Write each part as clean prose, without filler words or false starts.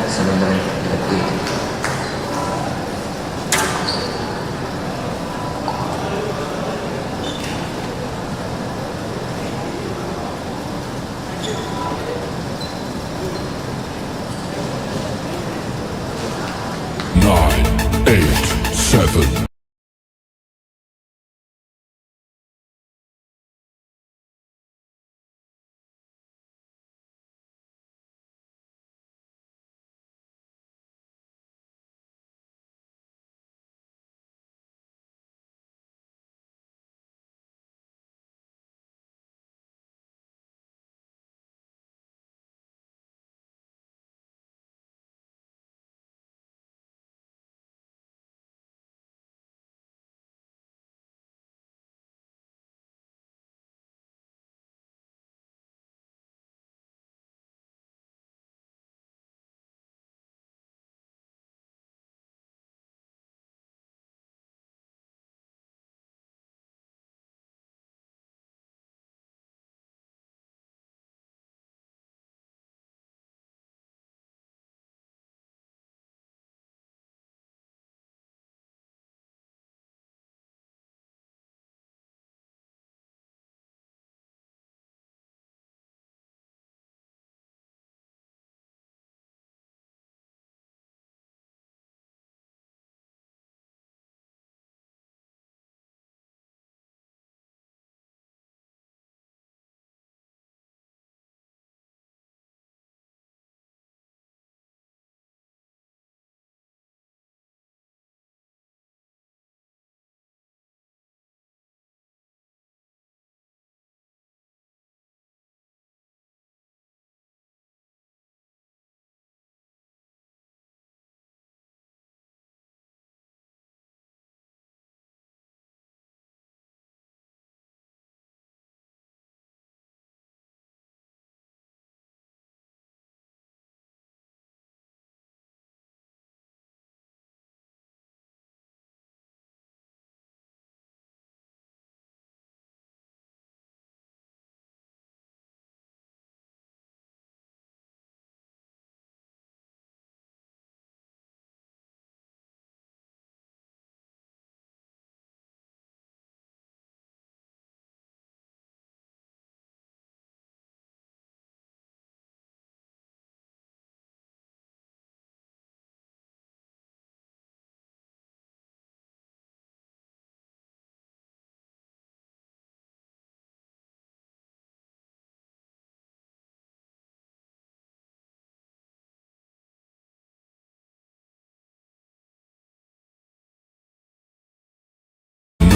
surrendering the gate. Nine, 8, 7.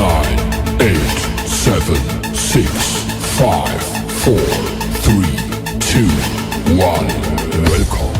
Nine, 8, 7, 6, 5, 4, 3, 2, 1. Welcome.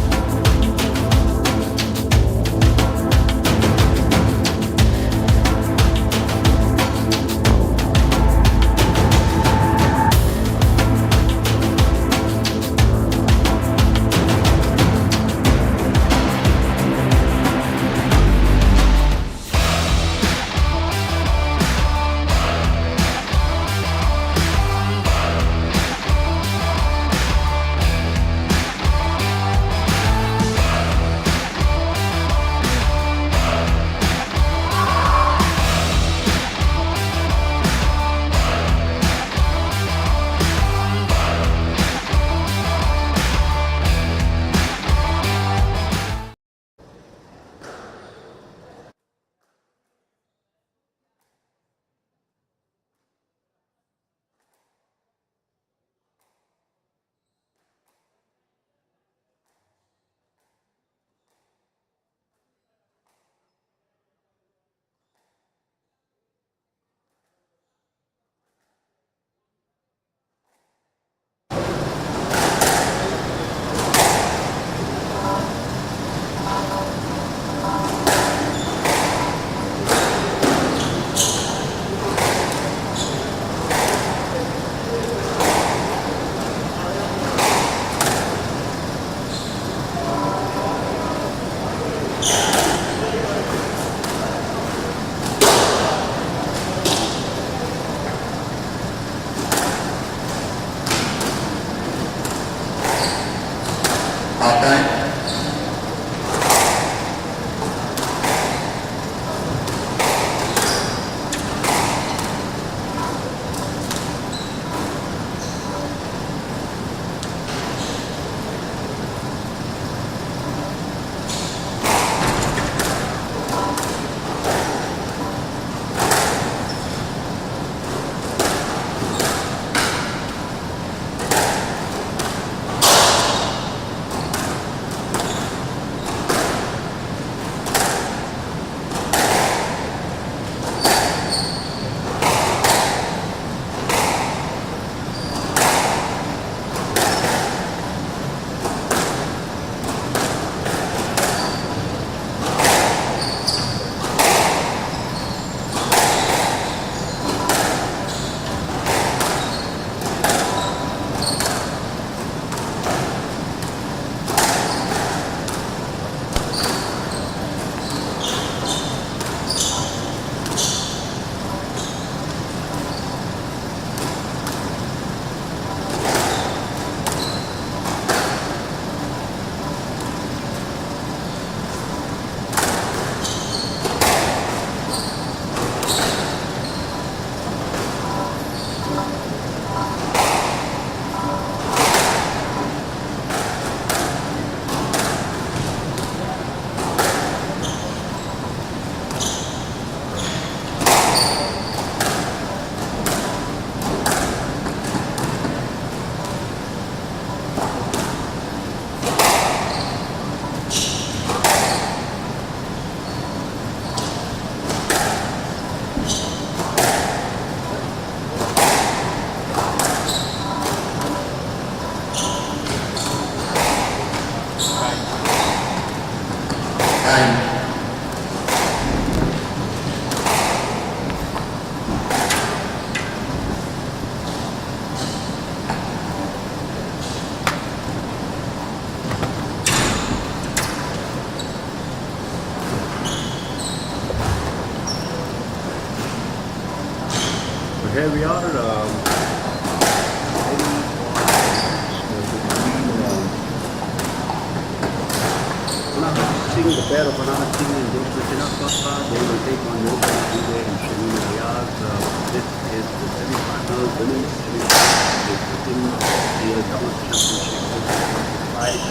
So here we are. Seeing the pair of Anahat Singh and Joshua Chinappa, they will take on Yoga Duve and Shamina Riyaz. This is the semi-final, women's semi-final, the HCL Damas Championship 2025.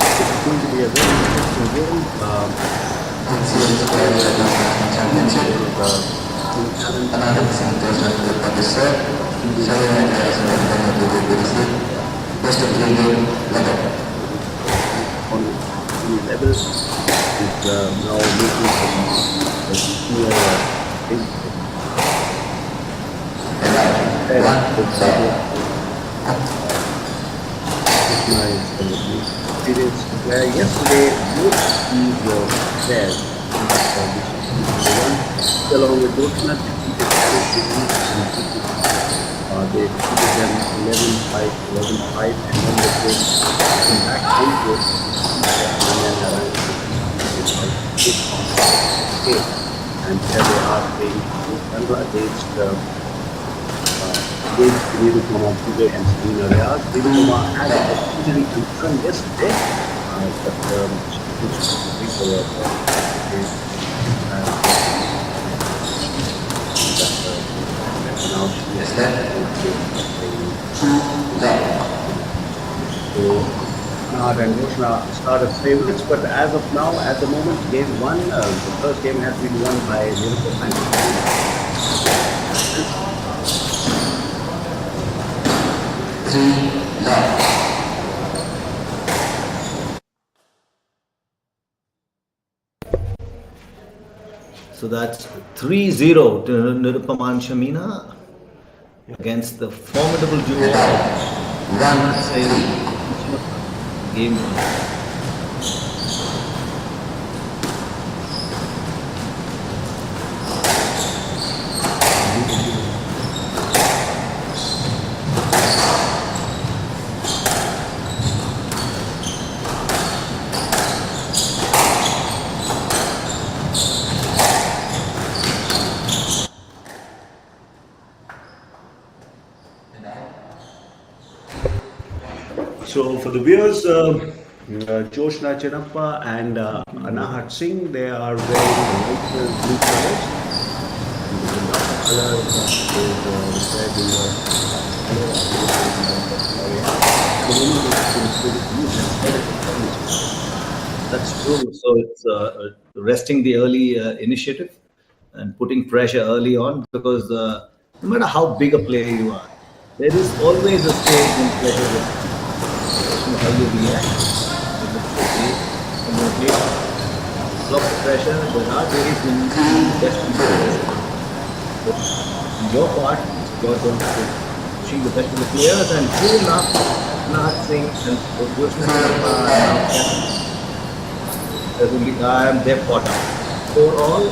This is going to be a very interesting game. Anahat Singh Joshua Chinappa sir, Shamina Riyaz best of 3 game level. On the levels is now making some senior big experience where yesterday both teams were there in that competition. Along with Doshna defeated Paris they defeated them 11-5, 11-5, and then they came back into it. And here they are playing against Nirupama Duve and Serena Reyes. Nirupama had a injury concern yesterday, but she recovered. Now she is so Anahat and Joshna start as favorites, but as of now, at the moment, game 1, the first game has been won by Nirupama and So that's 3-0 to Nirupama and Shamina against the formidable duo of game 1. So for the viewers, Joshna Chinappa and Anahat Singh, they are wearing white blue colors. And the color is red in That's true. So it's resting the early initiative and putting pressure early on because no matter how big a player you are, there is always a stage when pressure is how you react. Block the pressure. There are days when you best in your part, your turn to pushing the best of the players and true enough, Anahat Singh and Joshna I am their fought out. Overall,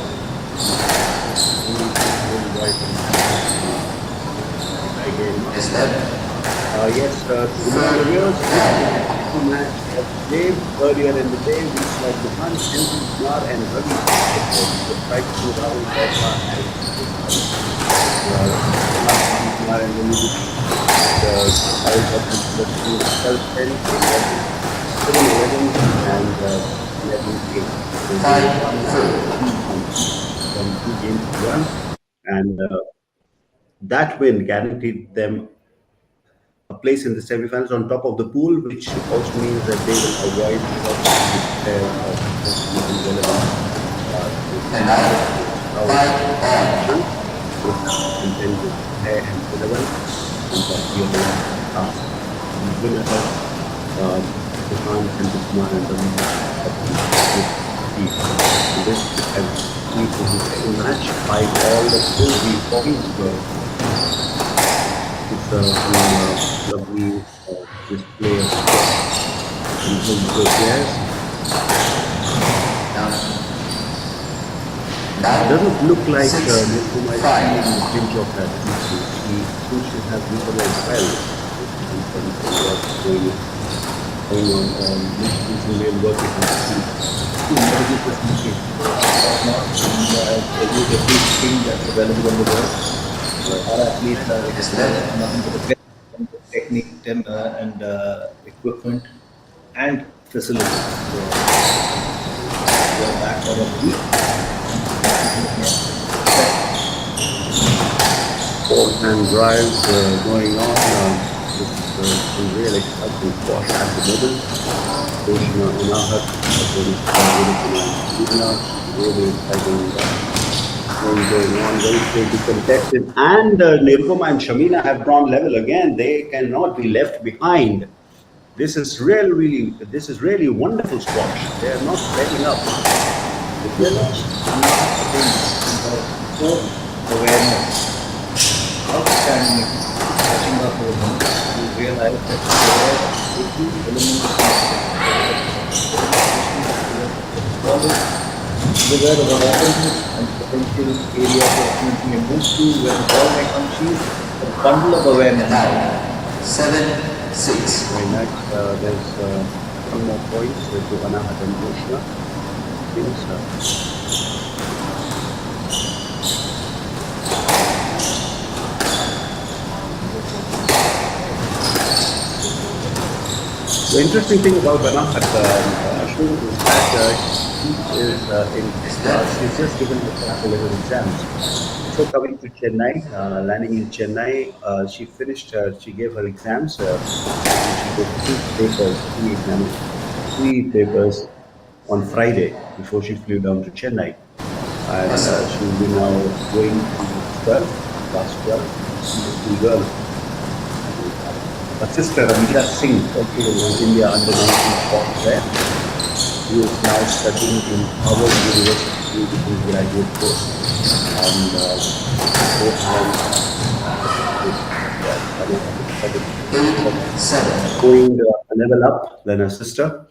yes, viewers, match played earlier in the day, which like the Khan, Henry Kumar and Ravi tried to Rahul Verma and Kumar and then the out of the self-10 and 11 games. From 2 games to 1, and that win guaranteed them a place in the semi-finals on top of the pool, which also means that they will avoid match by all the full points. It's a lovely display of players. It doesn't look like 6, Nirupama is 5. feeling the pinch of that issue. She seems to have recovered well from what's going on. She's really working on the team. Everything that's available in the world. Our athletes are It is left. nothing but the best in terms of technique and equipment and facilities. So we're back out of the week. Forehand drives going on. This is some real exciting squash at the moment. Krishna Anahat, really exciting going on, very closely contested. And Nirupama and Shamina have drawn level again. They cannot be left behind. This is really wonderful squash. They are not letting up. Awareness, outstanding, catching up with them, you realize that there are 80 elements where the opportunity and potential areas of opportunity may move to, where the ball may come, she's a bundle of awareness. Now, 7, 6. Very nice. There's some more points to Anahat and Krishna. The interesting thing about Anahat, Ashwin, is that she's just given the level exams. So coming to Chennai, landing in Chennai, she gave her exams. She did three papers on Friday before she flew down to Chennai. And she will be now going to 12, class 12, school girl. Her sister, Amita Singh, also was India under 19 sport there. He is now studying in Harvard University with his graduate course. And going a level up than her sister.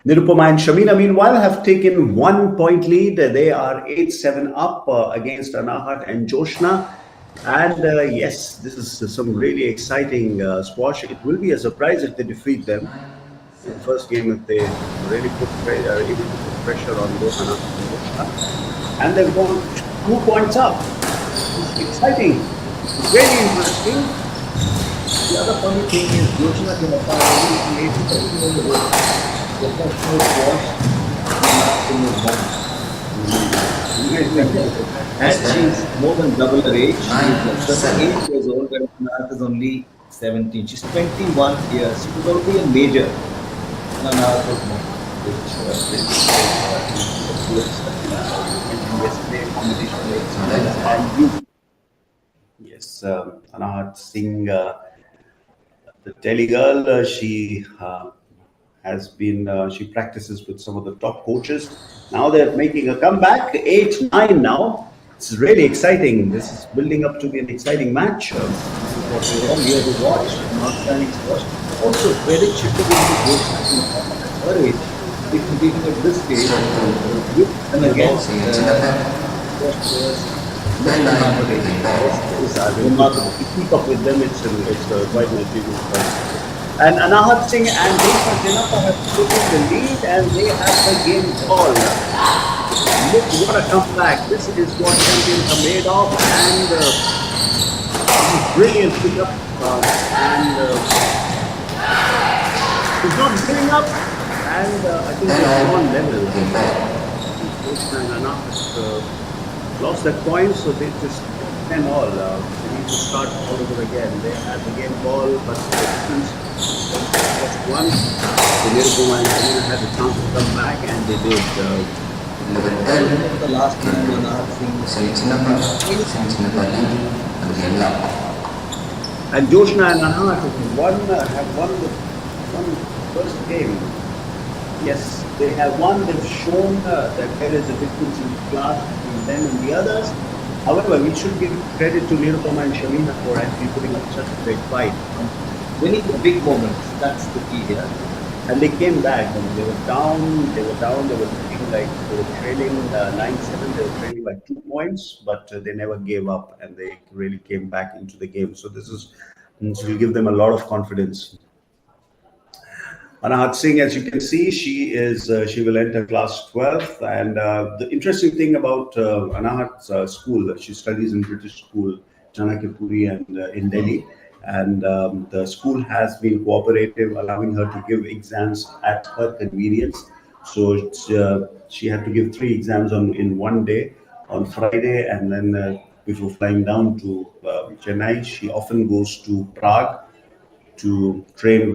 Nirupama and Shamina, meanwhile, have taken 1 point lead. They are 8-7 up against Anahat and Joshna. And yes, this is some really exciting squash. It will be a surprise if they defeat them. In the first game, if they really are able to put pressure on both Anahat and Joshna. And they've gone 2 points up. It's exciting. It's very interesting. The other funny thing is Joshna came up only 80% in the world. Professional squash, and she's more than double her age. She's 38 years old, and Anahat is only 17. She's 21 years. She was already a major. And Anahat was not. Yes, Anahat Singh, the Delhi girl, she has been, she practices with some of the top coaches. Now they're making a comeback, 8-9 now. It's really exciting. This is building up to be an exciting match. This is what we're all here to watch. An outstanding squash. Also, credit should be given to Joshna at her age. If competing at this stage, and against squash players, remarkable. To keep up with them, it's quite an achievement. And Anahat Singh and Joshna Janata have taken the lead and they have the game called. Look what a comeback. This is what champions are made of, and brilliant pickup. He's not giving up, and I think they're on level. Joshna and Anahat lost that point, so they just 10 all. They need to start all over again. They had the game ball, but the distance just one. The Nirupama and Shamina had a chance to come back, and they did. the last time Anahat And Joshna and Anahat have won the first game. Yes, they have won. They've shown that there is a difference in class between them and the others. However, we should give credit to Nirupama and Shamina for actually putting up such a great fight. winning the big moments. That's the key here. and they came back and they were down. They were looking like they were trailing 9-7. They were trailing by 2 points, but they never gave up and they really came back into the game. So this will give them a lot of confidence. Anahat Singh, as you can see, she will enter class 12. And the interesting thing about Anahat's school, she studies in British school, Chanakya and in Delhi. And the school has been cooperative, allowing her to give exams at her convenience. So she had to give 3 exams in one day on Friday, and then before flying down to Chennai, she often goes to Prague to train.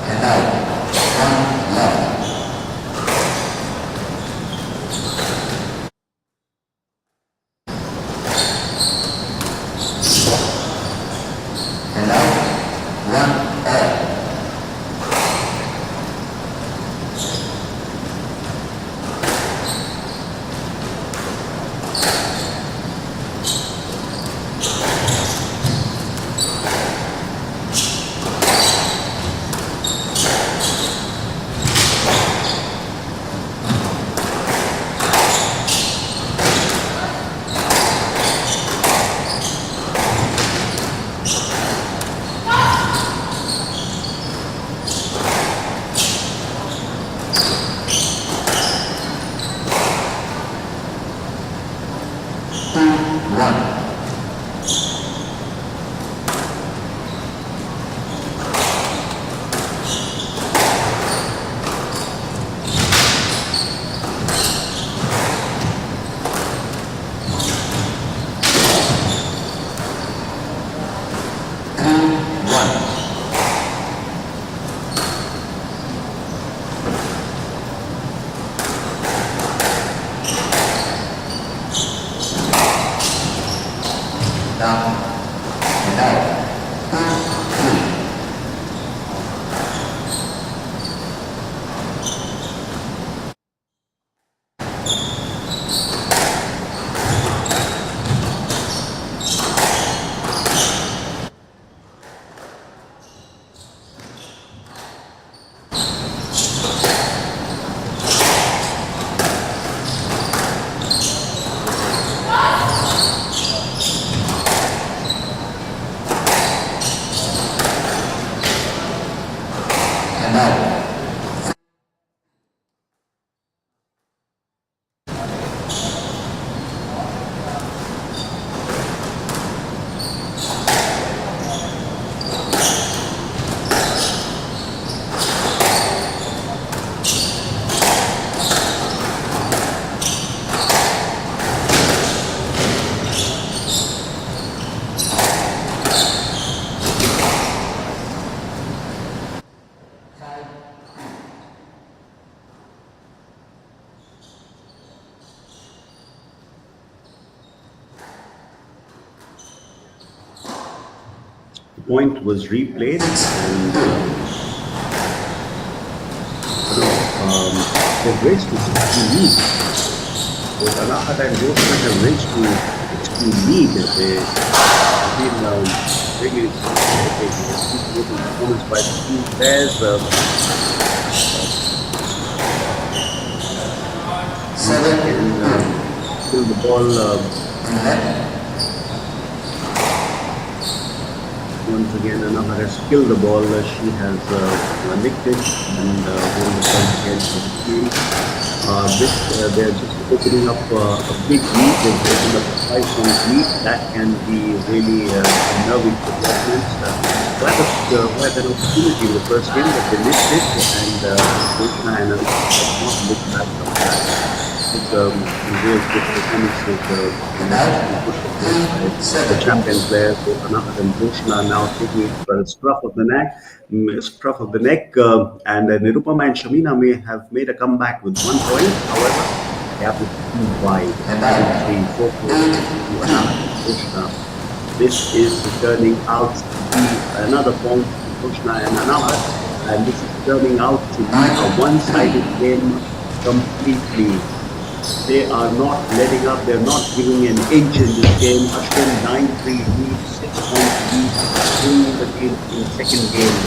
And now, one love. And now, one all. One. Down and out. And out. The point was replayed, and they've raised to 60 lead. Both Anahat and Jyotsna have raised to 60 lead. They've been really good performance by the two pairs. Can kill the ball. Once again, Anahat has killed the ball. She has nicked it and won the point again for the team. They're just opening up a big lead. They've opened up a 5 point lead. That can be really unnerving for the opponents. Who had an opportunity in the first game, but they missed it, and Joshna and have not looked back from that. With some real good performances and especially good performance by the champion players, both Anahat and Joshna, now taking it for a scruff of the neck, and Nirupama and Shamina may have made a comeback with 1 point. However, they have to be wide, 7-3, 4-4 to Anahat and Joshna. This is turning out to be another point to Joshna and Anahat, and this is turning out to be a one-sided game completely. They are not letting up. They're not giving an inch in this game. Ashwin 9-3 lead, 6 points lead in the game in second game,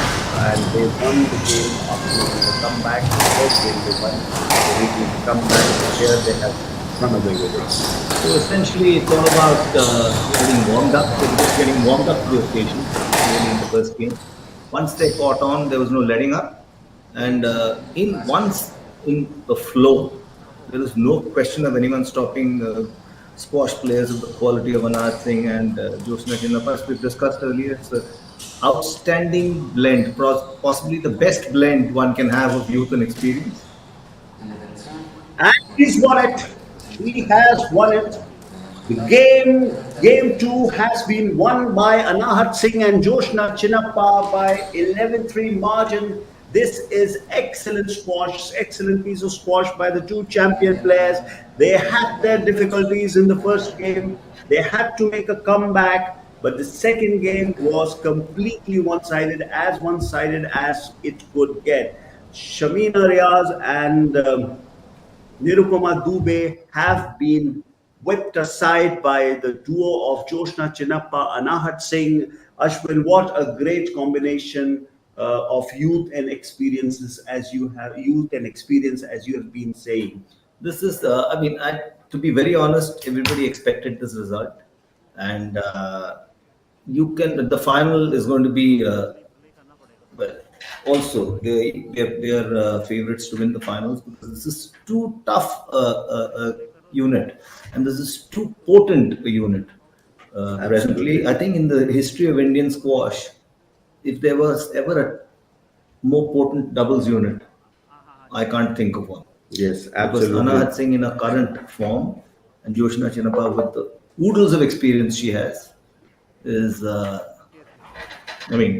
and they won the game after making a comeback. The first game they won, they making a comeback. Here they have run away with it. So essentially, it's all about getting warmed up. They're just getting warmed up to the occasion, really in the first game. Once they caught on, there was no letting up, and once in the flow, there is no question of anyone stopping squash players of the quality of Anand Singh and Jyotsna Chinnappa. As we've discussed earlier, it's an outstanding blend, possibly the best blend one can have of youth and experience. And he's won it. He has won it. The game 2 has been won by Anahat Singh and Joshna Chinnappa by 11-3 margin. This is excellent squash, excellent piece of squash by the two champion players. They had their difficulties in the first game. They had to make a comeback, but the second game was completely one-sided as it could get. Shamina Riaz and Nirupama Dubey have been whipped aside by the duo of Joshna Chinnappa, Anahat Singh. Ashwin, what a great combination of youth and experience as you have been saying. This is, to be very honest, everybody expected this result, and the final is going to be well. Also, they're favorites to win the finals because this is too tough unit, and this is too potent a unit. Presently, I think in the history of Indian squash, if there was ever a more potent doubles unit, I can't think of one. Yes, Because absolutely. Anahat Singh in her current form and Jyotsna Chinnappa with the oodles of experience she has is,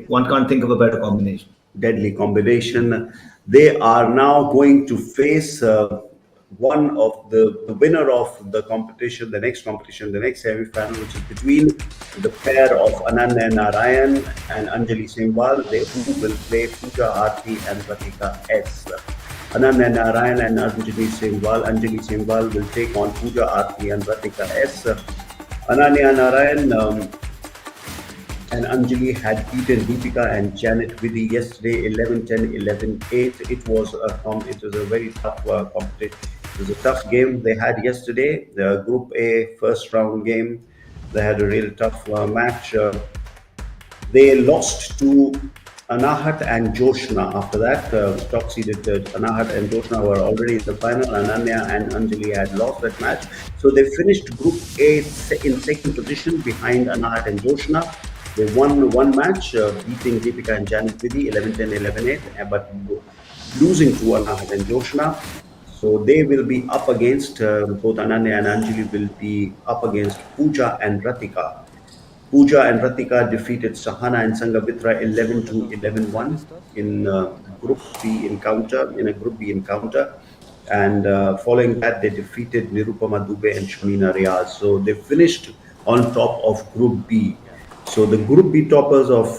one can't think of a better combination. Deadly combination. They are now going to face one of the winner of the competition, the next semi-final, which is between the pair of Ananya Narayan and Anjali Singwal. They who will play Pooja Aarti and Pratika S. Ananya Narayan and Anjali Singwal will take on Pooja Aarti and Pratika S. Ananya Narayan and Anjali had beaten Deepika and Janet Vidhi yesterday 11-10, 11-8. It was a very tough competition. It was a tough game they had yesterday. The Group A first round game, they had a real tough match. They lost to Anahat and Joshna. After that, top seeded Anahat and Joshna were already in the final. Ananya and Anjali had lost that match. So they finished Group A in second position behind Anahat and Joshna. They won one match, beating Deepika and Janet Vidhi 11-10, 11-8, but losing to Anahat and Joshna. So they will be up against, both Ananya and Anjali will be up against Pooja and Ratika. Pooja and Ratika defeated Sahana and Sanghabitra 11-2, 11-1 in Group B encounter. And following that, they defeated Nirupama Dubey and Shamina Riaz. So they finished on top of Group B. So the Group B toppers of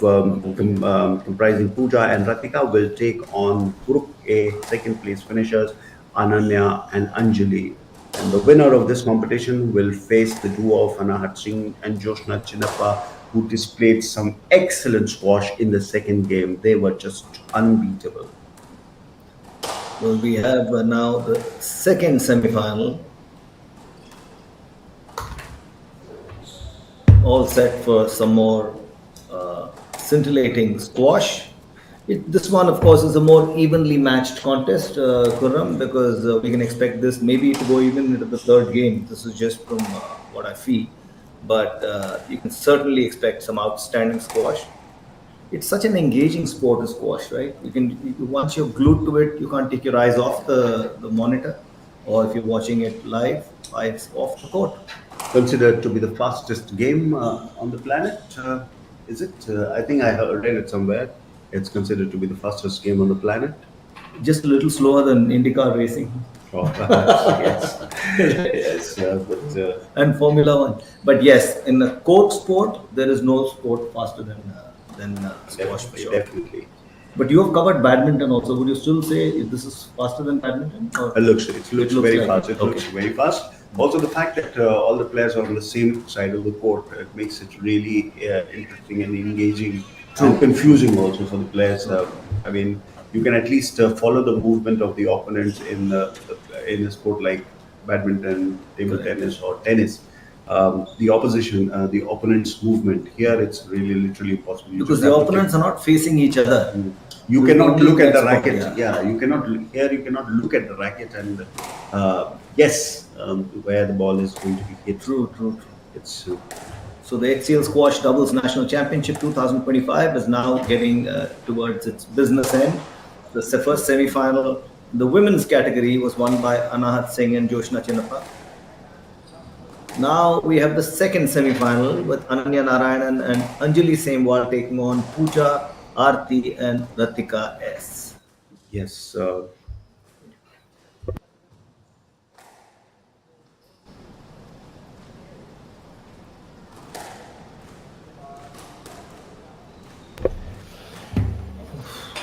comprising Pooja and Ratika will take on Group A second place finishers Ananya and Anjali. And the winner of this competition will face the duo of Anahat Singh and Jyotsna Chinnappa, who displayed some excellent squash in the second game. They were just unbeatable. Well, we have now the second semi-final, all set for some more scintillating squash. This one, of course, is a more evenly matched contest, Khurram, because we can expect this maybe to go even into the third game. This is just from what I feel, but you can certainly expect some outstanding squash. It's such an engaging sport, is squash, right? Once you're glued to it, you can't take your eyes off the monitor, or if you're watching it live, eyes off the court. Considered to be the fastest game on the planet. Is it? I think read it somewhere. It's considered to be the fastest game on the planet. Just a little slower than IndyCar racing. Or perhaps, yes. Yes, And Formula One. But yes, in a court sport, there is no sport faster than squash for definitely, sure. definitely. But you have covered badminton also. Would you still say this is faster than badminton? Or It looks very like fast. it? It Okay. looks very fast. Also, the fact that all the players are on the same side of the court, it makes it really interesting and engaging and confusing also for the players. I mean, you can at least follow the movement of the opponents in a sport like badminton, table Correct. tennis, or tennis. The opponent's movement. Here, it's really literally impossible. You Because just the have to opponents are not facing each other. you This is the cannot only look at the sport, racket. yeah. Yeah, you cannot here. You cannot look at the racket and guess where the ball is going to be hit. True, true, true. It's So the HCL Squash Doubles National Championship 2025 is now getting towards its business end. First semi-final, the women's category was won by Anahat Singh and Joshna Chinnappa. Now we have the second semi-final with Ananya Narayanan and Anjali Semwal taking on Pooja, Aarti and Ratika S. yes.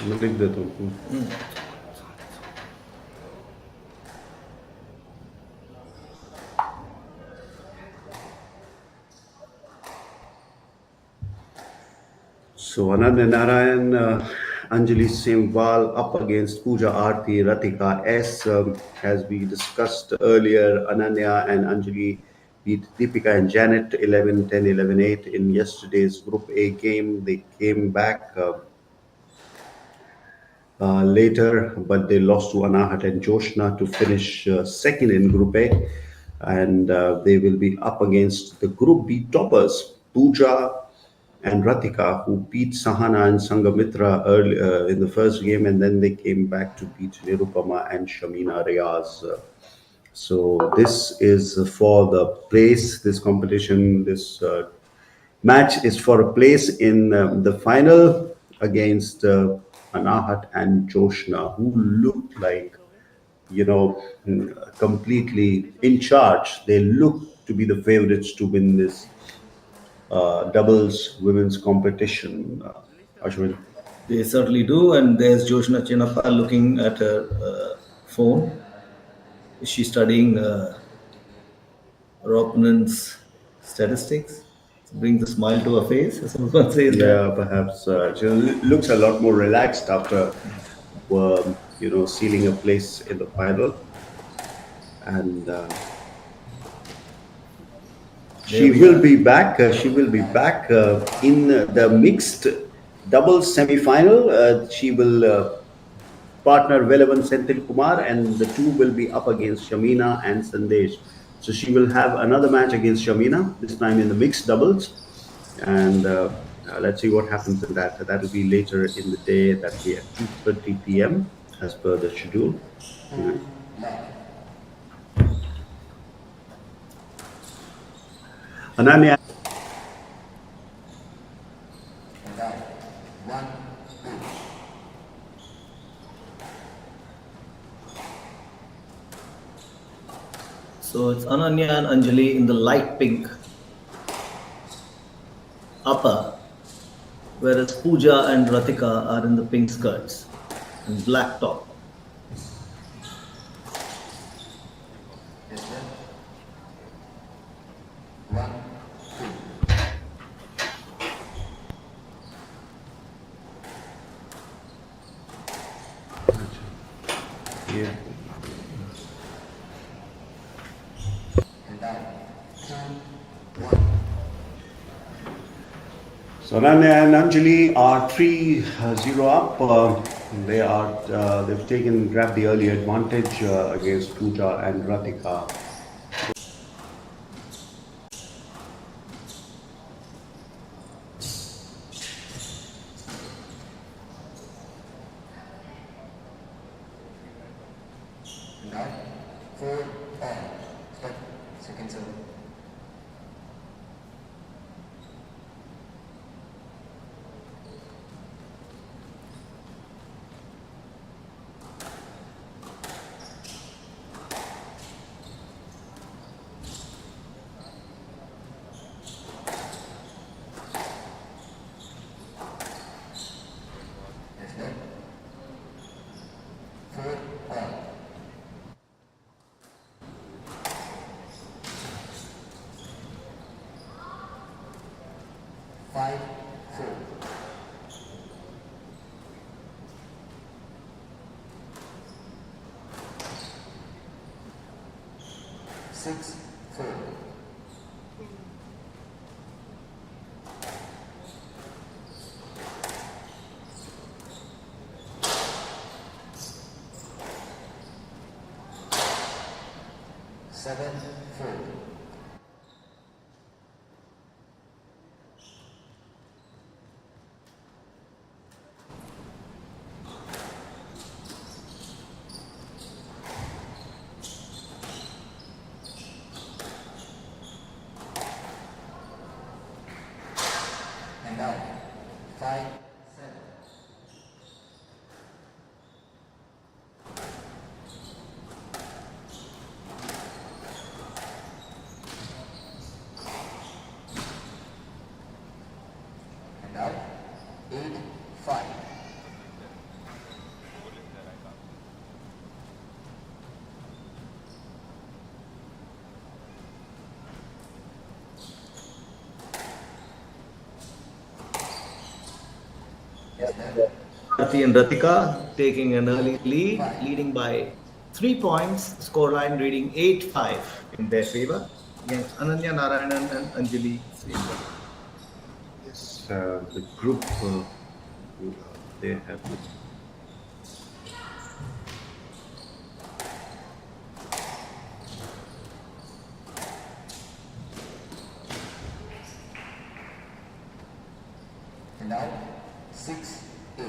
मैं लिख देता हूँ. So Ananda Narayan, Anjali Simwal up against Pooja Aarti, Ratika S. As we discussed earlier, Ananya and Anjali beat Deepika and Janet 11-10, 11-8 in yesterday's Group A game. They came back later, but they lost to Anahat and Joshna to finish second in Group A. And they will be up against the Group B toppers, Pooja and Ratika, who beat Sahana and Sangamitra early in the first game, and then they came back to beat Nirupama and Shamina Riaz. So this is for the place. This competition, this match is for a place in the final against Anahat and Joshna, who looked like, completely in charge. They look to be the favorites to win this doubles women's competition. Ashwin. They certainly do. And there's Joshna Chinnappa looking at her phone. Is she studying her opponent's statistics? It brings a smile to her face, as one says that. Yeah, perhaps she looks a lot more relaxed after, sealing a place in the final, and she will be back. She will be back in the mixed doubles semi-final. She will partner Velavan Senthil Kumar, and the two will be up against Shamina and Sandesh. So she will have another match against Shamina, this time in the mixed doubles. And let's see what happens in that. That will be later in the day. That will be at 2:30 p.m. as per the schedule. Ananya. So it's Ananya and Anjali in the light pink upper, whereas Pooja and Ratika are in the pink skirts and black top. Yeah. So Ananya and Anjali are 3-0 up. They've grabbed the early advantage against Pooja and Ratika. Now, 4 on. Stop. Second serve. Yes, no. 4 on. 5, 4. 6, 4. 7, 4. And now, 5, 7. And now, 8, 5. Yes, ma'am. Bharati and Ratika taking an early lead, leading by 3 points, scoreline reading 8-5 in their favor against Ananya Narayanan and Anjali Srinivas. Yes, the group they have. And now, 6, 8.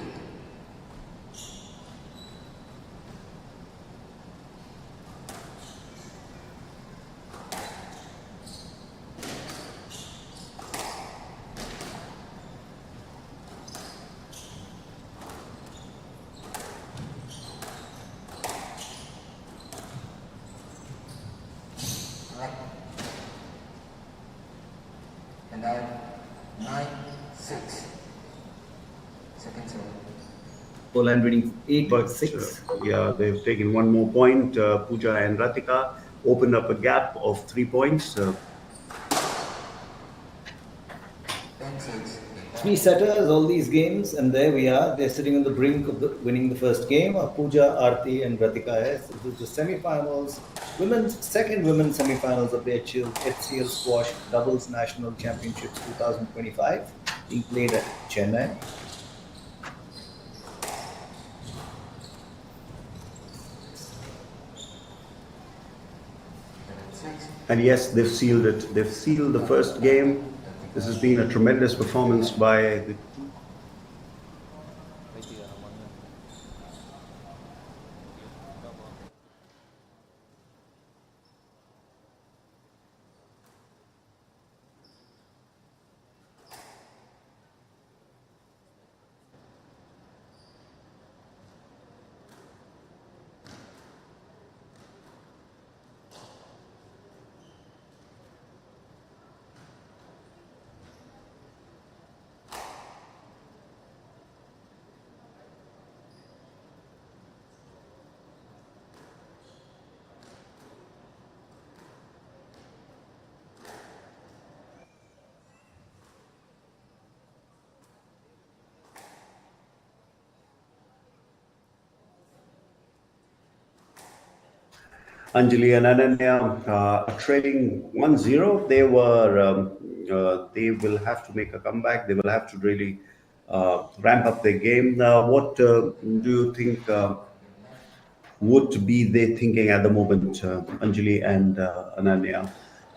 And now, 9, 6. Second serve. Scoreline reading But 8-6. yeah, they've taken one more point. Pooja and Ratika opened up a gap of 3 points. 10, 6. Three setters, all these games, and there we are. They're sitting on the brink of winning the first game. Pooja, Aarti, and Ratika S. This is the semi-finals, second women's semi-finals of the HCL Squash Doubles National Championships 2025, being played at Chennai. And yes, they've sealed it. They've sealed the first game. This has been a tremendous performance by the Anjali and Ananya are trailing 1-0. They will have to make a comeback. They will have to really ramp up their game. What do you think would be they thinking at the moment, Anjali and Ananya?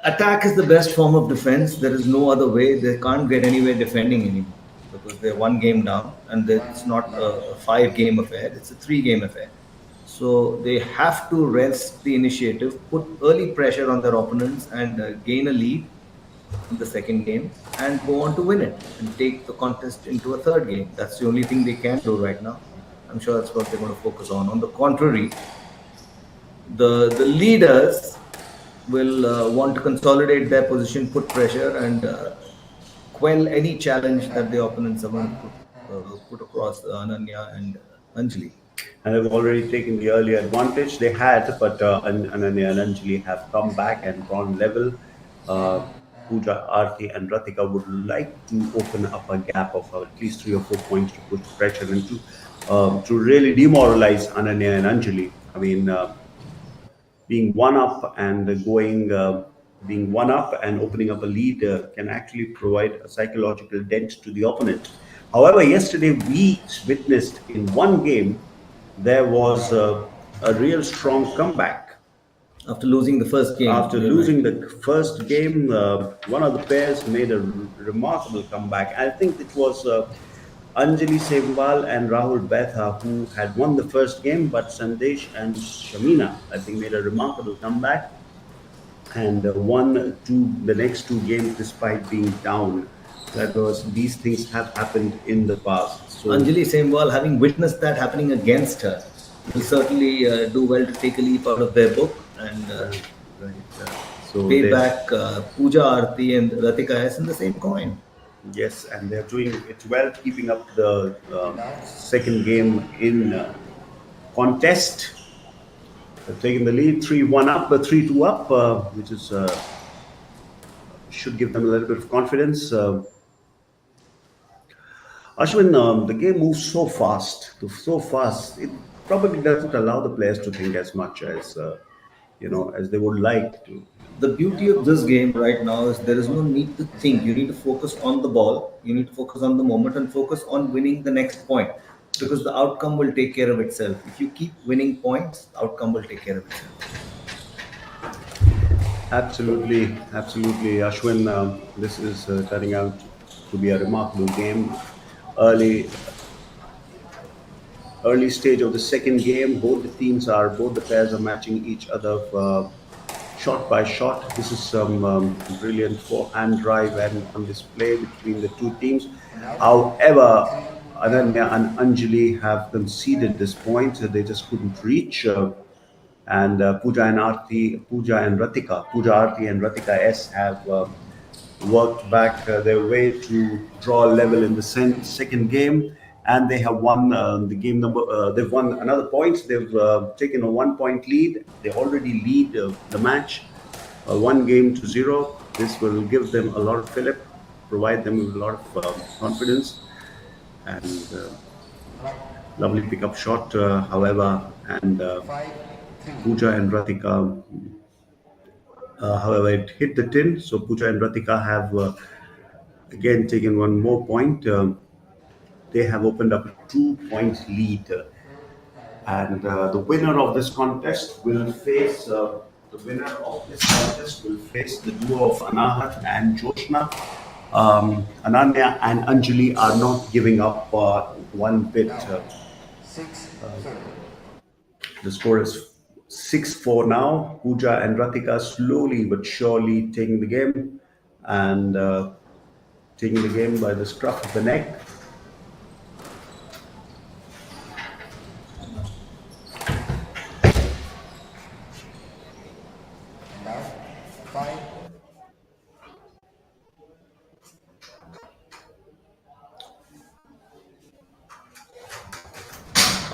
Attack is the best form of defense. There is no other way. They can't get anywhere defending anymore because they're one game down, and it's not a five-game affair. It's a three-game affair. So they have to rest the initiative, put early pressure on their opponents, and gain a lead in the second game, and go on to win it and take the contest into a third game. That's the only thing they can do right now. I'm sure that's what they're going to focus on. On the contrary, the leaders will want to consolidate their position, put pressure, and quell any challenge that the opponents are going to put across Ananya and Anjali. And they've already taken the early advantage they had, but Ananya and Anjali have come back and gone level. Uh, Pooja, Aarti, and Ratika would like to open up a gap of at least 3 or 4 points to put pressure into to really demoralize Ananya and Anjali. I mean, being one up and going being one up and opening up a lead can actually provide a psychological dent to the opponent. However, yesterday we witnessed in one game there was a real strong comeback. After losing the first game, After day losing night. the first game, one of the pairs made a remarkable comeback. I think it was Anjali Sembal and Rahul Betha who had won the first game, but Sandesh and Shamina, I think, made a remarkable comeback and won the next two games despite being down. That was these things have happened in the past. So Anjali Sembwal, having witnessed that happening against her, will certainly do well to take a leaf out of their book and right, so pay they back Pooja Aarti and Ratika S in the same coin. yes, and they're doing it well, keeping up the second game in contest. They've taken the lead 3-1 up, 3-2 up, which is should give them a little bit of confidence. Ashwin, the game moves so fast, so fast. It probably doesn't allow the players to think as much as as they would like to. The beauty of this game right now is there is no need to think. You need to focus on the ball, you need to focus on the moment, and focus on winning the next point because the outcome will take care of itself. If you keep winning points, the outcome will take care of itself. Absolutely, absolutely, Ashwin. This is turning out to be a remarkable game. Early, early stage of the second game, both the pairs are matching each other shot by shot. This is some brilliant forehand drive and on display between the two teams. However, Ananya and Anjali have conceded this point. They just couldn't reach. And Pooja and Ratika, Pooja Aarti and Ratika S have worked back their way to draw a level in the second game, and they have won the game number. They've won another point. They've taken a 1 point lead. They already lead the match, 1-0. This will give them a lot of fillip, provide them with a lot of confidence, and lovely pickup shot. However, and Pooja and Ratika. However, it hit the tin, so Pooja and Ratika have again taken one more point. They have opened up a 2 point lead, and the winner of this contest will face the duo of Anahat and Joshna. Ananya and Anjali are not giving up one bit. The score is 6-4 now. Pooja and Ratika slowly but surely and taking the game by the scruff of the neck.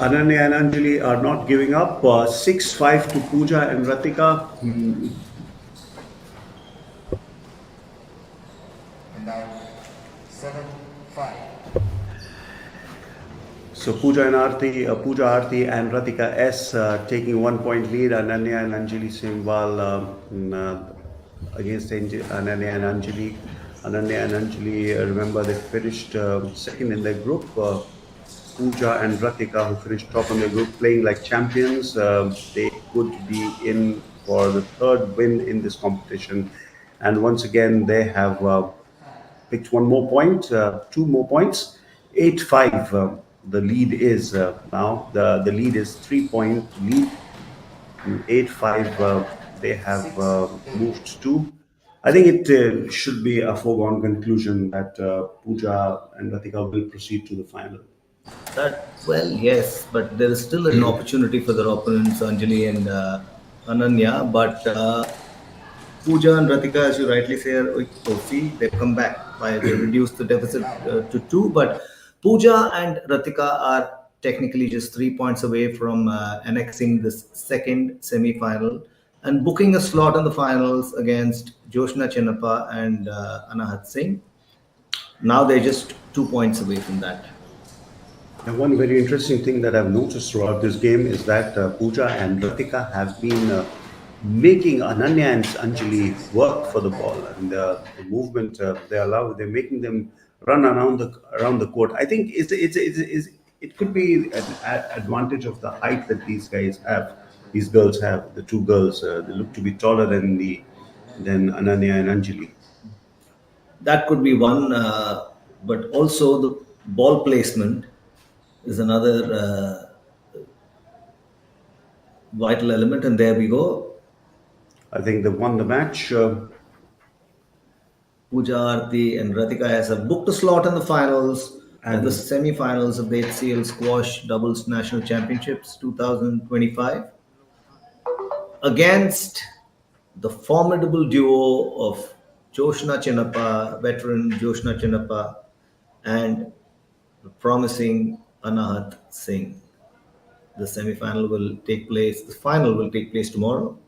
Ananya and Anjali are not giving up. 6-5 to Pooja and Ratika. So Pooja Arti and Ratika S taking 1 point lead. Ananya and Anjali Simwal against Ananya and Anjali. Ananya and Anjali, remember they finished second in their group. Pooja and Ratika, who finished top in their group, playing like champions. They could be in for the third win in this competition. And once again, they have picked one more point, 2 more points. 8-5, the lead is now. The lead is 3 point lead. 8-5, they have moved to. I think it should be a foregone conclusion that Pooja and Ratika will proceed to the final. That well, yes, but there is still an opportunity for their opponents, Anjali and Ananya. But Pooja and Ratika, as you rightly say, see, they've come back by they reduced the deficit to two. But Pooja and Ratika are technically just 3 points away from annexing this second semi-final and booking a slot in the finals against Joshna Chenappa and Anahat Singh. Now they're just 2 points away from that. And one very interesting thing that I've noticed throughout this game is that Pooja and Ratika have been making Ananya and Anjali work for the ball, and the movement they're making them run around the court. I think it could be an advantage of the height that these girls have. The two girls, they look to be taller than Ananya and Anjali. That could be one, but also the ball placement is another vital element. And there we go. I think they won the match. Pooja Arti and Ratika has have booked a slot in the finals and the And semi-finals of the HCL Squash Doubles National Championships 2025 against the formidable duo of Joshna Chenappa, veteran Joshna Chenappa, and the promising Anahat Singh. The semi-final will take place. The final will take place tomorrow.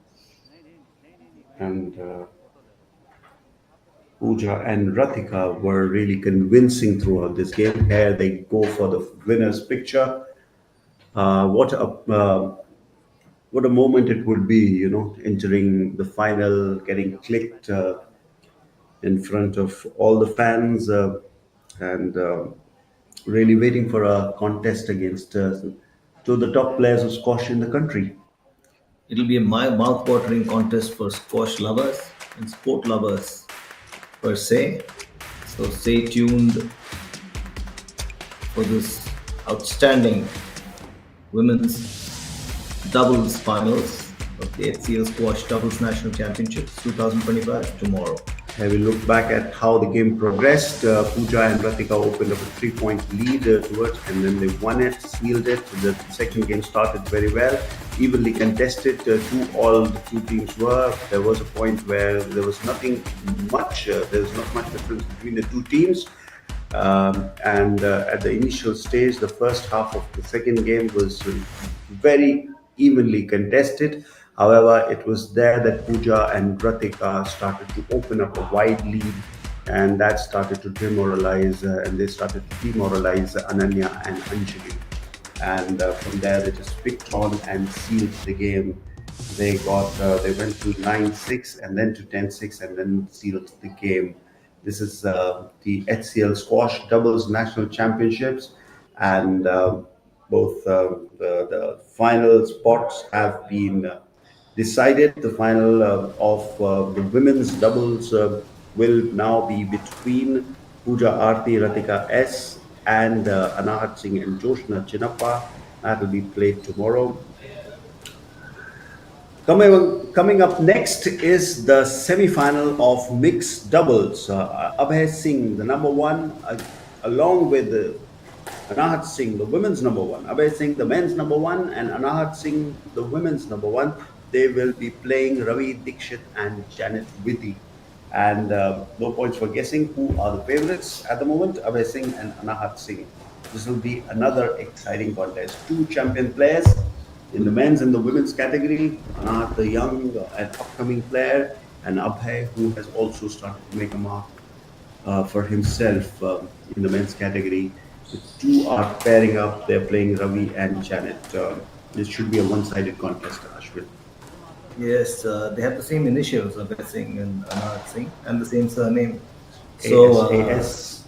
and Pooja and Ratika were really convincing throughout this game. Here they go for the winner's picture. Uh, what a uh, what a moment it would be, entering the final, getting clicked in front of all the fans, and really waiting for a contest against two of the top players of squash in the country. It'll be a mouth-watering contest for squash lovers and sport lovers per se. So stay tuned for this outstanding women's doubles finals of the HCL Squash Doubles National Championships 2025 tomorrow. Have we look back at how the game progressed? Pooja and Ratika opened up a 3 point lead towards, and then they won it, sealed it. The second game started very well, evenly contested. All the two teams were. There was a point where there was nothing much. There was not much difference between the two teams. And at the initial stage, the first half of the second game was very evenly contested. However, it was there that Pooja and Ratika started to open up a wide lead, and that started to demoralize, and they started to demoralize Ananya and Anjali. And from there, they just picked on and sealed the game. They went to 9-6 and then to 10-6 and then sealed the game. This is the HCL Squash Doubles National Championships, and both the final spots have been decided. The final of the women's doubles will now be between Pooja Arti Ratika S and Anahat Singh and Joshna Chinappa. That will be played tomorrow. Coming up next is the semi-final of mixed doubles. Abhay Singh, the number one, along with Anahat Singh, the women's number one. Abhay Singh, the men's number one, and Anahat Singh, the women's number one. They will be playing Ravi Dikshit and Janet Vidhi. And no points for guessing who are the favorites at the moment, Abhay Singh and Anahat Singh. This will be another exciting contest. Two champion players in the men's and the women's category. Anahat, the young and upcoming player, and Abhay, who has also started to make a mark for himself in the men's category. The two are pairing up. They're playing Ravi and Janet. This should be a one-sided contest, Ashwin. Yes, they have the same initials, Abhay Singh and Anand Singh, and the same surname. So, ASAS.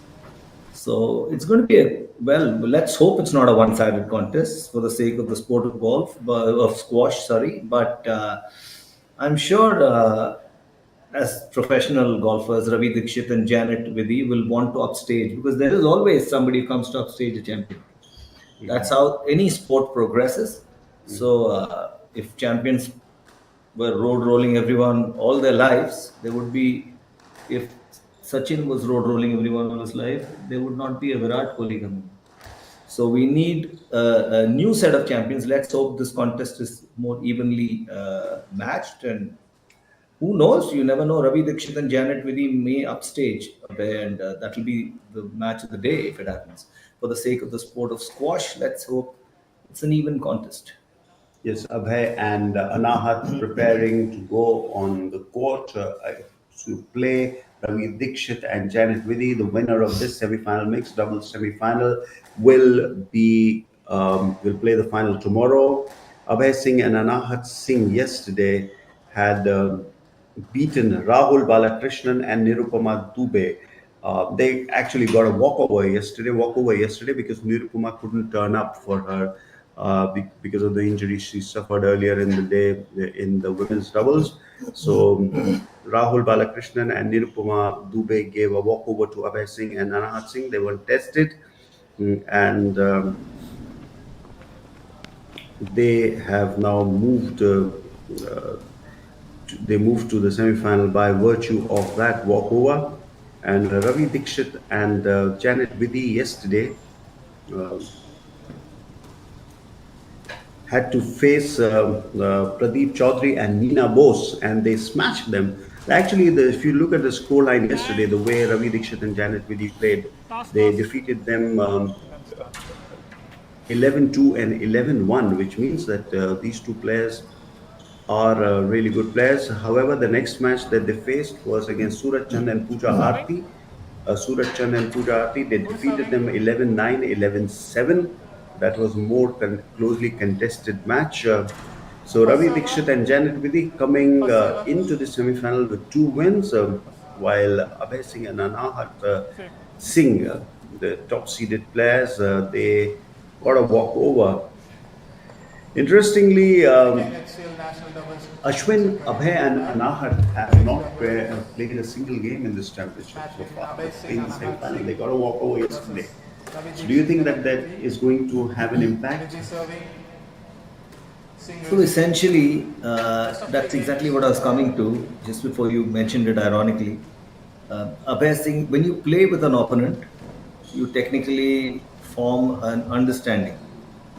so it's going to be a well. Let's hope it's not a one-sided contest for the sake of the sport of golf, of squash. Sorry, but I'm sure as professional golfers, Ravi Dikshit and Janet Vidhi will want to upstage because there is always somebody who comes to upstage a champion. That's how any sport progresses. So if champions were road rolling everyone all their lives, there would be, if Sachin was road rolling everyone all his life, there would not be a Virat Kohli coming. So we need a new set of champions. Let's hope this contest is more evenly matched. And who knows? You never know. Ravi Dikshit and Janet Vidhi may upstage, and that will be the match of the day if it happens. For the sake of the sport of squash, let's hope it's an even contest. Yes, Abhay and Anahat preparing to go on the court to play Ravi Dikshit and Janet Vidhi. The winner of this semi-final, mixed doubles semi-final, will play the final tomorrow. Abhay Singh and Anahat Singh yesterday had beaten Rahul Balakrishnan and Nirupama Dubey. They actually got a walkover yesterday because Nirupama couldn't turn up for her because of the injury she suffered earlier in the day in the women's doubles. So Rahul Balakrishnan and Nirupama Dubey gave a walkover to Abhay Singh and Anahat Singh. They were tested, and they have now moved. They moved to the semi-final by virtue of that walkover. And Ravi Dikshit and Janet Vidhi yesterday uh, had to face Pradeep Chaudhary and Neena Bose, and they smashed them. Actually, if you look at the scoreline yesterday, the way Ravi Dikshit and Janet Vidhi played, they defeated them 11-2 and 11-1, which means that these two players are really good players. However, the next match that they faced was against Surat Chand and Pooja Aarti. Surat Chand and Pooja Aarti, they defeated them 11-9, 11-7. That was a more closely contested match. So Ravi Dikshit and Janet Vidhi coming into the semi-final with two wins, while Abhay Singh and Anahat Singh, the top-seeded players, they got a walkover. Interestingly, Ashwin, Abhay, and Anahat have not played a single game in this championship so far. But in the semi-final, they got a walkover yesterday. So, do you think that that is going to have an impact? So essentially, that's exactly what I was coming to just before you mentioned it ironically. Abhay Singh, when you play with an opponent, you technically form an understanding,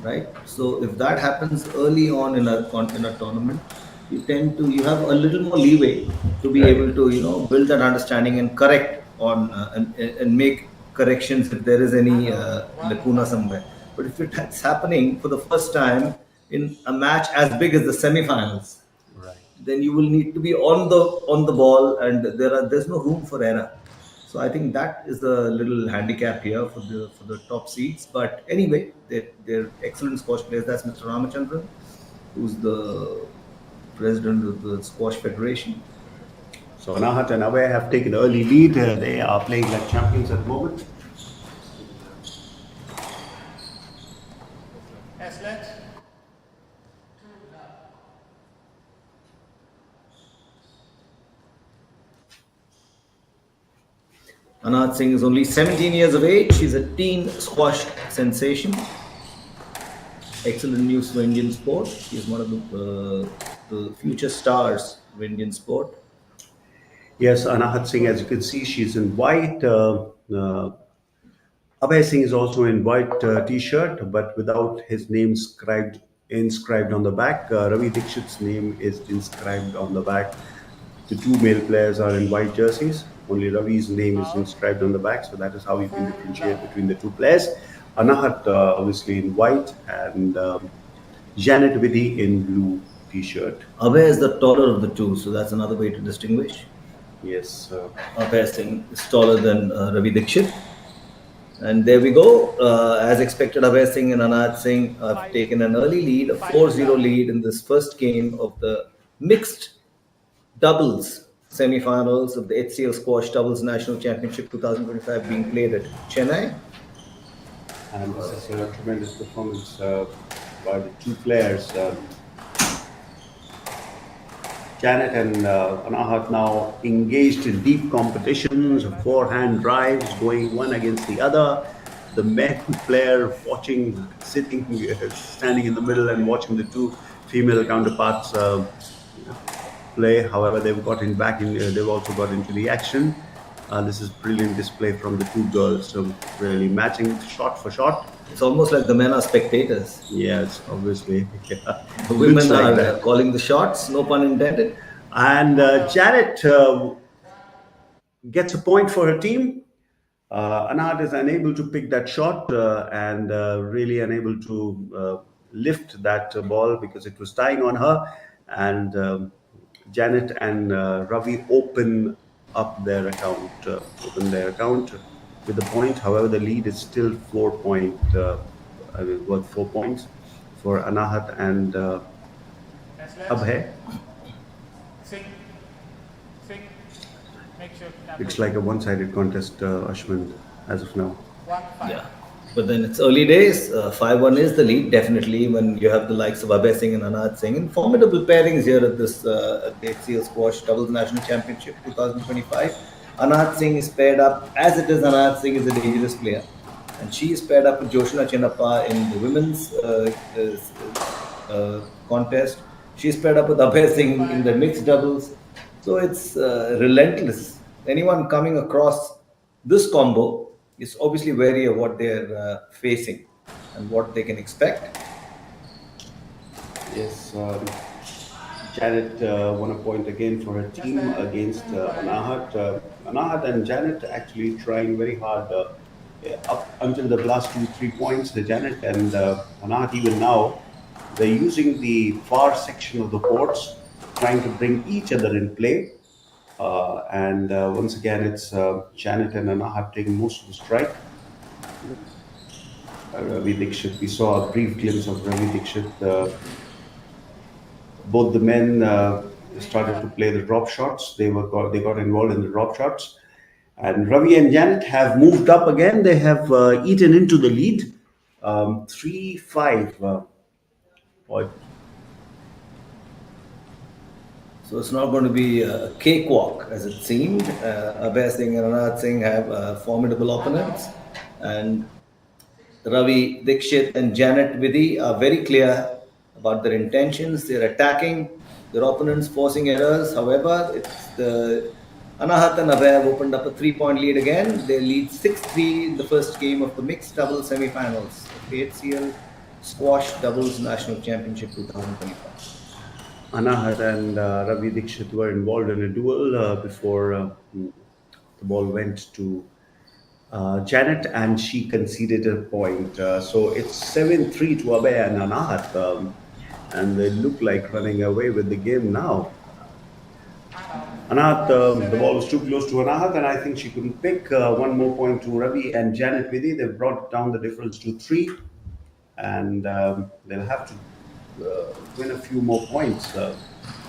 right? So if that happens early on in a tournament, you have a little more leeway to be Right. able to build that understanding and correct on and make corrections if there is any lacuna somewhere. But if it's happening for the first time in a match as big as the semifinals, Right. then you will need to be on the ball, and there's no room for error. So I think that is the little handicap here for the top seeds. But anyway, they're excellent squash players. That's Mr. Ramachandran, who's the president of the Squash Federation. So Anahat and Abhay have taken early lead. They are playing like champions at the moment. Anand Singh is only 17 years of age. She's a teen squash sensation. Excellent news for Indian sport. She is one of the future stars of Indian sport. Yes, Anahat Singh, as you can see, she's in white. Abhay Singh is also in white t-shirt, but without his name inscribed on the back. Ravi Dikshit's name is inscribed on the back. The two male players are in white jerseys. Only Ravi's name is inscribed on the back, so that is how you can differentiate between the two players. Anahat obviously in white and Janet Vidhi in blue t-shirt. Abhay is the taller of the two, so that's another way to distinguish. Yes. Abhay Singh is taller than Ravi Dikshit. And there we go. As expected, Abhay Singh and Anand Singh have taken an early lead, a 4-0 lead in this first game of the mixed doubles semi-finals of the HCL Squash Doubles National Championship 2025 being played at Chennai. And this is a tremendous performance by the two players. Janet and Anahat now engaged in deep competitions, forehand drives going one against the other. The men player watching, sitting, standing in the middle and watching the two female counterparts play. However, they've gotten back in. They've also got into the action. This is brilliant display from the two girls. Really matching shot for shot. It's almost like the men are spectators. Yes, obviously. Yeah. The women Looks like are that. calling the shots, no pun intended. And Janet gets a point for her team. Anand is unable to pick that shot and really unable to lift that ball because it was tying on her. And Janet and Ravi open their account with a point. However, the lead is still 4 point, worth 4 points for Anahat and Abhay. Sing, sing, make sure. It's like a one-sided contest, Ashwin, as of now. 1-5. Yeah. But then it's early days. 5-1 is the lead, definitely, when you have the likes of Abhay Singh and Anand Singh. And formidable pairings here at this at the HCL Squash Doubles National Championship 2025. Anand Singh is paired up, as it is, Anand Singh is a dangerous player. And she is paired up with Joshna Chinnappa in the women's contest. She's paired up with Abhay Singh in the mixed doubles. So it's relentless. Anyone coming across this combo is obviously wary of what they're facing and what they can expect. Yes, Janet won a point again for her team against Anahat. Anahat and Janet actually trying very hard up until the last 2 3 points. The Janet and Anahat even now they're using the far section of the courts, trying to bring each other in play. And once again, it's Janet and Anahat taking most of the strike. Ravi Dixit, we saw a brief glimpse of Ravi Dixit. Both the men started to play the drop shots. They got involved in the drop shots, and Ravi and Janet have moved up again. They have eaten into the lead, 3-5. Or- So it's not going to be a cakewalk as it seemed. Abhay Singh and Anand Singh have formidable opponents, and Ravi Dixit and Janet Vidhi are very clear about their intentions. They're attacking their opponents, forcing errors. However, it's the Anahat and Abhay have opened up a 3 point lead again. They lead 6-3 in the first game of the mixed doubles semi-finals of the HCL Squash Doubles National Championship 2025. Anahat and Ravi Dixit were involved in a duel before the ball went to Janet, and she conceded a point. So it's 7-3 to Abhay and Anahat, and they look like running away with the game now. Anahat, the ball was too close to Anahat, and I think she couldn't pick one more point to Ravi and Janet Vidhi. They've brought down the difference to 3, and they'll have to win a few more points to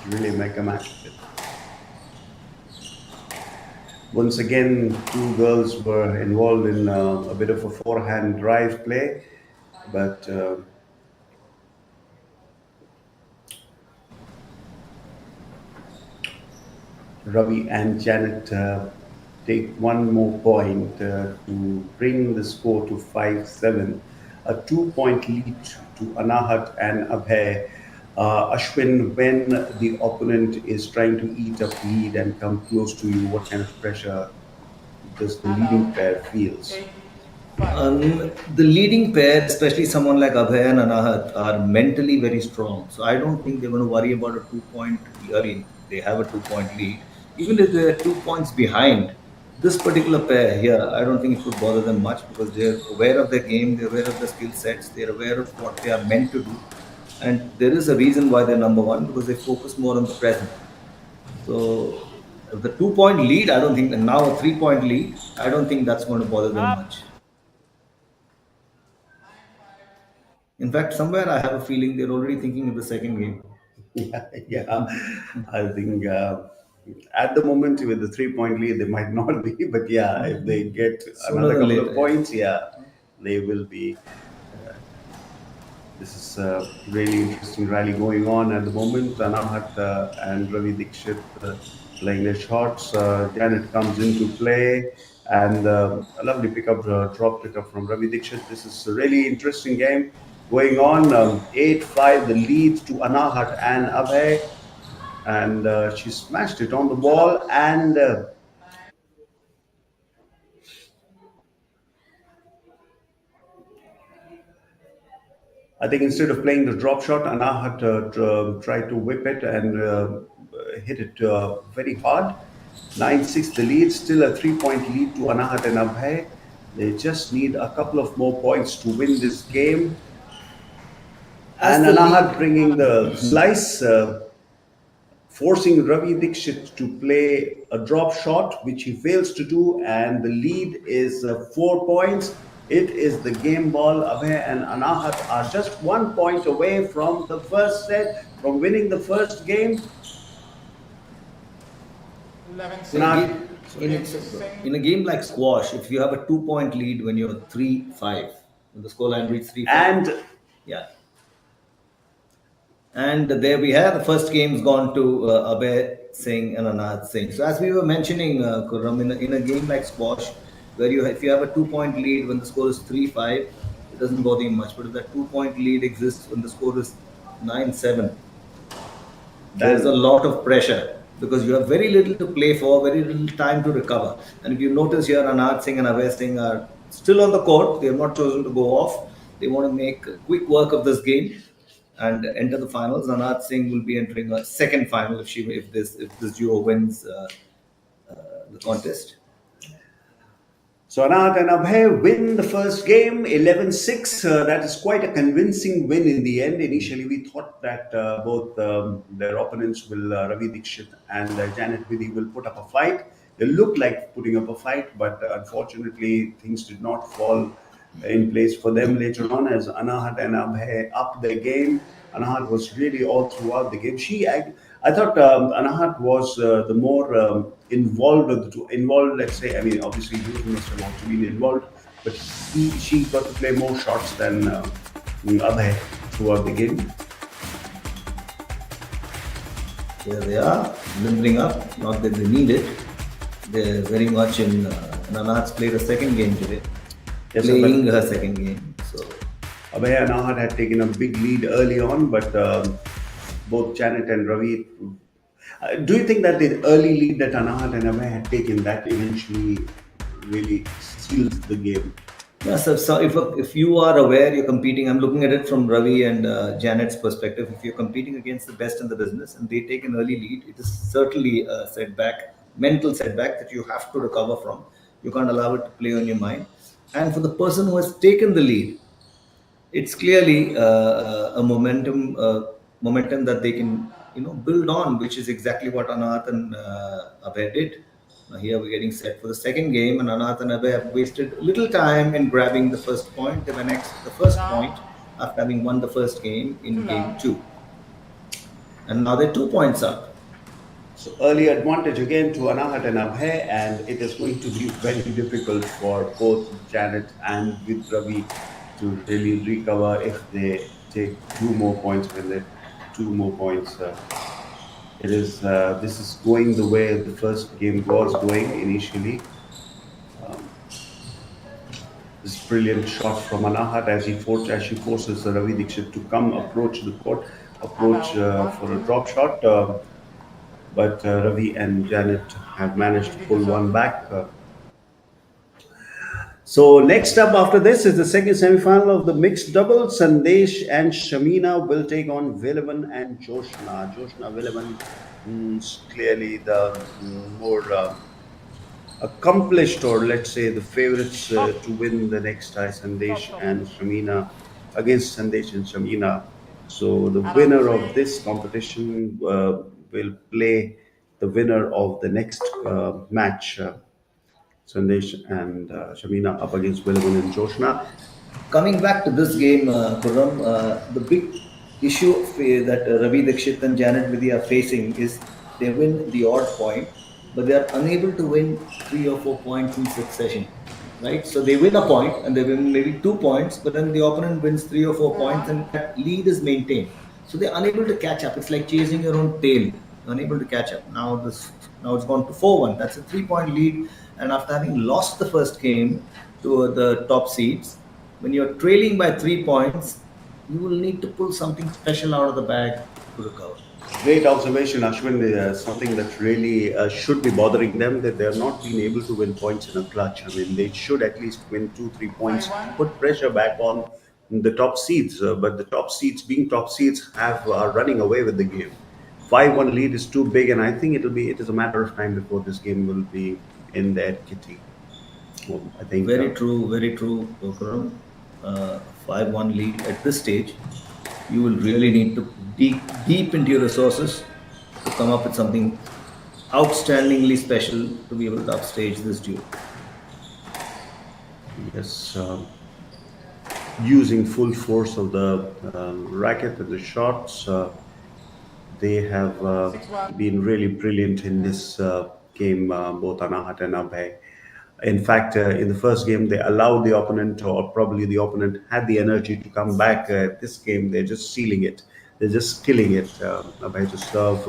really make a match of it. Once again, two girls were involved in a bit of a forehand drive play, but Ravi and Janet take one more point to bring the score to 5-7. A 2 point lead to Anahat and Abhay. Ashwin, when the opponent is trying to eat up lead and come close to you, what kind of pressure does the leading pair feels? The leading pair, especially someone like Abhay and Anahat, are mentally very strong. So I don't think they're going to worry about a 2 point. I mean, they have a 2 point lead. Even if they're 2 points behind, this particular pair here, I don't think it would bother them much because they're aware of their game, they're aware of their skill sets, they're aware of what they are meant to do. And there is a reason why they're number one because they focus more on the present. So the 2 point lead, I don't think, and now a 3 point lead, I don't think that's going to bother them much. In fact, somewhere I have a feeling they're already thinking of the second game. Yeah, I think at the moment with the 3 point lead, they might not be, but yeah, if they get Sooner another than couple of later, yeah. points, yeah, they will be. This is a really interesting rally going on at the moment. Anahat and Ravi Dikshit playing their shots. Janet comes into play, and a lovely pickup, drop pickup from Ravi Dikshit. This is a really interesting game going on. 8-5, the lead to Anahat and Abhay, and she smashed it on the Hello. ball. And I think instead of playing the drop shot, Anahat tried to whip it and hit it very hard. 9-6 the lead, still a 3 point lead to Anahat and Abhay. They just need a couple of more points to win this game. As And the Anahat lead, bringing the slice, forcing Ravi Dikshit to play a drop shot, which he fails to do, and the lead is 4 points. It is the game ball. Abhay and Anahat are just 1 point away from the first set, from winning the first game. 11 in a 6. Anahat game, Game Singh. in a game like squash, if you have a 2 point lead when you're 3-5, when the scoreline reads 3-5, and yeah. And there we have the first game's gone to Abhay Singh and Anand Singh. So as we were mentioning, Kurram, in a game like squash, where if you have a 2 point lead when the score is 3-5, it doesn't bother you much. But if that 2 point lead exists when the score is 9-7, there's a then lot of pressure because you have very little to play for, very little time to recover. And if you notice here, Anand Singh and Abhay Singh are still on the court. They have not chosen to go off. They want to make quick work of this game and enter the finals. Anand Singh will be entering a second final if this duo wins the contest. so Anat and Abhay win the first game 11-6. That is quite a convincing win in the end. Initially, we thought that both their opponents will, Ravi Dikshit and Janet Vidhi, will put up a fight. They looked like putting up a fight, but unfortunately, things did not fall in place for them later on as Anahat and Abhay upped their game. Anahat was really all throughout the game. I thought Anahat was the more involved of the two. Involved, let's say. I mean, obviously, he must have also been involved, but she got to play more shots than Abhay throughout the game. Here they are, limbering up. Not that they need it. They're very much in. Anand's played a second game today, Yes, sir, playing but her second game. So Abhay and Anahat had taken a big lead early on, but both Janet and Ravi. Do you think that the early lead that Anahat and Abhay had taken that eventually really seals the game? yeah, so if you are aware, you're competing. I'm looking at it from Ravi and Janet's perspective. If you're competing against the best in the business and they take an early lead, it is certainly a setback, mental setback that you have to recover from. You can't allow it to play on your mind. And for the person who has taken the lead, it's clearly a momentum that they can build on, which is exactly what Anath and Abhay did. Now here we're getting set for the second game, and Anath and Abhay have wasted little time in grabbing the first point. They were next the first point Now, after having won the first game to in game love. two, and now they're 2 points up. So early advantage again to Anahat and Abhay, and it is going to be very difficult for both Janet and with Ravi to really recover if they take two more points. When they two more points, it is this is going the way the first game was going initially. This brilliant shot from Anahat as she forces Ravi Dikshit to come approach the court, approach Allow 1 for a 2. drop shot. But Ravi and Janet have managed to Ready to pull serve. one back. So next up after this is the second semi-final of the mixed doubles. Sandesh and Shamina will take on Villavan and Joshna. Joshna Villavan is clearly the more accomplished, or let's say the favorites Stop. to win the next tie. Stop, Sandesh stop. and Shamina against Sandesh and Shamina. So the Around winner of 3. this competition will play the winner of the next match. Sandesh and Shamina up against Williman and Joshna. Coming back to this game, Khurram, the big issue that Ravi Dixit and Janet Vidya are facing is they win the odd point, but they are unable to win 3 or 4 points in succession, right? So they win a point and they win maybe 2 points, but then the opponent wins 3 or 4 points and that lead is maintained. So they're unable to catch up. It's like chasing your own tail. Unable to catch up. Now it's gone to 4-1. That's a 3 point lead. And after having lost the first game to the top seeds, when you're trailing by 3 points, you will need to pull something special out of the bag to recover. Great observation, Ashwin. Something that really should be bothering them, that they're not being able to win points in a clutch. I mean, they should at least win 2, 3 points, put pressure back on the top seeds. But the top seeds, being top seeds, are running away with the game. 5-1 lead is too big, and I think it is a matter of time before this game will be in their kitty. Well, I think Very true, Karan. 5-1 lead at this stage, you will really need to dig deep into your resources to come up with something outstandingly special to be able to upstage this duel. yes, using full force of the racket and the shots. They have 6-1. been really brilliant in this game, both Anahat and Abhay. In fact, in the first game, they allowed the opponent, or probably the opponent had the energy to come back. This game, they're just sealing it. They're just killing it. Abhay to serve,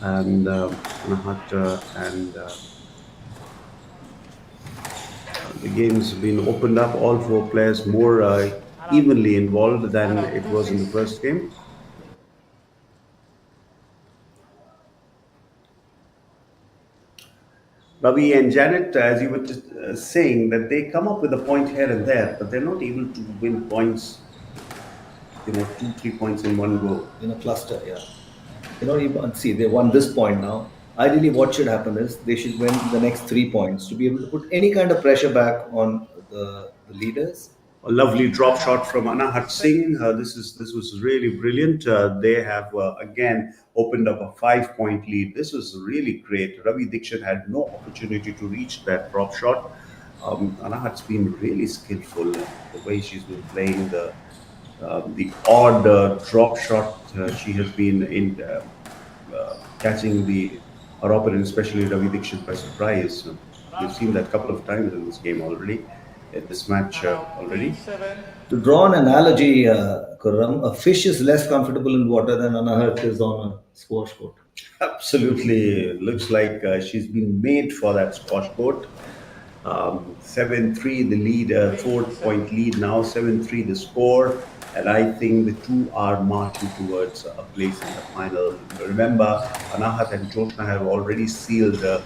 and Anahat, and the game's been opened up. All four players more evenly involved than it was in the first game. Ravi and Janet, as you were just saying, that they come up with a point here and there, but they're not able to win points, 2, 3 points in one go. In a cluster, yeah. You know, even see, they won this point now. Ideally, what should happen is they should win the next 3 points to be able to put any kind of pressure back on the leaders. A lovely drop shot from Anahat Singh. This was really brilliant. They have again opened up a 5 point lead. This was really great. Ravi Dixit had no opportunity to reach that drop shot. Anahat's been really skillful. The way she's been playing the odd drop shot, she has been in catching her opponent, especially Ravi Dixit, by surprise. We've seen that a couple of times in this game already, in this match already. 7. To draw an analogy, Khurram, a fish is less comfortable in water than Anahat is on a squash court. Absolutely, looks like she's been made for that squash court. 7-3 the lead, 4 point lead now. 7-3 the score, and I think the two are marching towards a place in the final. Remember, Anahat and Jyotsna have already sealed a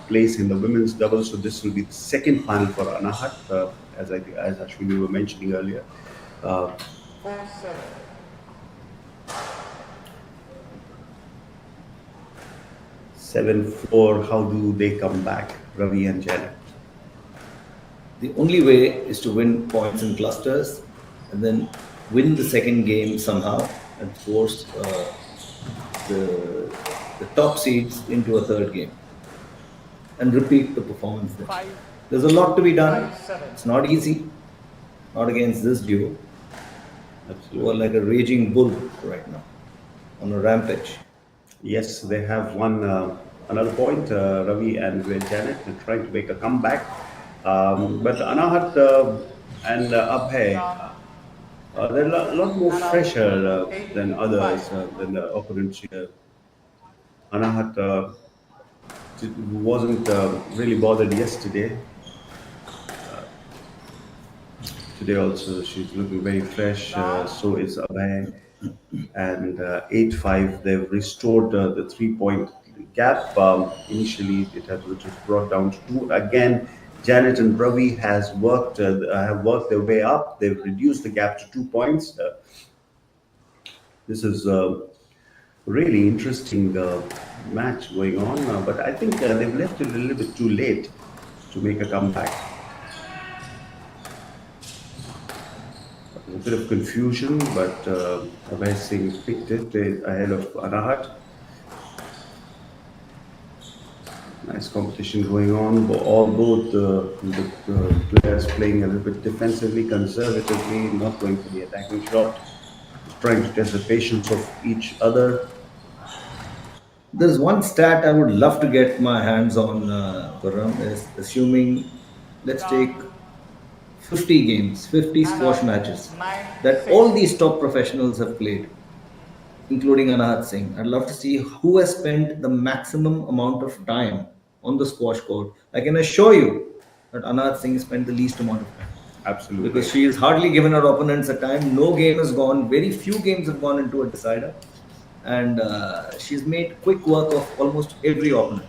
place in the women's doubles, so this will be the second final for Anahat, as actually we were mentioning earlier. 4-7. 7-4. How do they come back, Ravi and Janet? The only way is to win points in clusters and then win the second game somehow and force the top seeds into a third game and repeat the performance there. 5. There's a lot to be done. 5-7. It's not easy, not against this duo, who are Absolutely. like a raging bull right now on a rampage. Yes, they have won another point, Ravi and Janet, are trying to make a comeback. But Anahat and Abhay, they're a lot more fresher than others, than the opponents here. Anahat wasn't really bothered yesterday. Today also, she's looking very fresh. So is Abhay. And 8-5, they've restored the 3 point gap. Initially, which was brought down to 2. Again, Janet and Ravi have worked their way up. They've reduced the gap to 2 points. This is a really interesting match going on, but I think they've left it a little bit too late to make a comeback. A bit of confusion, but Abhay Singh picked it ahead of Anahat. Nice competition going on. Both the players playing a little bit defensively, conservatively, not going for the attacking shot, just trying to test the patience of each other. There's one stat I would love to get my hands on, Param, is assuming, let's take 50 games, 50 squash matches that all these top professionals have played, including Anahat Singh. I'd love to see who has spent the maximum amount of time on the squash court. I can assure you that Anahat Singh spent the least amount of time Absolutely. because she has hardly given her opponents a time. No game has gone, very few games have gone into a decider. And she's made quick work of almost every opponent.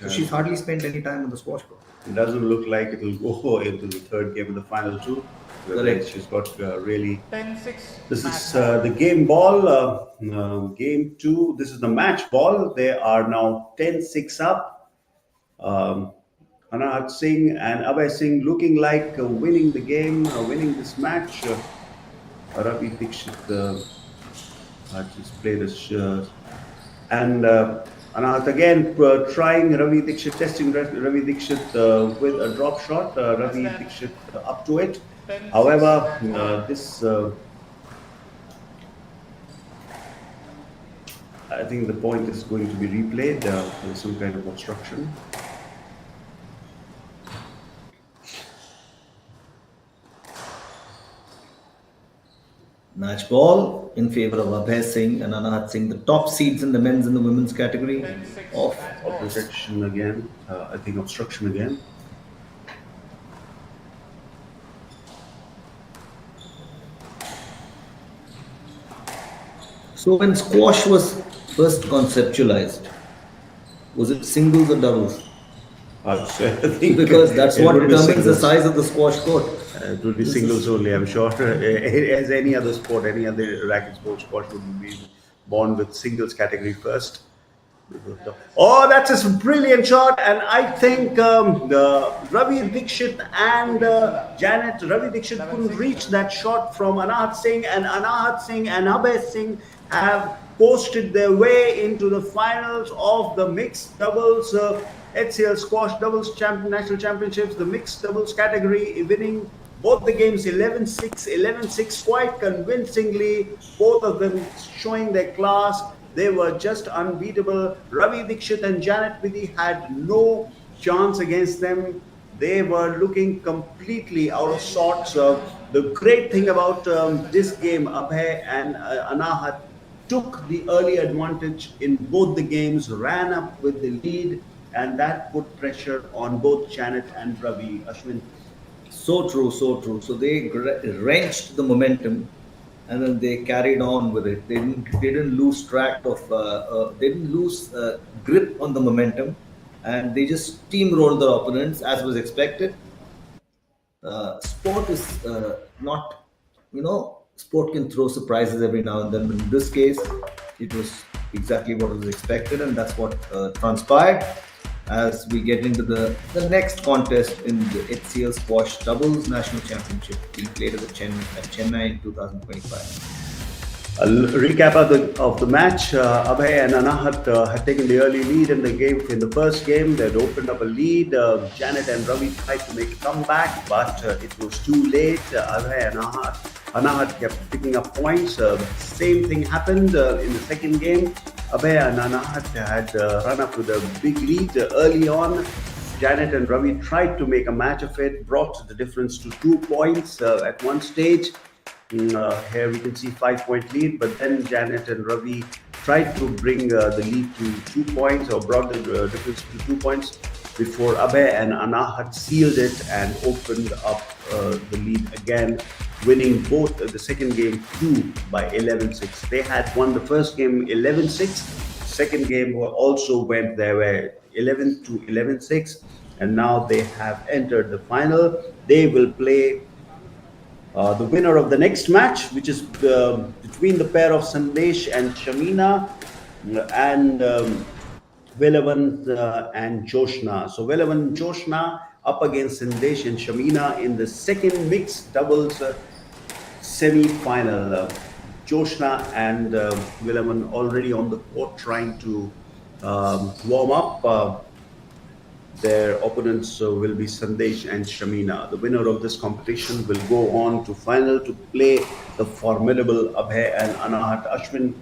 So she's hardly spent any time on the squash court. It doesn't look like it'll go into the third game of the final two. Correct. She's got really. 10-6. This is the game ball, game two. This is the match ball. They are now 10-6 up. Anahat Singh and Abhay Singh looking like winning the game, winning this match. Ravi Dixit just played a and Anahat again trying Ravi Dixit, testing Ravi Dixit with a drop shot. Ravi Dixit up to it. However, this I think the point is going to be replayed. There's some kind of obstruction. Match ball in favor of Abhay Singh and Anahat Singh, the top seeds in the men's and the women's category. Off. Obstruction again. I think obstruction again. So when squash was first conceptualized, was it singles or doubles? I think Because that's it what would be determines the singles. size of the squash court. It will be singles only, I'm sure. As any other sport, any other racket sport, squash would be born with singles category first. Oh, that's a brilliant shot, and I think Ravi Dixit and Janet, Ravi Dixit couldn't reach that shot from Anahat Singh, and Anahat Singh and Abhay Singh have posted their way into the finals of the mixed doubles HCL squash doubles national championships, the mixed doubles category, winning both the games 11-6, 11-6 quite convincingly, both of them showing their class. They were just unbeatable. Ravi Dixit and Janet Vidhi had no chance against them. They were looking completely out of sorts. The great thing about this game, Abhay and Anahat took the early advantage in both the games, ran up with the lead, and that put pressure on both Janet and Ravi. Ashwin. So true, so true. So they wrenched the momentum, and then they carried on with it. They didn't lose track of, they didn't lose grip on the momentum, and they just steamrolled their opponents as was expected. Sport is not, sport can throw surprises every now and then. But in this case, it was exactly what was expected, and that's what transpired. As we get into the next contest in the HCL Squash Doubles National Championship being played at Chennai in 2025. A recap of the match. Abhay and Anahat had taken the early lead in the game. In the first game, they'd opened up a lead. Janet and Ravi tried to make a comeback, but it was too late. Abhay and Anahat kept picking up points. Same thing happened in the second game. Abhay and Anahat had run up with a big lead early on. Janet and Ravi tried to make a match of it, brought the difference to 2 points at one stage. Here we can see 5-point lead, but then Janet and Ravi tried to bring the lead to 2 points, or brought the difference to 2 points, before Abhay and Anahat sealed it and opened up the lead again, winning both the second game 2 by 11-6. They had won the first game 11-6. Second game also went their way 11 to 11-6, and now they have entered the final. They will play the winner of the next match, which is between the pair of Sandesh and Shamina, and Velavan and Joshna. So Velavan and Joshna up against Sandesh and Shamina in the second mixed doubles semi-final. Joshna and Velavan already on the court trying to warm up. their opponents will be Sandesh and Shamina. The winner of this competition will go on to final to play the formidable Abhay and Anahat. Ashwin,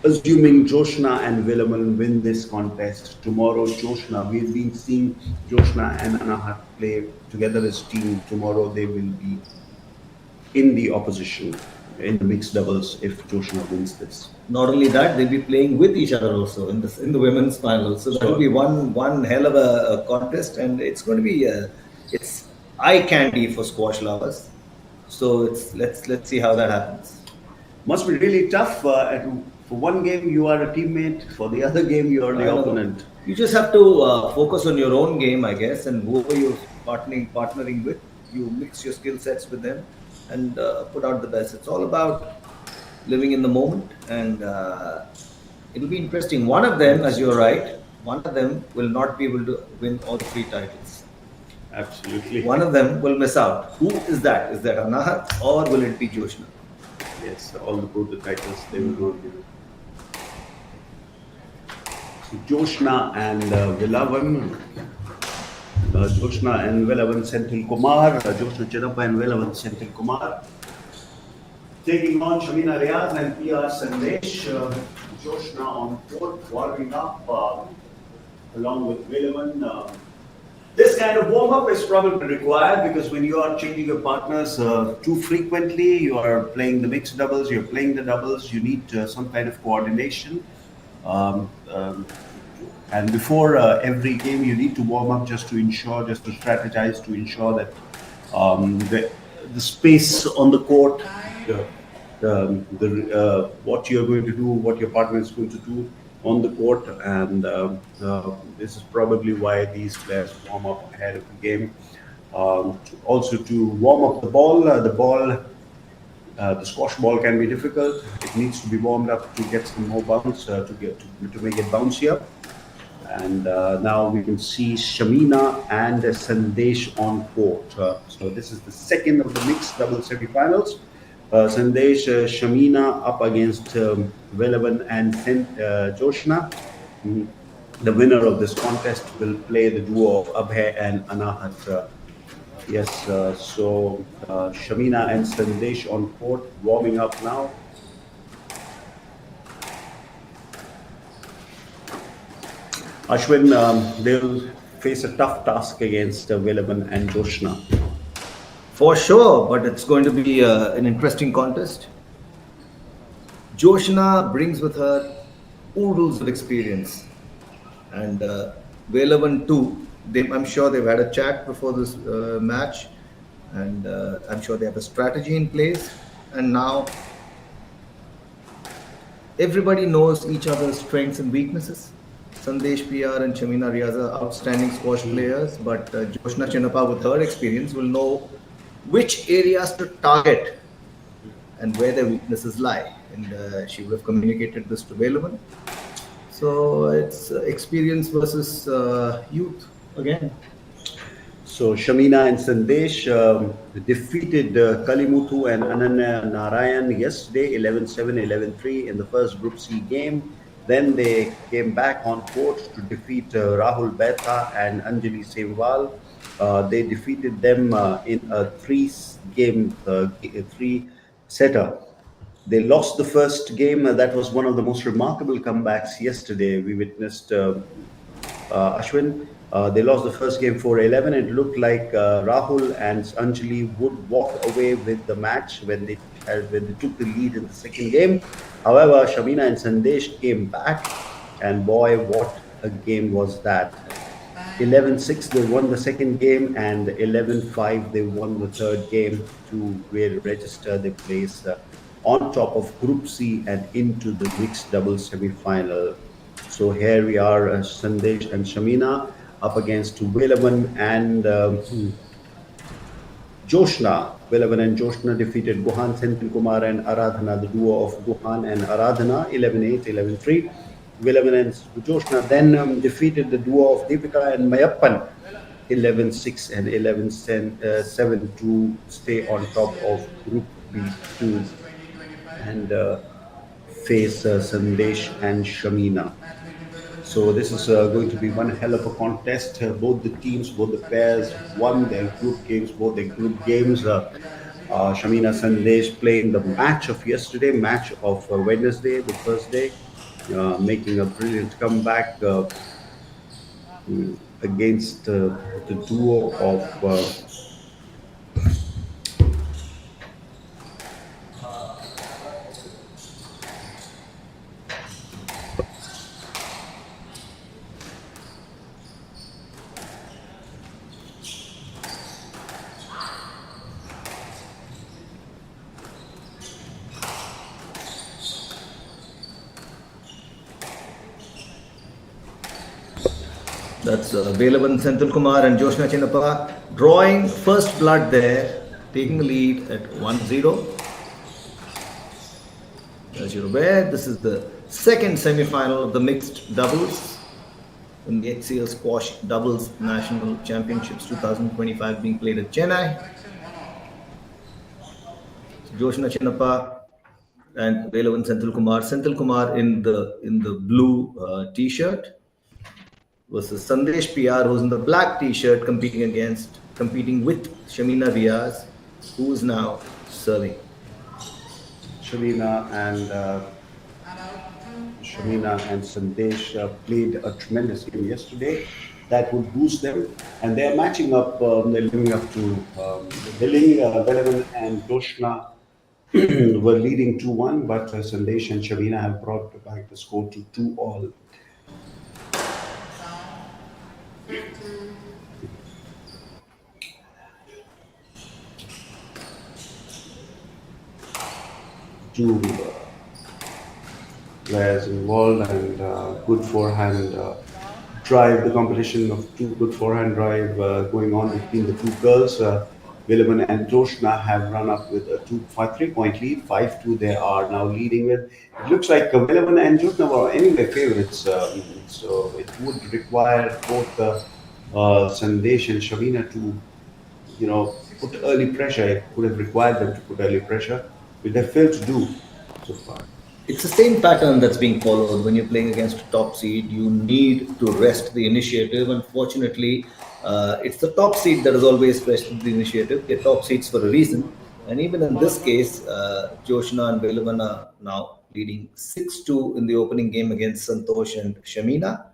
assuming Joshna and Villaman win this contest tomorrow, Joshna, we've been seeing Joshna and Anahat play together as team. Tomorrow they will be in the opposition in the mixed doubles if Joshna wins this. Not only that, they'll be playing with each other also in the women's final. So that will be one hell of a contest, and it's going to be it's eye candy for squash lovers. So let's see how that happens. Must be really tough. For one game, you are a teammate. For the other game, you are I the know. opponent. You just have to focus on your own game, I guess, and whoever you're partnering with, you mix your skill sets with them and put out the best. It's all about living in the moment, and it'll be interesting. One of them, as you're right, one of them will not be able to win all the three titles. Absolutely. One of them will miss out. Who is that? Is that Anahat or will it be Joshna? Yes, all the both the titles they will not give. So Joshna and Villavan. Joshna and Villavan Senthil Kumar. Joshna Chedappa and Villavan Senthil Kumar. Taking on Shamina Riaz and PR Sandesh. Joshna on court, warming up along with Villavan. This kind of warm-up is probably required because when you are changing your partners too frequently, you are playing the mixed doubles, you're playing the doubles, you need some kind of coordination. Um, um, and before every game, you need to warm up just to strategize, to ensure that the space on the court, what you're going to do, what your partner is going to do on the court, and this is probably why these players warm up ahead of the game. Also, to warm up the ball, the squash ball can be difficult. It needs to be warmed up to get some more bounce, to make it bouncier. And now we can see Shamina and Sandesh on court. So this is the second of the mixed double semi-finals. Sandesh Shamina up against Velavan and Joshna. The winner of this contest will play the duo of Abhay and Anahat. Yes, so Shamina and Sandesh on court, warming up now. Ashwin, they'll face a tough task against Velavan and Joshna. For sure, but it's going to be an interesting contest. Joshna brings with her oodles of experience, and Velavan too. I'm sure they've had a chat before this match, and I'm sure they have a strategy in place. And now everybody knows each other's strengths and weaknesses. Sandesh PR and Shamina Riaz are outstanding squash players, but Joshna Chinappa, with her experience, will know which areas to target and where their weaknesses lie. And she would have communicated this to Velavan. So it's experience versus youth again. So Shamina and Sandesh defeated Kalimuthu and Ananya Narayan yesterday 11-7, 11-3 in the first Group C game. Then they came back on court to defeat Rahul Betha and Anjali Semwal. They defeated them in a three-setter. They lost the first game. That was one of the most remarkable comebacks yesterday. We witnessed Ashwin. They lost the first game 4-11. It looked like Rahul and Anjali would walk away with the match when they took the lead in the second game. However, Shamina and Sandesh came back, and boy, what a game was that. 11-6 they won the second game, and 11-5 they won the third game to register their place on top of Group C and into the mixed doubles semi-final. So here we are, Sandesh and Shamina up against Velavan and Joshna. Velavan and Joshna defeated Guhan Senthil Kumar and Aradhana, the duo of Guhan and Aradhana, 11-8, 11-3. Velavan and Joshna then defeated the duo of Deepika and Mayappan, 11-6 and 11-7 to stay on top of Group B2 and face Sandesh and Shamina. So this is going to be one hell of a contest. Both the teams, both the pairs won their group games, both their group games. Shamina Sandesh playing the match of yesterday, match of Wednesday, the first day, making a brilliant comeback against the duo of That's Velavan Senthil Kumar and Joshna Chinnappa drawing first blood there, taking the lead at 1-0. As you're aware, this is the second semi-final of the mixed doubles in the HCL Squash Doubles National Championships 2025 being played at Chennai. Joshna Chinnappa and Velavan Senthil Kumar. Senthil Kumar in the blue t-shirt versus Sandesh PR, who's in the black t-shirt, competing with Shamina Riaz, who is now serving. Shamina and Sandesh played a tremendous game yesterday. That would boost them, and they are matching up. They're living up to Velavan and Doshna were leading 2-1, but Sandesh and Shamina have brought back the score to 2-all. Two players involved, and good forehand drive. The competition of two good forehand drive going on between the two girls. Velavan and Joshna have run up with a 3-point lead, 5-2 they are now leading with. It looks like Velavan and Joshna were anyway favorites, so it would require both Sandesh and Shamina to, put early pressure. It would have required them to put early pressure, which they failed to do so far. It's the same pattern that's being followed when you're playing against a top seed. You need to rest the initiative. Unfortunately, it's the top seed that has always rested the initiative. They're top seeds for a reason. And even in this case, Joshna and Velavan are now leading 6-2 in the opening game against Santosh and Shamina.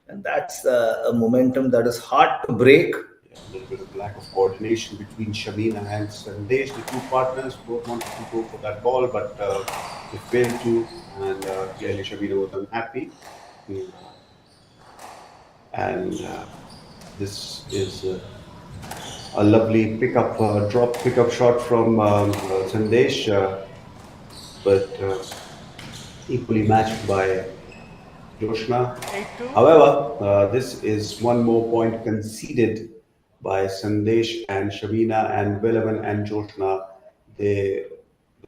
And that's a momentum that is hard to break. A little bit of lack of coordination between Shamina and Sandesh. The two partners both wanted to go for that ball, but they failed to, and clearly Shamina was unhappy. And this is a lovely pickup shot from Sandesh, but equally matched by Joshna. However, this is one more point conceded by Sandesh and Shamina, and Velavan and Joshna. They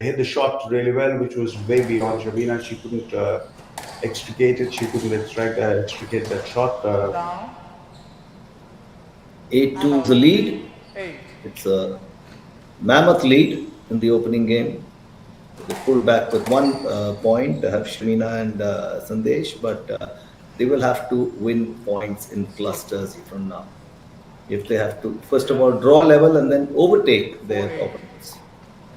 hit the shot really well, which was way beyond Shamina. She couldn't extricate it. She couldn't extricate that shot. 8-2 is the lead. It's a mammoth lead in the opening game. They pulled back with 1 point. They have Shamina and Sandesh, but they will have to win points in clusters from now. If they have to, first of all, draw level and then overtake their opponents.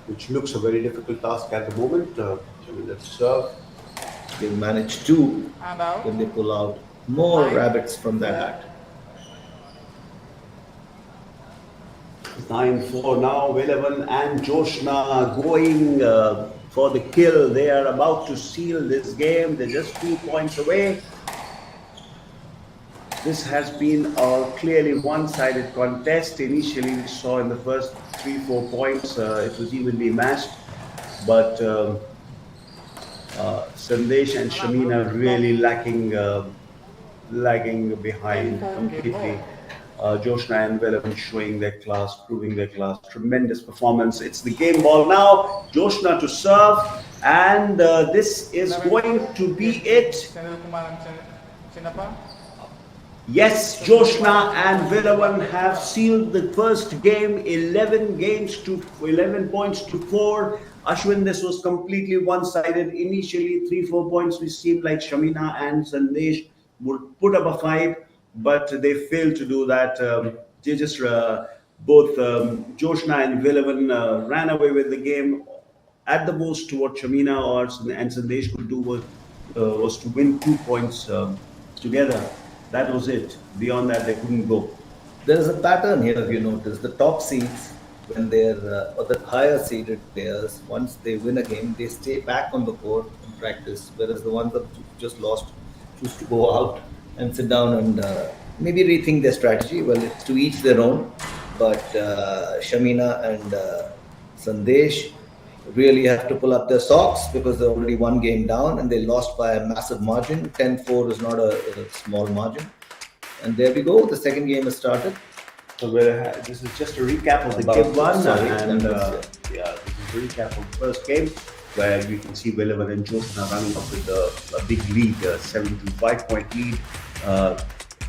Which looks a very difficult task at the moment. Shamina to serve. They manage to, when they pull out more rabbits from their hat. 9-4 now. Velavan and Joshna going for the kill. They are about to seal this game. They're just 2 points away. This has been a clearly one-sided contest. Initially, we saw in the first 3-4 points, it was evenly matched. But Sandesh and Shamina really lagging behind completely. Joshna and Velavan showing their class, proving their class. Tremendous performance. It's the game ball now. Joshna to serve, and this is going to be it. Yes, Joshna and Velavan have sealed the first game, 11 points to 4. Ashwin, this was completely one-sided. Initially, 3-4 points, we seemed like Shamina and Sandesh would put up a fight, but they failed to do that. They just both Joshna and Villavan ran away with the game. At the most, what Shamina and Sandesh could do was to win 2 points together. That was it. Beyond that, they couldn't go. There is a pattern here, if you notice. The top seeds, when or the higher seeded players, once they win a game, they stay back on the court and practice, whereas the ones that just lost choose to go out and sit down and maybe rethink their strategy. Well, it's to each their own. But Shamina and Sandesh really have to pull up their socks because they're already one game down and they lost by a massive margin. 10-4 is not a small margin. And there we go. The second game has started. So this is just a recap of the game one, and yeah, this is a recap of the first game where you can see Villavan and Joseph running up with a big lead, 7 to 5 point lead.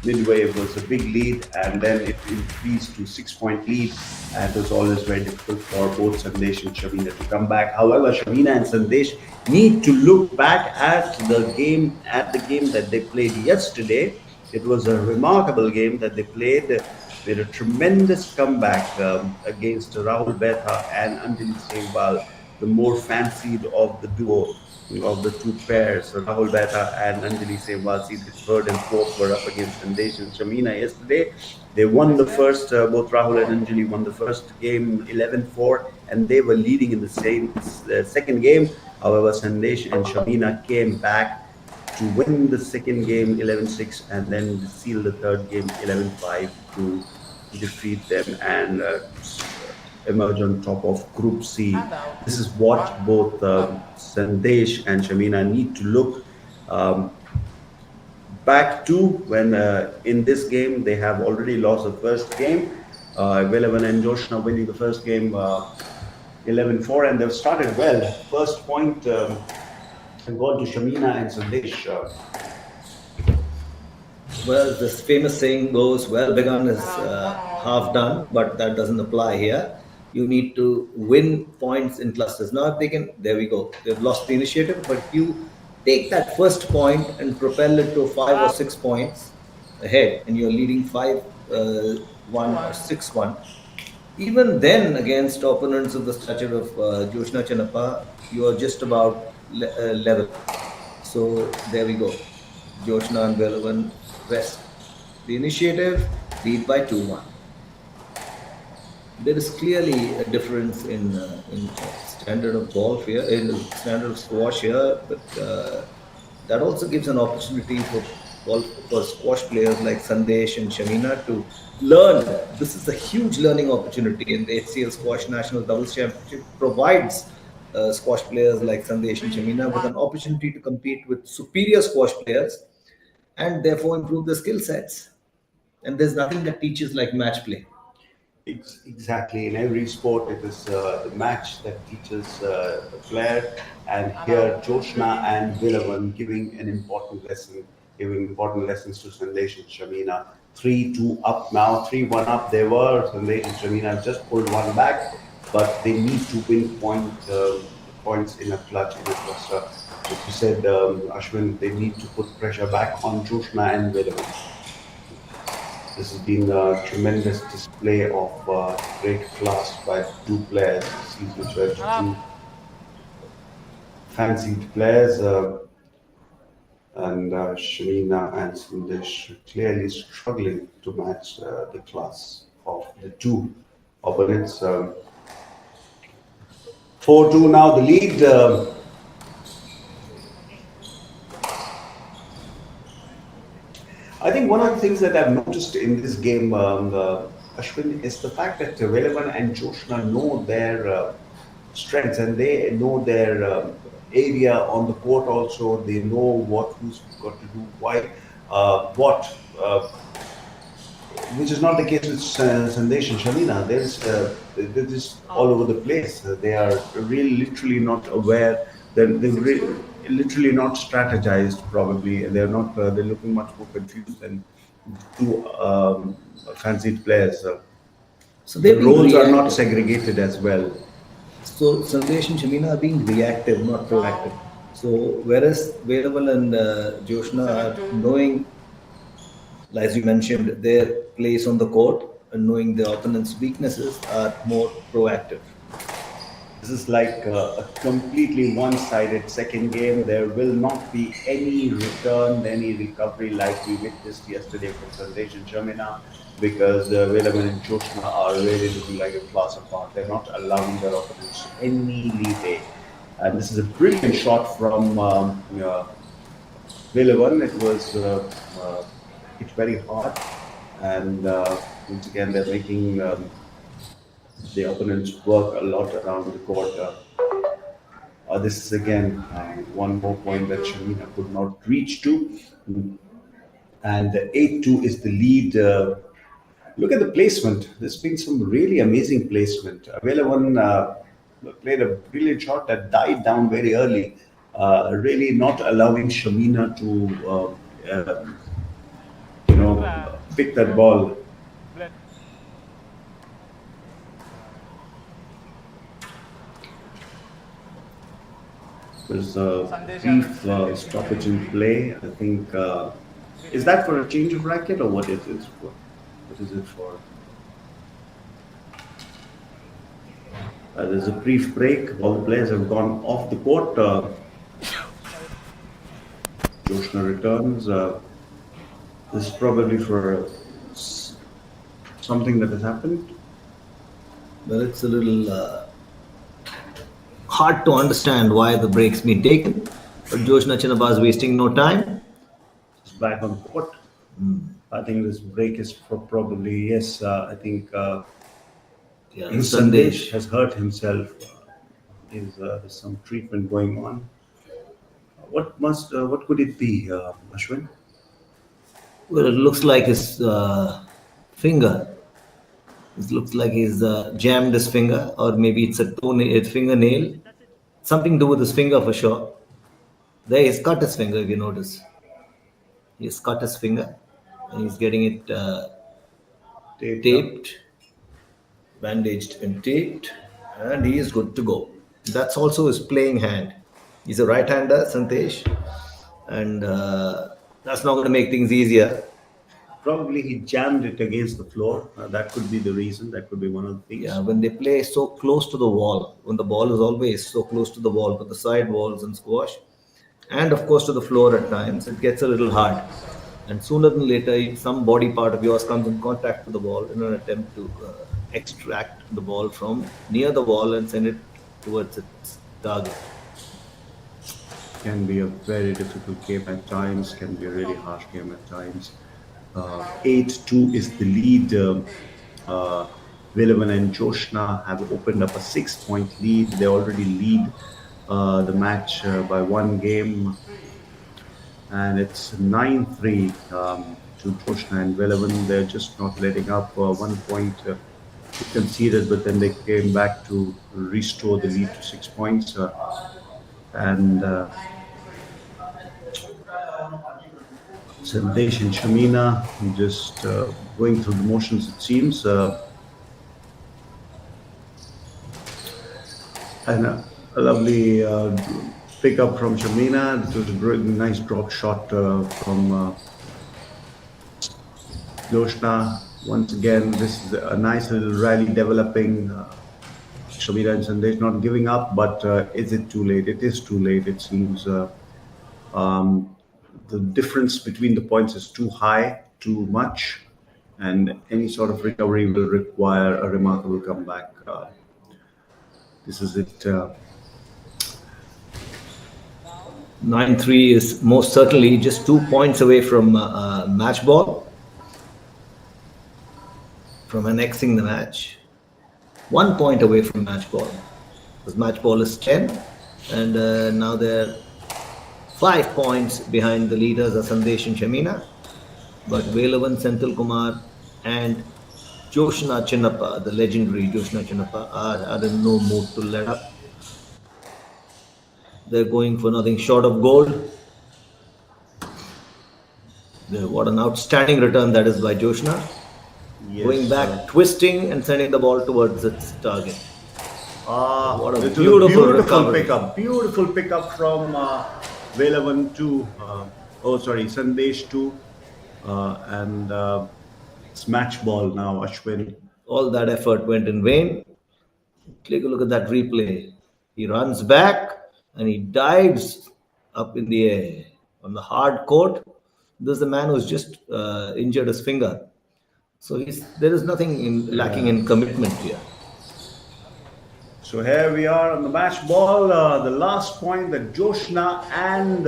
Midway it was a big lead, and then it increased to 6 point lead, and it was always very difficult for both Sandesh and Shamina to come back. However, Shamina and Sandesh need to look back at the game that they played yesterday. It was a remarkable game that they played. They had a tremendous comeback against Rahul Betha and Anjali Sehwal, the more fancied of the duo of the two pairs. So Rahul Betha and Anjali Sehwal, seeded third and fourth, were up against Sandesh and Shamina yesterday. They won the first, both Rahul and Anjali won the first game 11-4, and they were leading in the second game. However, Sandesh and Shamina came back to win the second game 11-6 and then seal the third game 11-5 to defeat them and emerge on top of Group C. This is what both Sandesh and Shamina need to look back to when in this game they have already lost the first game. Villavan and Joshna winning the first game 11-4, and they've started well. First point and gone to Shamina and Sandesh. Well, this famous saying goes, well begun is half done, but that doesn't apply here. You need to win points in clusters. Now, if they can, there we go. They've lost the initiative, but you take that first point and propel it to 5 or 6 points ahead, and you're leading 5-1 or 6-1. Even then, against opponents of the stature of Joshna Chanappa, you are just about level. So there we go. Joshna and Villavan rest the initiative, lead by 2-1. There is clearly a difference in standard of golf here, in standard of squash here, but that also gives an opportunity for squash players like Sandesh and Shamina to learn. This is a huge learning opportunity, and the HCL Squash National Doubles Championship provides squash players like Sandesh and Shamina with an opportunity to compete with superior squash players and therefore improve their skill sets. And there's nothing that teaches like match play. Exactly. In every sport, it is the match that teaches the player. And here, Joshna and Villavan giving important lessons to Sandesh and Shamina. 3-2 up now, 3-1 up. They were. Sandesh and Shamina have just pulled one back, but they need to win points in a clutch, in a cluster. Like you said, Ashwin, they need to put pressure back on Joshna and Villavan. This has been a tremendous display of great class by two players. These were two fancied players, and Shamina and Sandesh clearly struggling to match the class of the two opponents. 4-2 now the lead. I think one of the things that I've noticed in this game, Ashwin, is the fact that Villavan and Joshna know their strengths and they know their area on the court also. They know who's got to do why, which is not the case with Sandesh and Shamina. They're just all over the place. They are really literally not aware. They're literally not strategized probably, and they're looking much more confused than two fancied players. So the roles are not segregated as well. So Sandesh and Shamina are being reactive, not proactive. So whereas Villavan and Joshna are knowing as you mentioned, their place on the court and knowing the opponent's weaknesses are more proactive. This is like a completely one-sided second game. There will not be any return, any recovery like we witnessed yesterday from Sandesh and Jamina, because Velaman and Joshna are really looking like a class apart. They're not allowing their opponents any leeway. And this is a brilliant shot from Velaman. It was hit very hard, and once again they're making the opponents work a lot around the court. This is again one more point that Shamina could not reach to. And 8-2 is the lead. Look at the placement. There's been some really amazing placement. Velavan played a brilliant shot that died down very early, really not allowing Shamina to, pick that ball. There's a brief stoppage in play. I think is that for a change of racket or what is it for? What is it for? There's a brief break. All the players have gone off the court. Joshna returns. This is probably for something that has happened. Well, it's a little hard to understand why the break's been taken. But Joshna Chinnappa is wasting no time. He's back on court. I think this break is for probably, yes, I think Sandesh has hurt himself. There's some treatment going on. What could it be, Ashwin? Well, it looks like his finger. It looks like he's jammed his finger, or maybe it's a fingernail. Something to do with his finger for sure. There, he's cut his finger, if you notice. He's cut his finger and he's getting it taped, bandaged and taped, and he is good to go. That's also his playing hand. He's a right-hander, Sandesh, and that's not going to make things easier. Probably he jammed it against the floor. That could be the reason. That could be one of the things. Yeah, when they play so close to the wall, when the ball is always so close to the wall, but the side walls and squash, and of course to the floor at times, it gets a little hard. And sooner than later, some body part of yours comes in contact with the ball in an attempt to extract the ball from near the wall and send it towards its target. Can be a very difficult game at times, can be a really harsh game at times. 8-2 is the lead. Velavan and Joshna have opened up a 6-point lead. They already lead the match by one game. And it's 9-3 to Joshna and Velavan. They're just not letting up. 1 point conceded, but then they came back to restore the lead to 6 points. Sandesh and Shamina just going through the motions, it seems. And a lovely pickup from Shamina. It was a really nice drop shot from Joshna. Once again, this is a nice little rally developing. Shamina and Sandesh not giving up, but is it too late? It is too late, it seems. The difference between the points is too high, too much, and any sort of recovery will require a remarkable comeback. This is it. 9-3 is most certainly just 2 points away from match ball, from annexing the match. 1 point away from match ball, because match ball is 10, and now they're 5 points behind the leaders are Sandesh and Shamina, but Velavan, Senthil Kumar and Joshna Chinnappa, the legendary Joshna Chinnappa, are in no mood to let up. They're going for nothing short of gold. What an outstanding return that is by Joshna. Yes, going back, twisting and sending the ball towards its target. What a beautiful pickup. Beautiful pickup from Velavan to, Sandesh to and it's match ball now, Ashwin. All that effort went in vain. Take a look at that replay. He runs back and he dives up in the air on the hard court. This is the man who's just injured his finger. So there is nothing lacking Yeah. in commitment here. So here we are on the match ball. The last point that Joshna and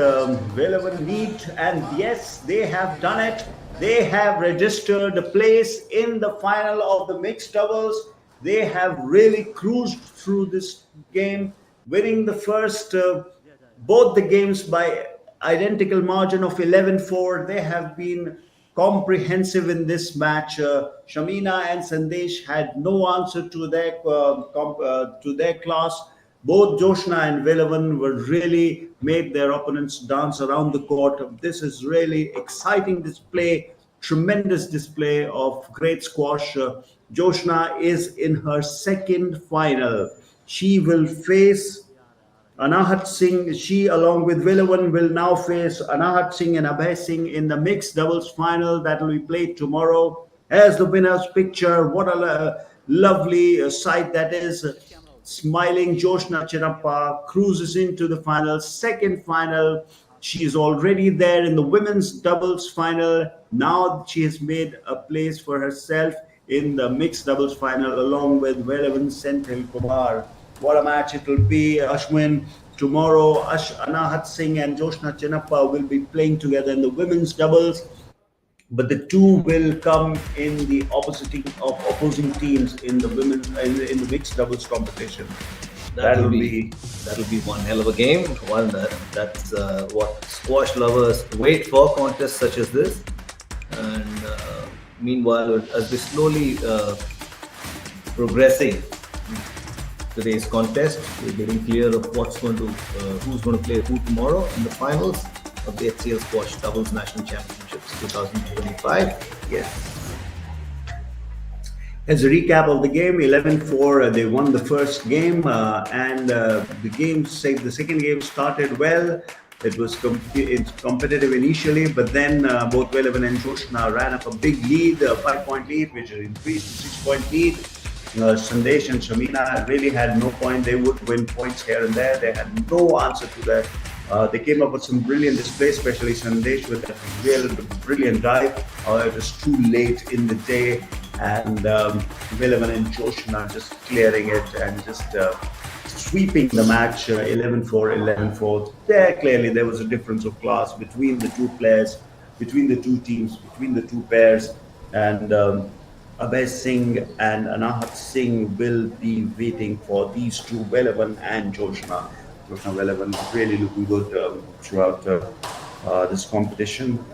Velavan need, and yes, they have done it. They have registered a place in the final of the mixed doubles. They have really cruised through this game, winning the first both the games by identical margin of 11-4. They have been comprehensive in this match. Shamina and Sandesh had no answer to their class. Both Joshna and Velavan were really made their opponents dance around the court. This is really exciting display, tremendous display of great squash. Joshna is in her second final. She will face Anahat Singh. She, along with Villavan, will now face Anahat Singh and Abhay Singh in the mixed doubles final that will be played tomorrow. As the winner's picture, what a lovely sight that is. Smiling Joshna Chinappa cruises into the final, second final. She is already there in the women's doubles final. Now she has made a place for herself in the mixed doubles final along with Velavan Senthil Kumar. What a match it will be, Ashwin. Tomorrow, Anahat Singh and Joshna Chinappa will be playing together in the women's doubles, but the two will come in the opposing teams in the in the mixed doubles competition. That'll be one hell of a game. That's what squash lovers wait for, contests such as this. And meanwhile, as we slowly progressing today's contest, we're getting clear of who's going to play who tomorrow in the finals of the HCL Squash Doubles National Championships 2025. Yes. As a recap of the game, 11-4, they won the first game, and the second game started well. It was competitive initially, but then both Velavan and Joshna ran up a big lead, a 5-point lead, which increased to 6-point lead. Sandesh and Shamina really had no point. They would win points here and there. They had no answer to that. They came up with some brilliant display, especially Sandesh with a real brilliant dive. It was too late in the day, and Velavan and Joshna just clearing it and just sweeping the match 11-4, 11-4. There was a difference of class between the two players, between the two teams, between the two pairs, and Abhay Singh and Anahat Singh will be waiting for these two, Velavan and Joshna. Joshna Velavan really looking good throughout this competition.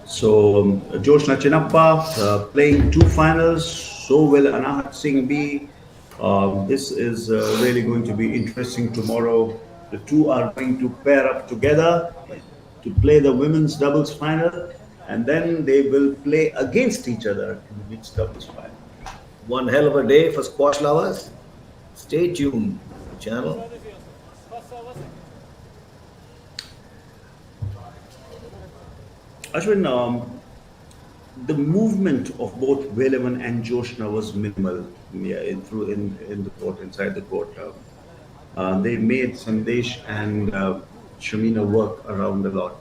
So Joshna Chinappa playing two finals. So will Anahat Singh be. This is really going to be interesting tomorrow. The two are going to pair up together to play the women's doubles final, and then they will play against each other in the mixed doubles final. One hell of a day for squash lovers. Stay tuned to the channel. Ashwin, the movement of both Velavan and Joshna was minimal. Yeah, in the court, inside the court. They made Sandesh and Shamina work around a lot.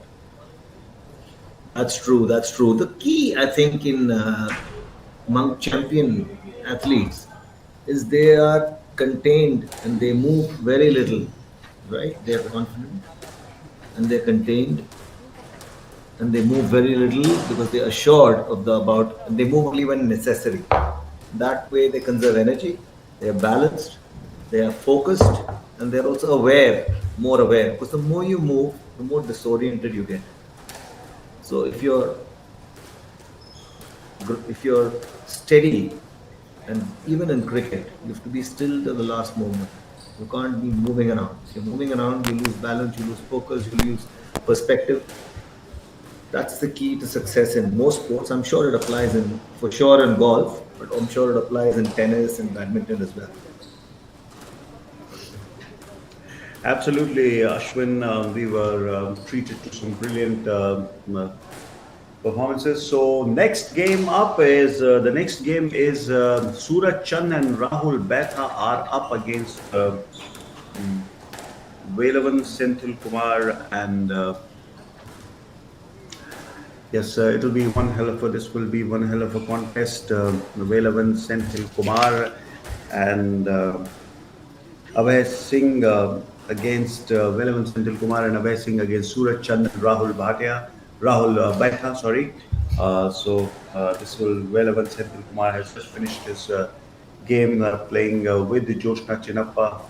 That's true. That's true. The key, I think, in among champion athletes is they are contained and they move very little, right? They are confident and they're contained and they move very little because they're assured of they move only when necessary. That way they conserve energy, they are balanced, they are focused, and they're also more aware. Because the more you move, the more disoriented you get. So if you're steady, and even in cricket, you have to be still to the last moment. You can't be moving around. If you're moving around, you lose balance, you lose focus, you lose perspective. That's the key to success in most sports. I'm sure it applies for sure in golf, but I'm sure it applies in tennis and badminton as well. Absolutely, Ashwin. We were treated to some brilliant performances. So next game up is the next game is Surat Chand and Rahul Betha are up against Velavan Senthil Kumar and yes, it will be one hell of a. This will be one hell of a contest. Velavan Senthil Kumar and Abhay Singh against Velavan Senthil Kumar and Abhay Singh against Surat Chand and Rahul Bhatia, Rahul Baitha, sorry. This will Velavan Senthil Kumar has just finished his game playing with the Joshna Chinappa,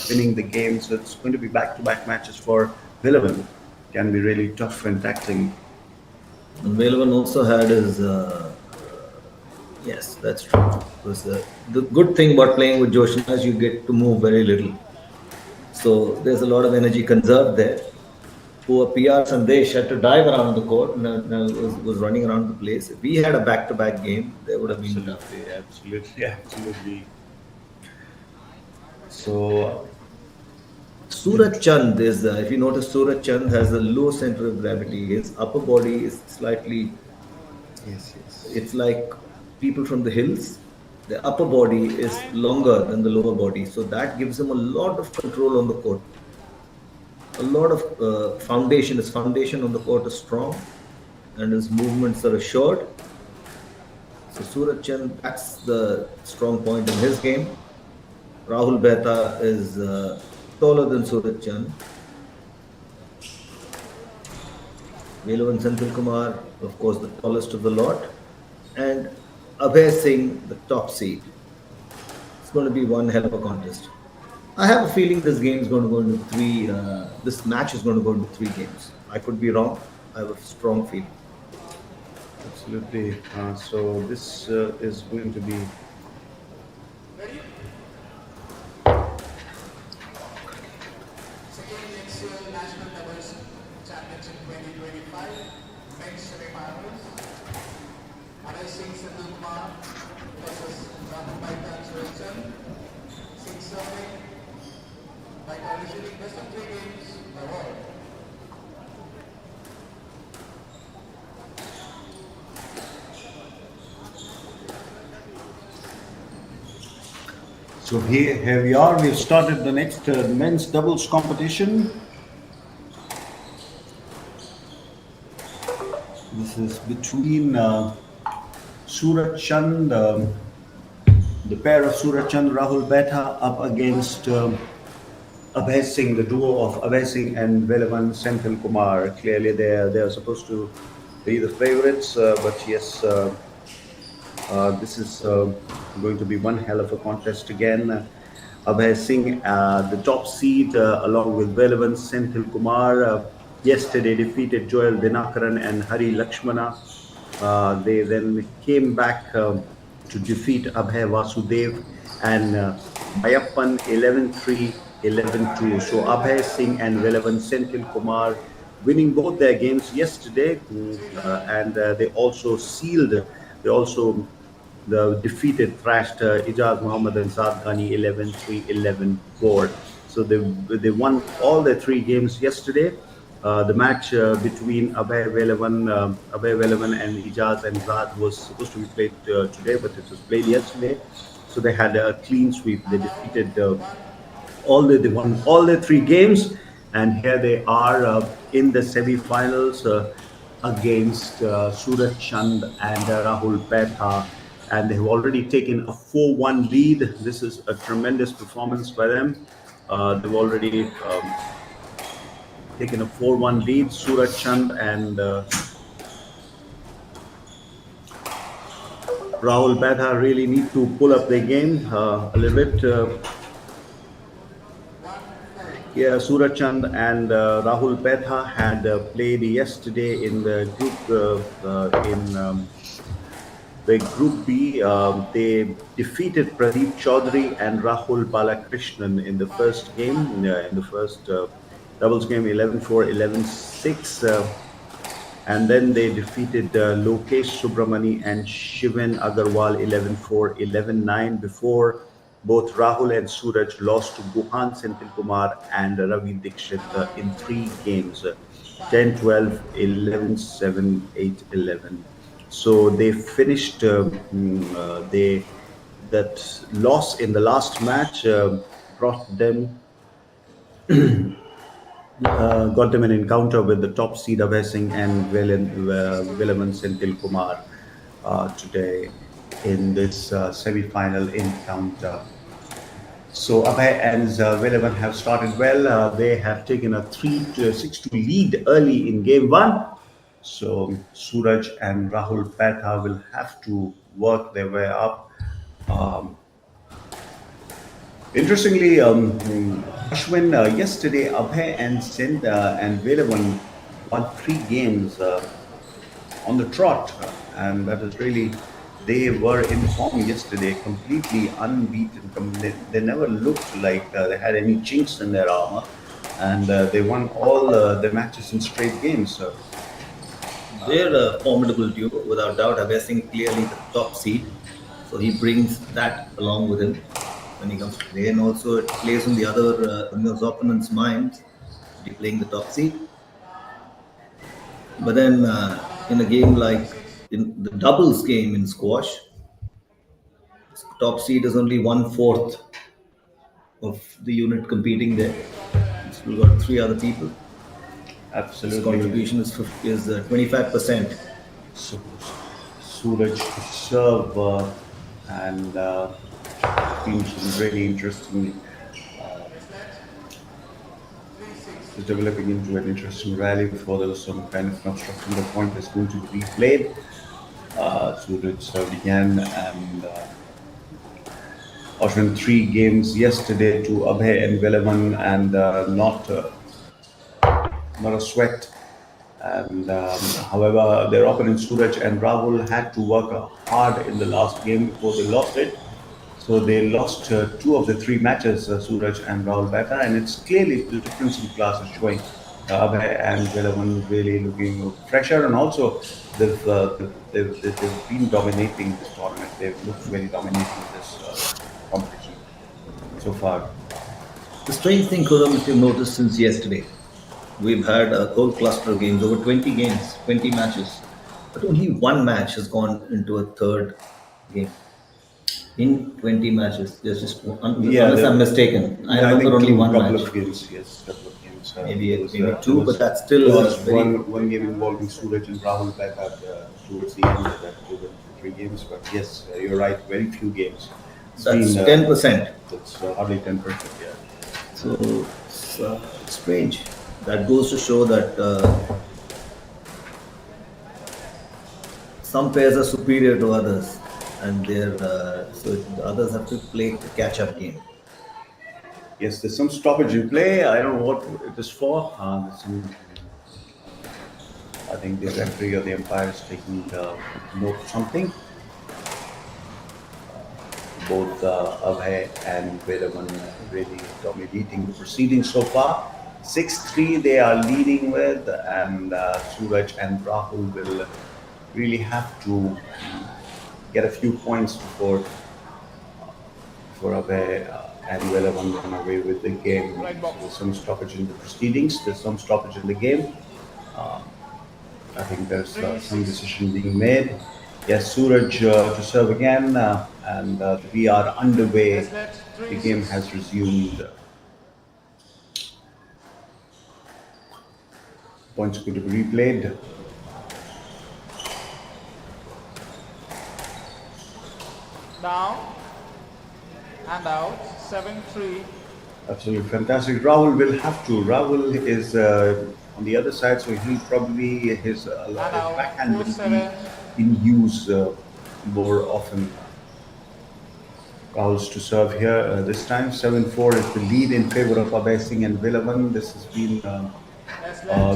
winning the game. So it's going to be back-to-back matches for Velavan. Can be really tough and taxing. And Velavan also had his. Yes, that's true. Because the good thing about playing with Joshna is you get to move very little. So there's a lot of energy conserved there. Poor PR Sandesh had to dive around the court and was running around the place. If we had a back-to-back game, there would have been tough. Absolutely, absolutely. So Surat Chand is, if you notice, Surat Chand has a low center of gravity. His upper body is slightly, yes, yes. it's like people from the hills. The upper body is longer than the lower body. So that gives him a lot of control on the court. A lot of foundation. His foundation on the court is strong and his movements are assured. So Surat Chand, that's the strong point in his game. Rahul Behta is taller than Surat Chand. Velavan Senthil Kumar, of course, the tallest of the lot. And Abhay Singh, the top seed. It's going to be one hell of a contest. I have a feeling this game is going to go into three. This match is going to go into 3 games. I could be wrong. I have a strong feeling. Absolutely. So this is going to be. Second HCL National Doubles Championship 2025 men's semi-finals. Anay Singh Sindhu Kumar versus Rahul Baitan Surechan. 6-serving by conditioning best of 3 games award. So here we are. We've started the next men's doubles competition. This is between Surat Chand, the pair of Surat Chand, Rahul Betha up against Abhay Singh, the duo of Abhay Singh and Velavan Senthil Kumar. Clearly, they are supposed to be the favorites, but yes, this is going to be one hell of a contest again. Abhay Singh, the top seed, along with Velavan Senthil Kumar, yesterday defeated Joel Dinakaran and Hari Lakshmana. They then came back to defeat Abhay Vasudev and Mayappan 11-3, 11-2. So Abhay Singh and Velavan Senthil Kumar winning both their games yesterday, and they also defeated, thrashed Ijaz Muhammad and Saad Ghani 11-3, 11-4. So they won all their 3 games yesterday. The match between Abhay Velavan and Ijaz and Zad was supposed to be played today, but it was played yesterday. So they had a clean sweep. They defeated they won all their 3 games, and here they are in the semi-finals against Surat Chand and Rahul Petha, and they have already taken a 4-1 lead. This is a tremendous performance by them. They've already taken a 4-1 lead. Surat Chand and Rahul Betha really need to pull up their game a little bit. Yeah, Surat Chand and Rahul Betha had played yesterday in the group in the Group B. They defeated Pradeep Chaudhary and Rahul Balakrishnan in the first game, in the first doubles game, 11-4, 11-6. And then they defeated Lokesh Subramani and Shivan Agarwal 11-4, 11-9 before both Rahul and Suraj lost to Guhan Senthil Kumar and Ravi Dikshit in 3 games. 10, 12, 11, 7, 8, 11. So they finished, that loss in the last match brought them, got them an encounter with the top seed Abhay Singh and Villaman Senthil Kumar today in this semi-final encounter. So Abhay and Velavan have started well. They have taken a 3-6 to lead early in game one. So Suraj and Rahul Patha will have to work their way up. Um, Interestingly, Ashwin, yesterday Abhay and Sindh and Velavan won 3 games on the trot, and that is really, they were in form yesterday, completely unbeaten. They never looked like they had any chinks in their armor, and they won all their matches in straight games. They're a formidable duo, without doubt. Abhay Singh clearly the top seed, so he brings that along with him when he comes to play, and also it plays on the other on his opponent's minds. He playing the top seed, but then in a game like in the doubles game in squash, top seed is only 1/4 of the unit competing there. We've got 3 other people. His Absolutely. contribution is 25%. So, Suraj to serve, and been some really interesting, is developing into an interesting rally before there was some kind of construction. The point is going to be replayed. Suraj served again, and Ashwin 3 games yesterday to Abhay and Velavan, and not a sweat. And however, their opponents Suraj and Rahul had to work hard in the last game before they lost it. So they lost 2 of the 3 matches, Suraj and Rahul Bata, and it's clearly the difference in class is showing. Abhay and Velavan really looking fresher, and also they've been dominating this tournament. They've looked very dominating this competition so far. The strange thing, Kuram, if you've noticed since yesterday, we've had a whole cluster of games, over 20 games, 20 matches, but only one match has gone into a third game. In 20 matches, there's just one, Yeah, unless I'm mistaken. I I remember think only two one couple match, of games. Yes, couple of games. maybe two, but that's still there was very. one game involving Suraj and Rahul back at towards the end of that 2 3 games. But yes, you're right. Very few games. It's That's been 10%. it's hardly 10%. Yeah. So it's strange. That goes to show that some pairs are superior to others, and they're so the others have to play the catch-up game. Yes, there's some stoppage in play. I don't know what it is for. There's some, I think the referee or the umpire is taking note of something. Both Abhay and Vedavan really dominating the proceedings so far. 6-3 they are leading with, and Suraj and Rahul will really have to get a few points before Abhay and Vedavan run away with the game. There's some stoppage in the proceedings. There's some stoppage in the game. I think there's some decision being made. Yes, Suraj to serve again, and we are underway. The game has resumed. Points going to be replayed. Down and out, 7-3. Absolutely fantastic. Rahul will have to. Rahul is on the other side, so he'll probably his backhand will 4-7. be in use more often. Rahul's to serve here this time. 7-4 is the lead in favor of Abhay Singh and Villavan. This has been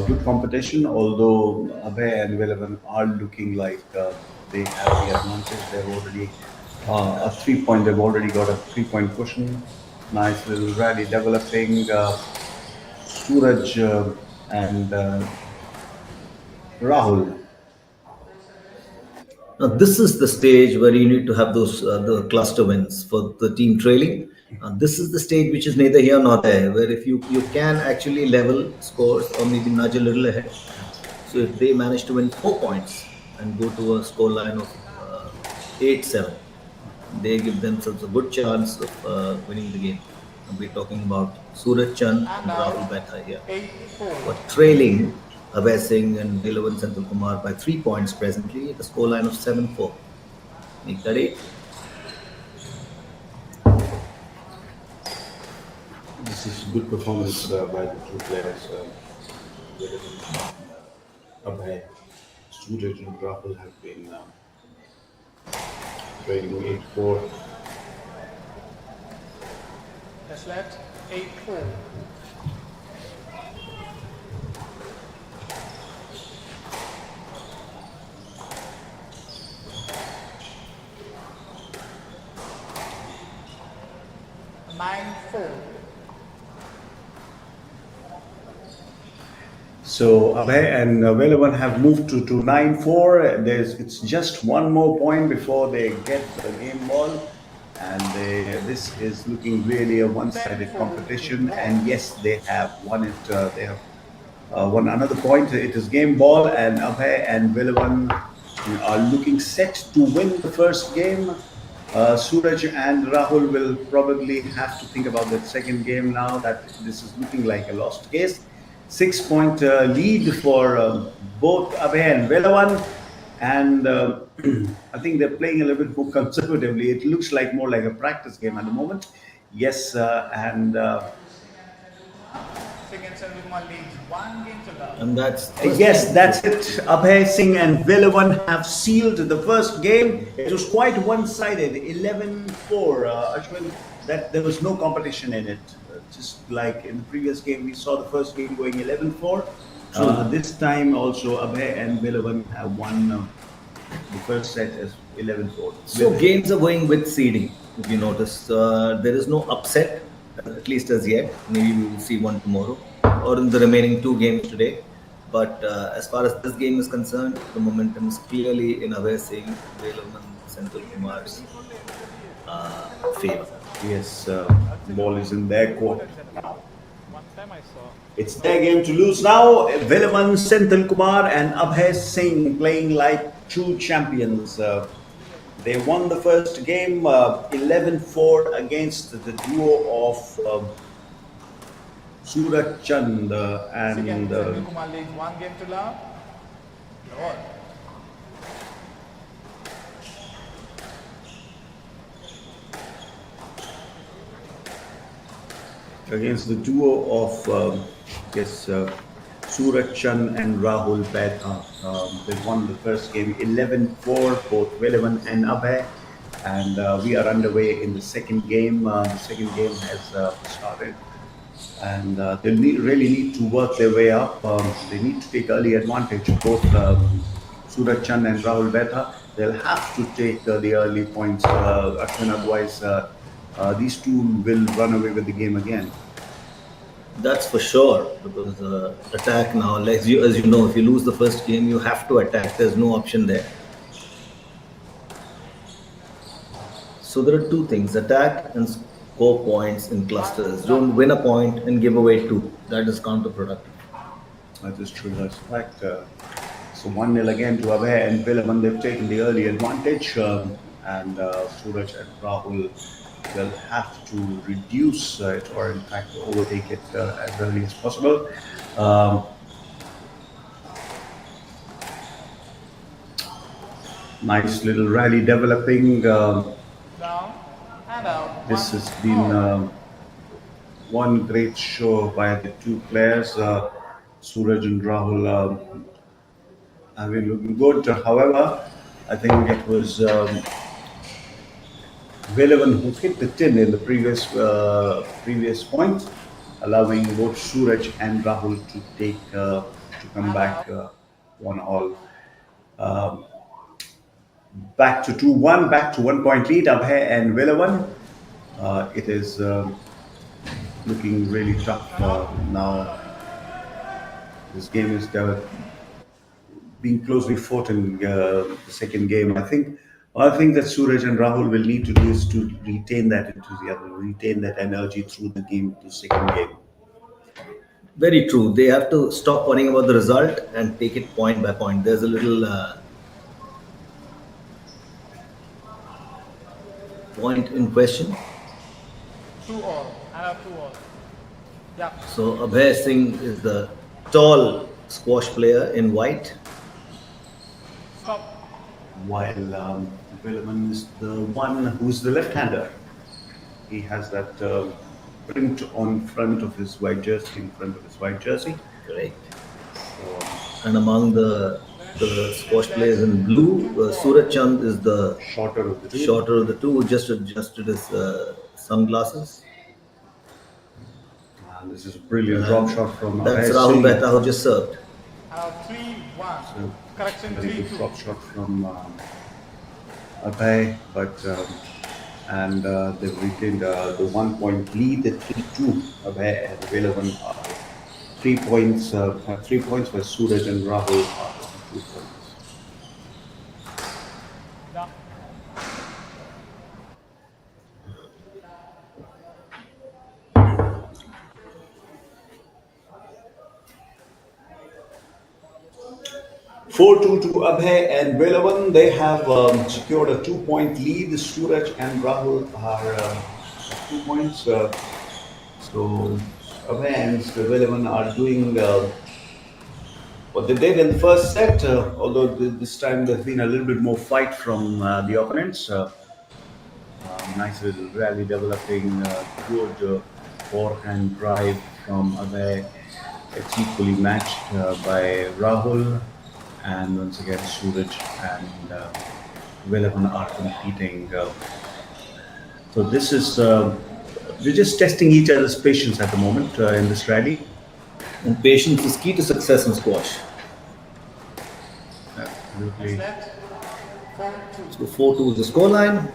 good competition, although Abhay and Villavan are looking like they have the advantage. They've already a 3 point. They've already got a 3 point cushion. Nice little rally developing. Suraj and Rahul. Now, this is the stage where you need to have those the cluster wins for the team trailing. This is the stage which is neither here nor there, where if you can actually level scores or maybe nudge a little ahead. So if they manage to win 4 points and go to a score line of 8-7, they give themselves a good chance of winning the game. And we're talking about Suraj Chand And and Rahul out. Betha here, 8-4. who are trailing Abhay Singh and Velavan Senthil Kumar by 3 points presently at a scoreline of 7-4. Make that 8. This is good performance by the two players. Abhay, Suraj and Rahul have been trailing 8-4. That's left. 8-4. Nine four. So Abhay and Velavan have moved to 9-4. It's just one more point before they get the game ball, and this is looking really a one-sided competition. And yes, they have won it. They have won another point. It is game ball, and Abhay and Velavan are looking set to win the first game. Suraj and Rahul will probably have to think about that second game now that this is looking like a lost case. 6 point lead for both Abhay and Velavan. And I think they're playing a little bit more conservatively. It looks like more like a practice game at the moment. Yes, and Singh and Kumar leads 1 game to love. And that's yes, that's it. Abhay Singh and Velavan have sealed the first game. It was quite one-sided, 11-4. Ashwin, that there was no competition in it. Just like in the previous game, we saw the first game going 11-4. This time also, Abhay and Velavan have won the first set as 11-4. So games are going with seeding. If you notice, there is no upset, at least as yet. Maybe we will see one tomorrow or in the remaining 2 games today. But as far as this game is concerned, the momentum is clearly in Abhay Singh, Velavan, Senthil Kumar's favor. Yes, ball is in their court. One time I saw. It's their game to lose now. Velavan, Senthil Kumar, and Abhay Singh playing like true champions. They won the first game 11-4 against the duo of Suraj Chand Singh and and Kumar leads 1 game to love. Lord. against the duo of yes, Suraj Chand and Rahul Betha. They won the first game 11-4, both Velavan and Abhay. And we are underway in the second game. The second game has started. And they really need to work their way up. They need to take early advantage. Both Suraj Chand and Rahul Betha, they'll have to take the early points. Ashwin, otherwise, these two will run away with the game again. That's for sure, because attack now, like as you know, if you lose the first game, you have to attack. There's no option there. So there are two things: attack and score points in clusters. Don't win a point and give away 2. That is counterproductive. That is true. That's fact. So 1-0 again to Abhay and Velavan. They've taken the early advantage, and Suraj and Rahul will have to reduce it, or in fact overtake it as early as possible. Nice little rally developing. Down and out. This has been one great show by the two players. Suraj and Rahul have been looking good. However, I think it was Velavan who hit the tin in the previous point, allowing both Suraj and Rahul to take to come back 1-all. Back to 2-1, back to 1 point lead. Abhay and Velavan. It is looking really tough now. This game is being closely fought in the second game. I think I think that Suraj and Rahul will need to do is to retain that enthusiasm, retain that energy through the game, the second game. Very true. They have to stop worrying about the result and take it point by point. There's a little point in question. 2 all. I have 2 all. Yeah. So Abhay Singh is the tall squash player in white. Stop. While Velaman is the one who's the left-hander. He has that print on front of his white jersey, in front of his white jersey. Correct. So, And among the squash players in blue, Suraj Chand is the shorter of the two. shorter of the two, who just adjusted his sunglasses. And this is a brilliant drop shot from That's Abhay Rahul Singh. Mehta who just served. I have 3-1. So, Correction very good 3-2. drop shot from Abhay, but they've retained the 1 point lead at 3-2. Abhay and Velavan are 3 points, have 3 points, where Suraj and Rahul are on 2 points. Yeah. 4-2 to Abhay and Velavan. They have secured a 2 point lead. Suraj and Rahul are at 2 points. So Abhay and Velavan are doing what they did in the first set, although this time there's been a little bit more fight from the opponents. Nice little rally developing, good forehand drive from Abhay. It's equally matched by Rahul, and once again Suraj and Velavan are competing. So this is we're just testing each other's patience at the moment in this rally. And patience is key to success in squash. Absolutely. Set. 4-2. So 4-2 is the scoreline.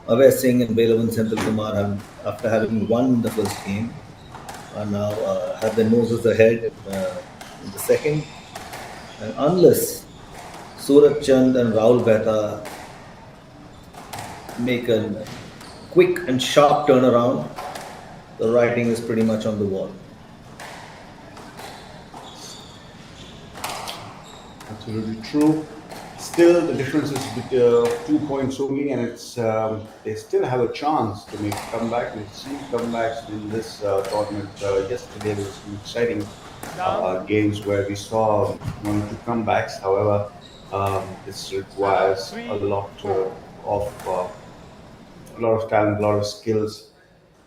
Abhay Singh and Belavan Senthil Kumar have, after having won the first game, are now have their noses ahead in the second. And unless Suraj Chand and Rahul Mehta make a quick and sharp turnaround, the writing is pretty much on the wall. Absolutely true. Still, the difference is 2 points only, and it's they still have a chance to make a comeback. We've seen comebacks in this tournament. Yesterday there was some exciting games where we saw 1 or 2 comebacks. However, this requires a lot of talent, a lot of skills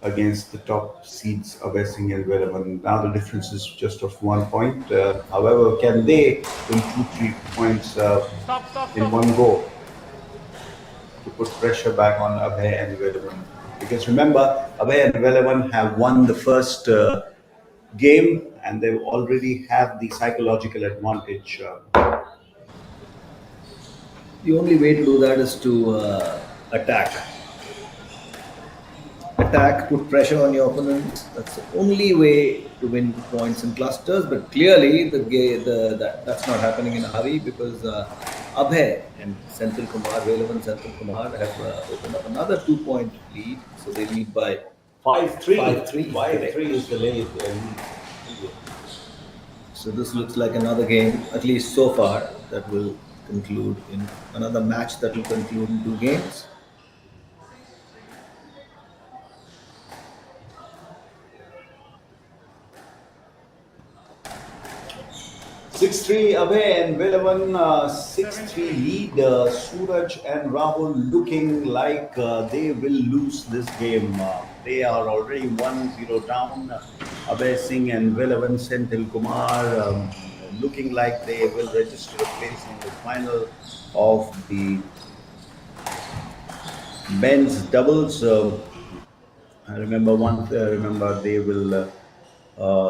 against the top seeds of Singh and Velavan. Now the difference is just of 1 point. However, can they win 2-3 points in one go to put pressure back on Abhay and Velavan? Because remember, Abhay and Velavan have won the first game, and they already have the psychological advantage. The only way to do that is to attack. Attack, put pressure on your opponents. That's the only way to win points in clusters. But clearly, that's not happening in a hurry, because Abhay and Senthil Kumar, Velavan Senthil Kumar, have opened up another 2 point lead. So they lead by 5-3. 5-3. 5-3 is the lead. So this looks like another game, at least so far, that will conclude in another match that will conclude in 2 games. 6-3 Abhay and Velavan, 6-3 lead. Suraj and Rahul looking like they will lose this game. They are already 1-0 down. Abhay Singh and Velavan Senthil Kumar looking like they will register a place in the final of the men's doubles. I remember they will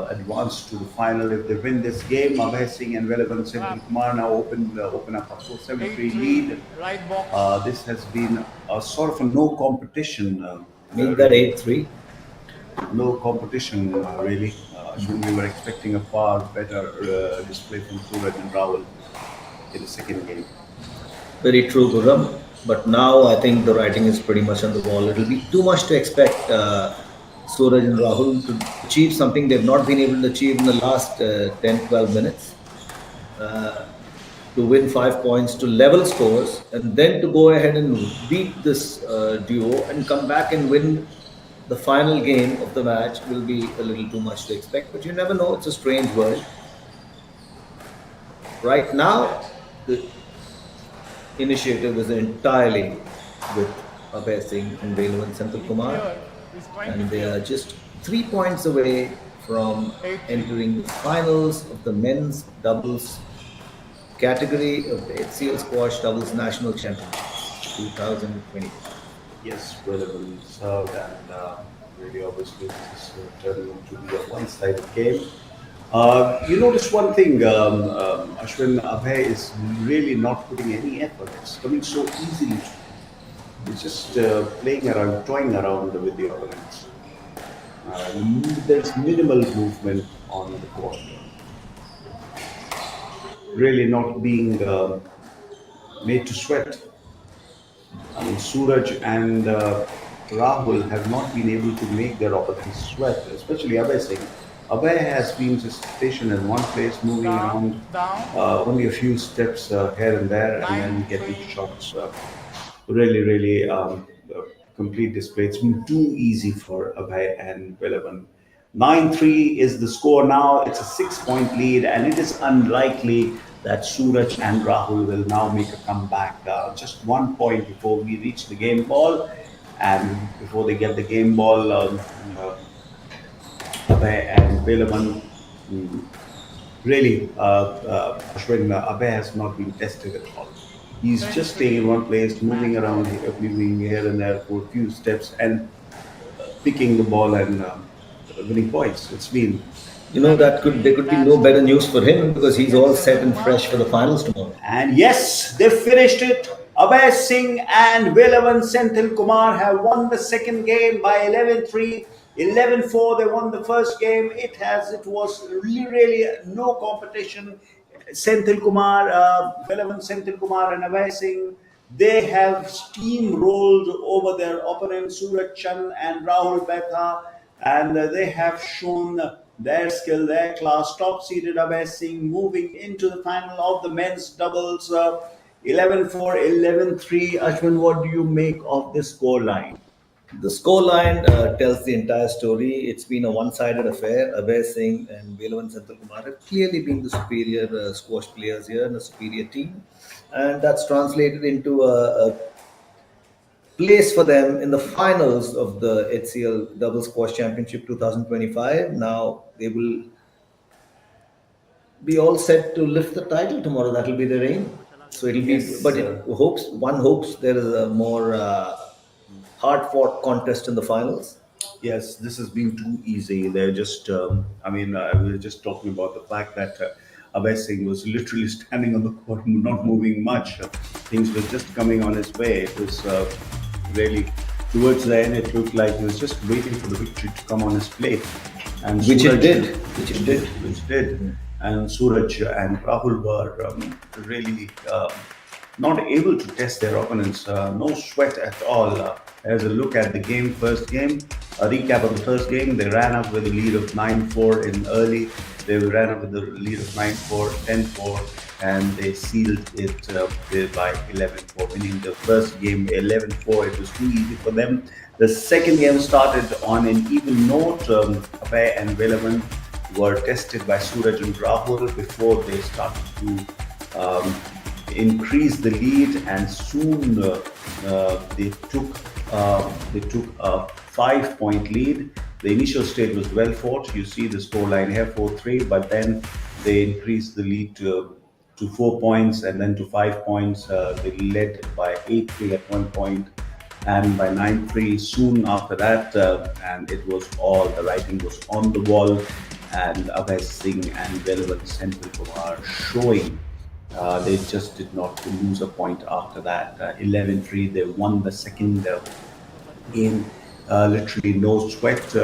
advance to the final if they win this game. Abhay Singh and Velavan Senthil Kumar now open up a 4-7-3 lead. Right box. This has been a sort of a no competition. Make that 8-3. No competition, really. We were expecting a far better display from Suraj and Rahul in the second game. Very true, Gurram. But now I think the writing is pretty much on the wall. It'll be too much to expect Suraj and Rahul to achieve something they've not been able to achieve in the last 10, 12 minutes. To win 5 points, to level scores, and then to go ahead and beat this duo and come back and win the final game of the match will be a little too much to expect. But you never know. It's a strange world. Right now, the initiative is entirely with Abhay Singh and Velu and Senthil Each Kumar, player is trying to and they clear. are just 3 points away from 8-3. entering the finals of the men's doubles category of the HCL Squash Doubles National Championships 2025. Yes, well served, and really obviously this is turning into be a one-sided game. You notice one thing, Ashwin, Abhay is really not putting any effort. It's coming so easily to him. He's just playing around, toying around with the opponents. There's minimal movement on the court. Really not being made to sweat. I mean, Suraj and Rahul have not been able to make their opponents sweat, especially Abhay Singh. Abhay has been just stationed in one place, moving Down, around down. only a few steps here and there, and then getting 9-3. shots. Really, complete display. It's been too easy for Abhay and Belavan. 9-3 is the score now. It's a 6 point lead, and it is unlikely that Suraj and Rahul will now make a comeback. Just 1 point before we reach the game ball, and before they get the game ball, Abhay and Belavan. Really, Ashwin, Abhay has not been tested at all. He's just staying 10-3. in one place, moving Match around, ball. moving here and there for a few steps, and picking the ball and winning points. It's been, That could there 11-3. could be Match no better ball. news for him because he's Against all set Senthil and Kumar. fresh for the finals tomorrow. and yes, they finished it. Abhay Singh and Velavan Senthil Kumar have won the second game by 11-3. 11-4, they won the first game. It was really no competition. Senthil Kumar, Velavan Senthil Kumar and Abhay Singh, they have steamrolled over their opponents Suraj Chand and Rahul Betha, and they have shown their skill, their class. Top seeded Abhay Singh moving into the final of the men's doubles, 11-4, 11-3. Ashwin, what do you make of this score line? The scoreline tells the entire story. It's been a one-sided affair. Abhay Singh and Velavan Senthil Kumar have clearly been the superior squash players here and a superior team, and that's translated into a place for them in the finals of the HCL Double Squash Championship 2025. Now they will be all set to lift the title tomorrow. That will be their aim. So it'll be, Yes, but one hopes there is a more hard-fought contest in the finals. yes, this has been too easy. They're just, we were just talking about the fact that Abhay Singh was literally standing on the court, not moving much. Things were just coming on his way. It was really, towards the end, it looked like he was just waiting for the victory to come on his plate. And Which it Suraj, did. Which it did. which did. And Suraj and Rahul were really not able to test their opponents. No sweat at all. As a look at the game, first game, a recap of the first game, they ran up with a lead of 9-4 in early. They ran up with a lead of 9-4, 10-4, and they sealed it by 11-4, winning the first game 11-4. It was too easy for them. The second game started on an even note. Abhay and Velavan were tested by Suraj and Rahul before they started to increase the lead, and soon they took a 5 point lead. The initial stage was well fought. You see the scoreline here 4-3, but then they increased the lead to 4 points and then to 5 points. They led by 8-3 at one point and by 9-3 soon after that. And it was all, the writing was on the wall. And Abhay Singh and Velavan Senthil Kumar showing they just did not lose a point after that. 11-3, they won the second game. Literally no sweat.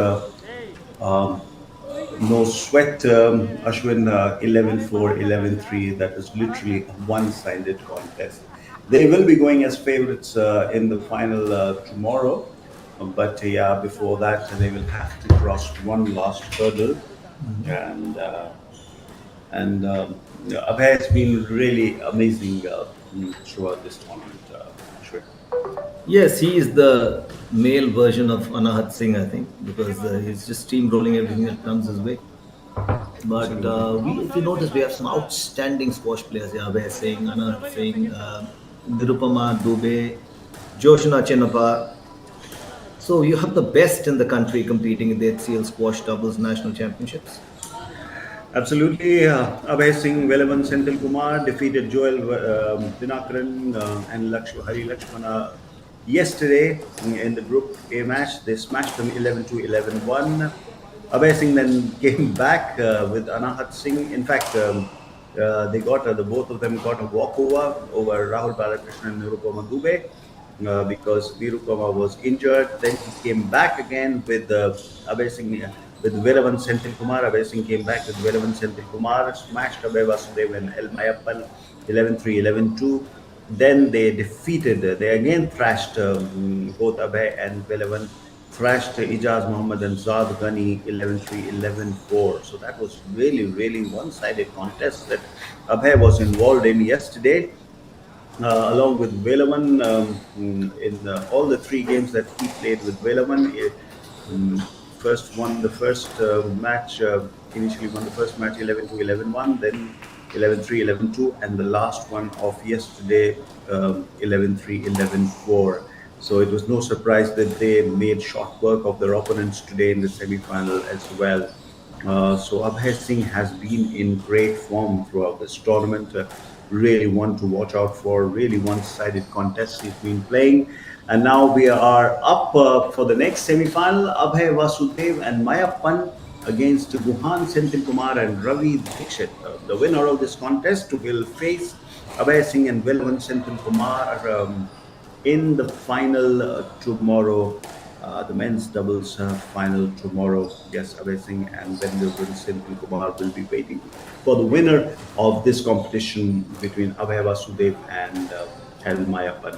No sweat, Ashwin. 11-4, 11-3. That was literally a one-sided contest. They will be going as favorites in the final tomorrow. But yeah, before that, they will have to cross one last hurdle. And Abhay has been really amazing throughout this tournament, Ashwin. Yes, he is the male version of Anahat Singh, I think, because he's just steamrolling everything that comes his way. But Absolutely. if you notice, we have some outstanding squash players here. Abhay Singh, Anahat Singh, Nirupama Dubey, Joshna Chenapar. So you have the best in the country competing in the HCL squash doubles national championships. Absolutely. Abhay Singh, Velavan Senthil Kumar defeated Joel Dinakaran and Hari Lakshmana yesterday in the Group A match. They smashed them 11-2, 11-1. Abhay Singh then came back with Anahat Singh. In fact, they got the both of them got a walkover over Rahul Balakrishnan and Nirupama Dubey because Nirupama was injured. Then he came back again with Abhay Singh with Velavan Senthil Kumar. Abhay Singh came back with Velavan Senthil Kumar, smashed Abhay Vasudev and El Mayappan 11-3, 11-2. Then they defeated, they again thrashed both Abhay and Velavan, thrashed Ijaz Muhammad and Zaad Ghani 11-3, 11-4. So that was really, really one-sided contest that Abhay was involved in yesterday. Along with Velaman in all the three games that he played with Velaman. First won the first match, initially won the first match 11-2, 11-1, then 11-3, 11-2, and the last one of yesterday 11-3, 11-4. So it was no surprise that they made short work of their opponents today in the semi-final as well. So Abhay Singh has been in great form throughout this tournament. Really one to watch out for. Really one-sided contest he's been playing. And now we are up for the next semi-final. Abhay Vasudev and Mayappan against Guhan Senthil Kumar and Ravi Dikshit. The winner of this contest will face Abhay Singh and Velavan Senthil Kumar in the final tomorrow. The men's doubles final tomorrow. Yes, Abhay Singh and Velavan Senthil Kumar will be waiting for the winner of this competition between Abhay Vasudev and El Mayappan.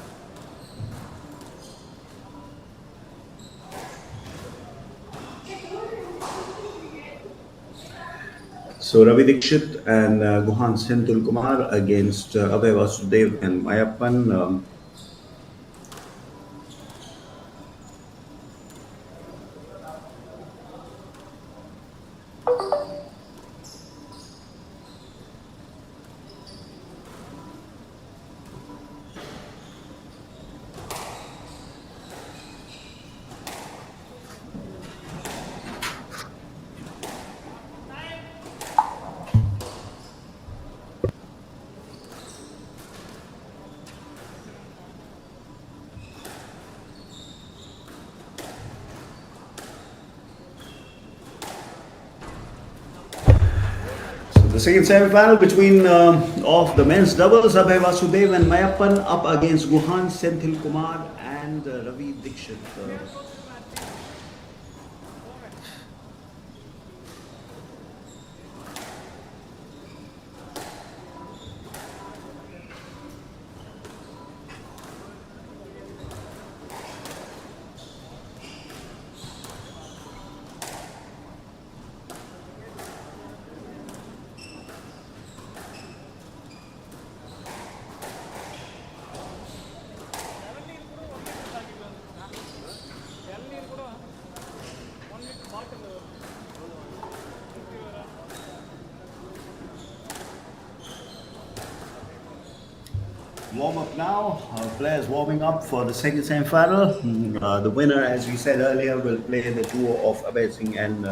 So Ravi Dikshit and Guhan Senthil Kumar against Abhay Vasudev and Mayappan. The second semi-final between of the men's doubles, Abhay Vasudev and Mayappan up against Guhan Senthil Kumar and Ravi Dikshit. Warm up now. Our players warming up for the second semi-final. The winner, as we said earlier, will play the duo of Abhay Singh and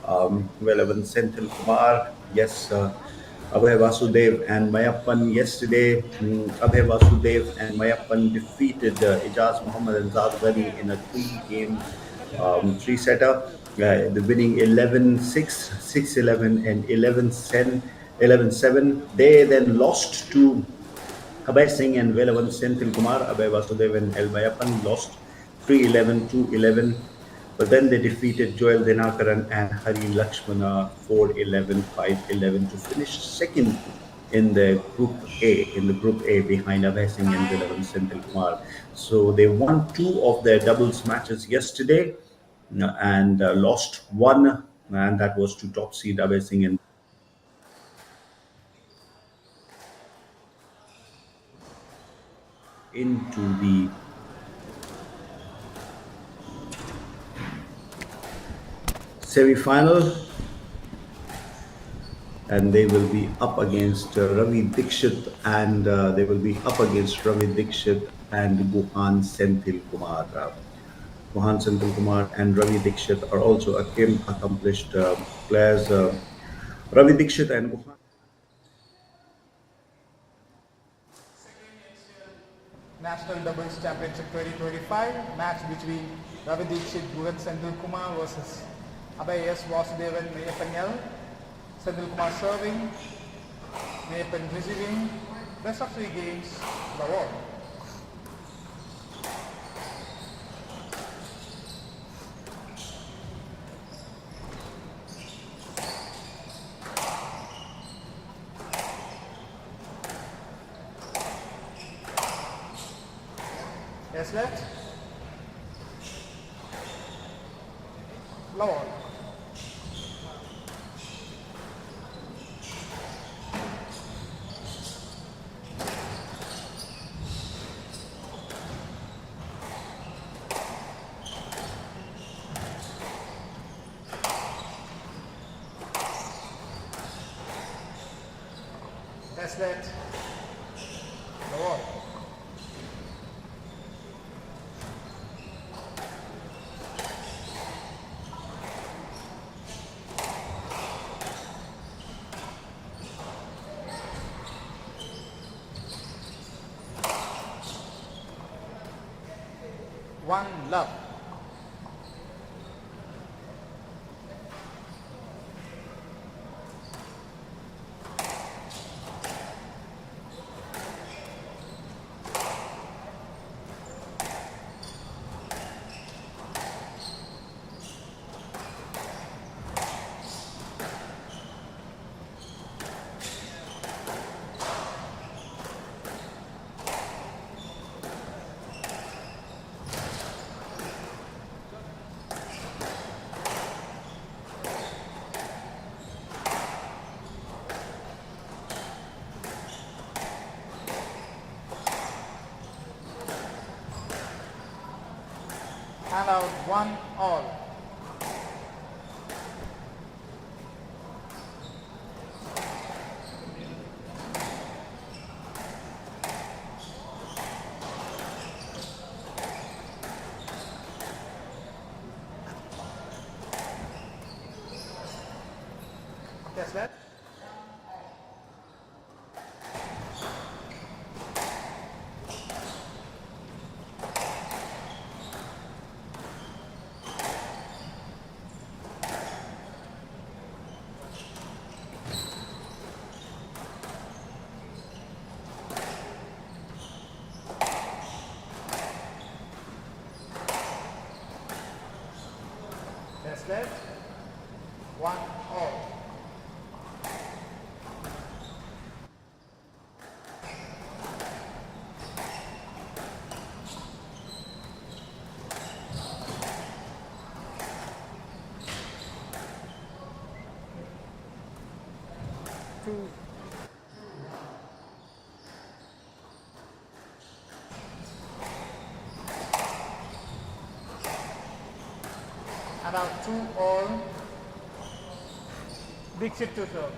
Velavan Senthil Kumar. Yes, Abhay Vasudev and Mayappan yesterday. Abhay Vasudev and Mayappan defeated Ijaz Muhammad and Zaad Ghani in a three-game three-setter. The winning 11-6, 6-11 and 11-7. They then lost to Abhay Singh and Velavan Senthil Kumar. Abhay Vasudev and El Mayappan lost 3-11, 2-11. But then they defeated Joel Dinakaran and Hari Lakshmana 4-11, 5-11 to finish second in the Group A behind Abhay Singh and Vilavan Senthil Kumar. So they won two of their doubles matches yesterday and lost one, and that was to top seed Abhay Singh and into the semi-final, and they will be up against Ravi Dikshit, and Guhan Senthil Kumar. Guhan Senthil Kumar and Ravi Dikshit are also accomplished players. Ravi Dikshit and Guhan. National Doubles Championship 2025 match between Ravi Dikshit, Guhan Senthil Kumar versus Abhay S. Vasudevan, Mayappan L. Senthil Kumar serving, Mayappan receiving. Best of 3 games, the award. Yes, left. Lower. Yes, left. Lower. One love. And out 1-all. Yes, left. Yes, left. 1-all. Two. And out 2-all. Dixit to serve.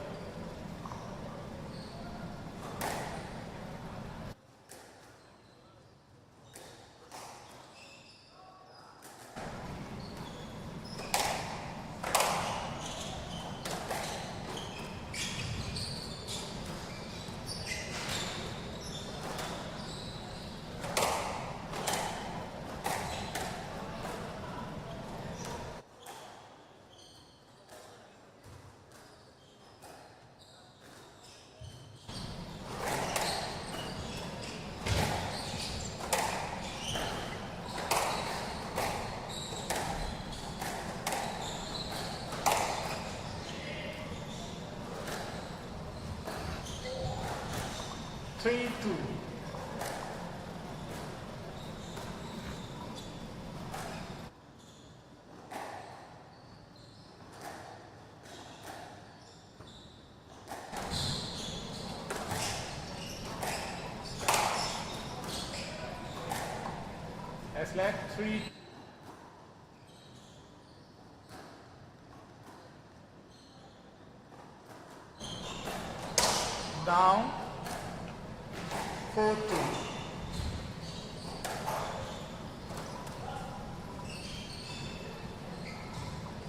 3-2. Has led 3. Down 4-2.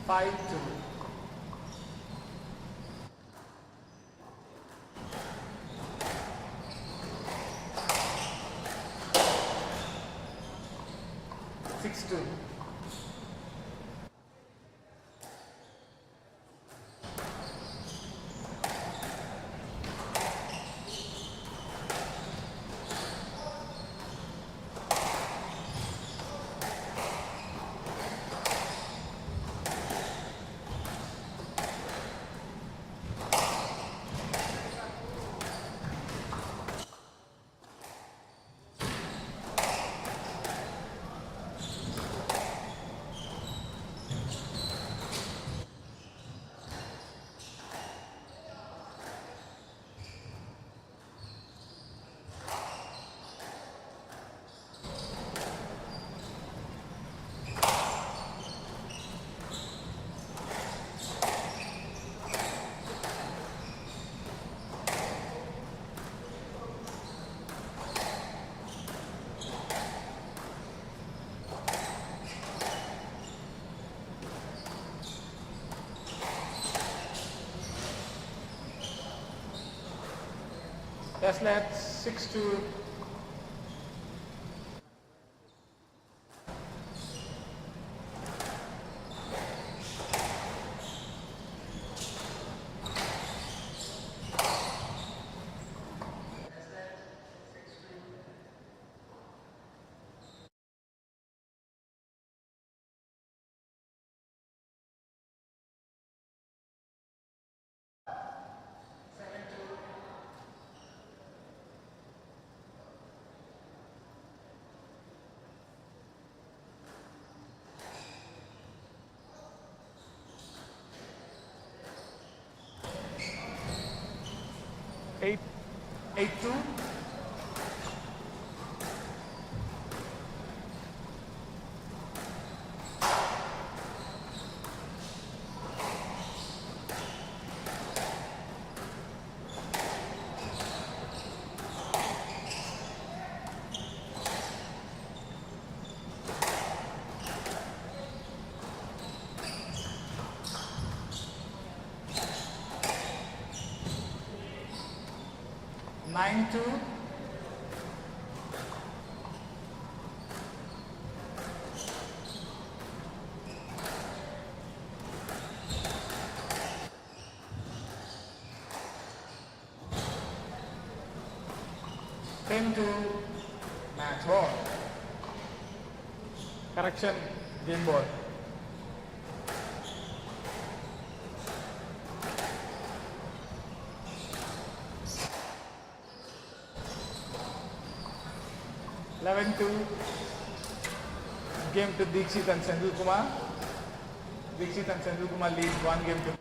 5-2. 6-2. Has led 6-2. Eight, 8-2. Nine two. 10-2. Match ball. Correction, game ball. Eleven two. Game to Dixit and Sendil Kumar. Dixit and Sendil Kumar lead 1 game to.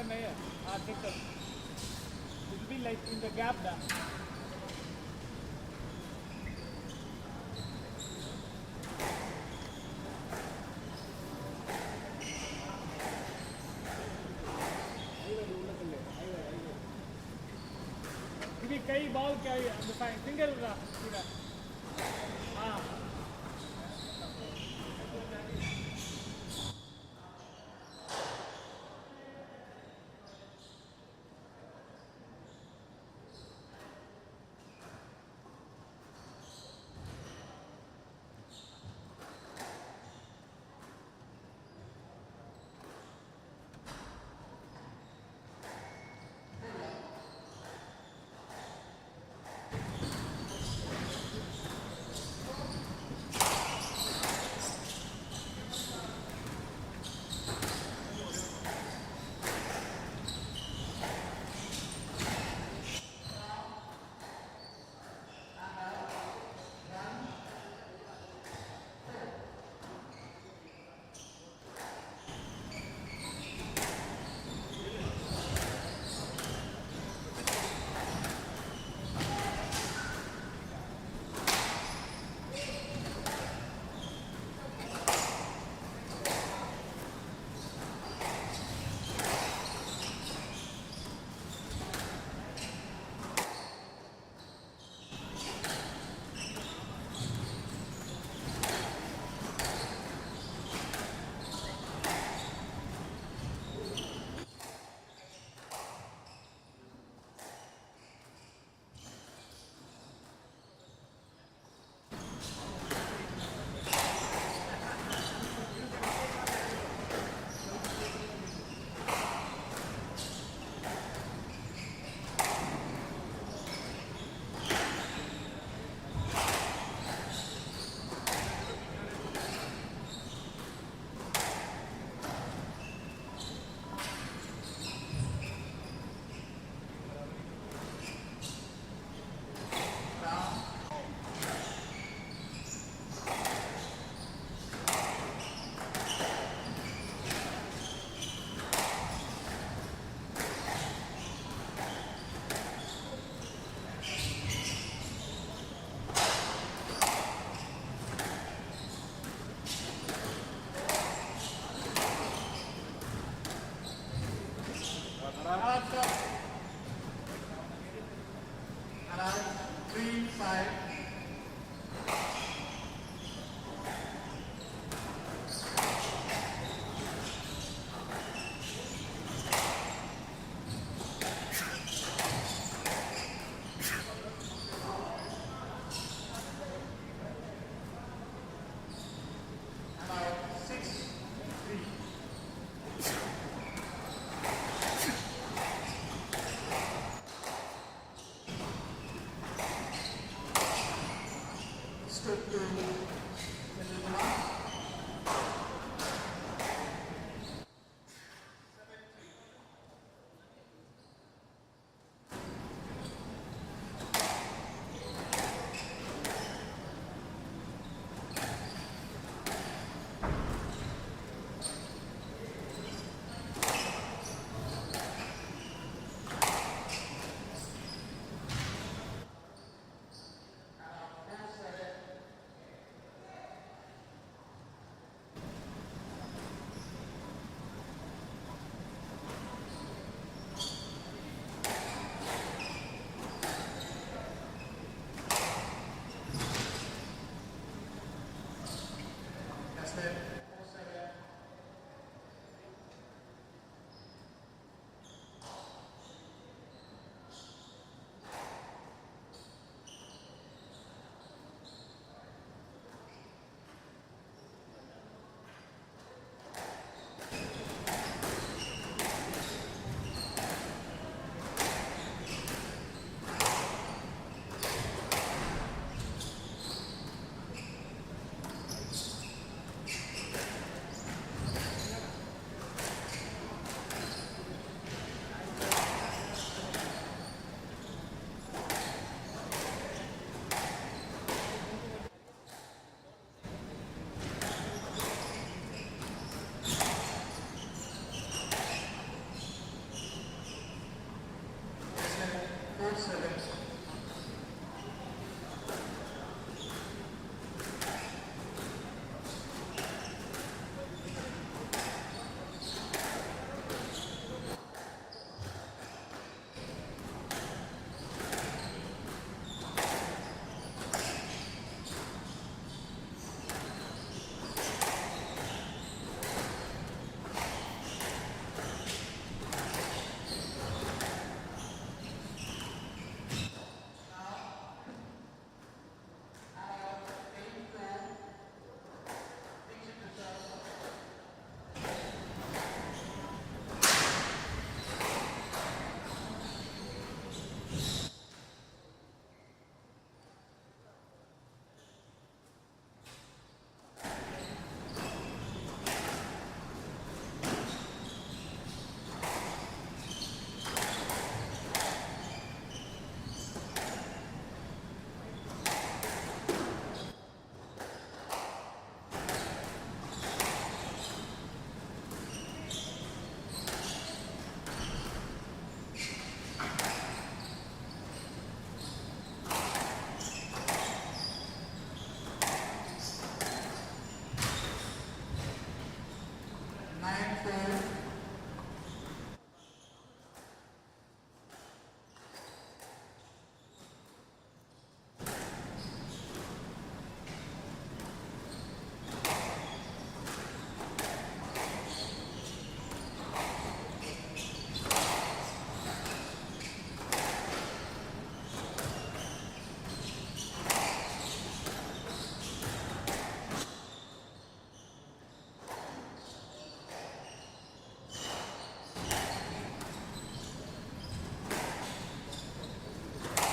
नहीं है ठीक है it will be like in the gap da ఇది कई ball क्या है single हाँ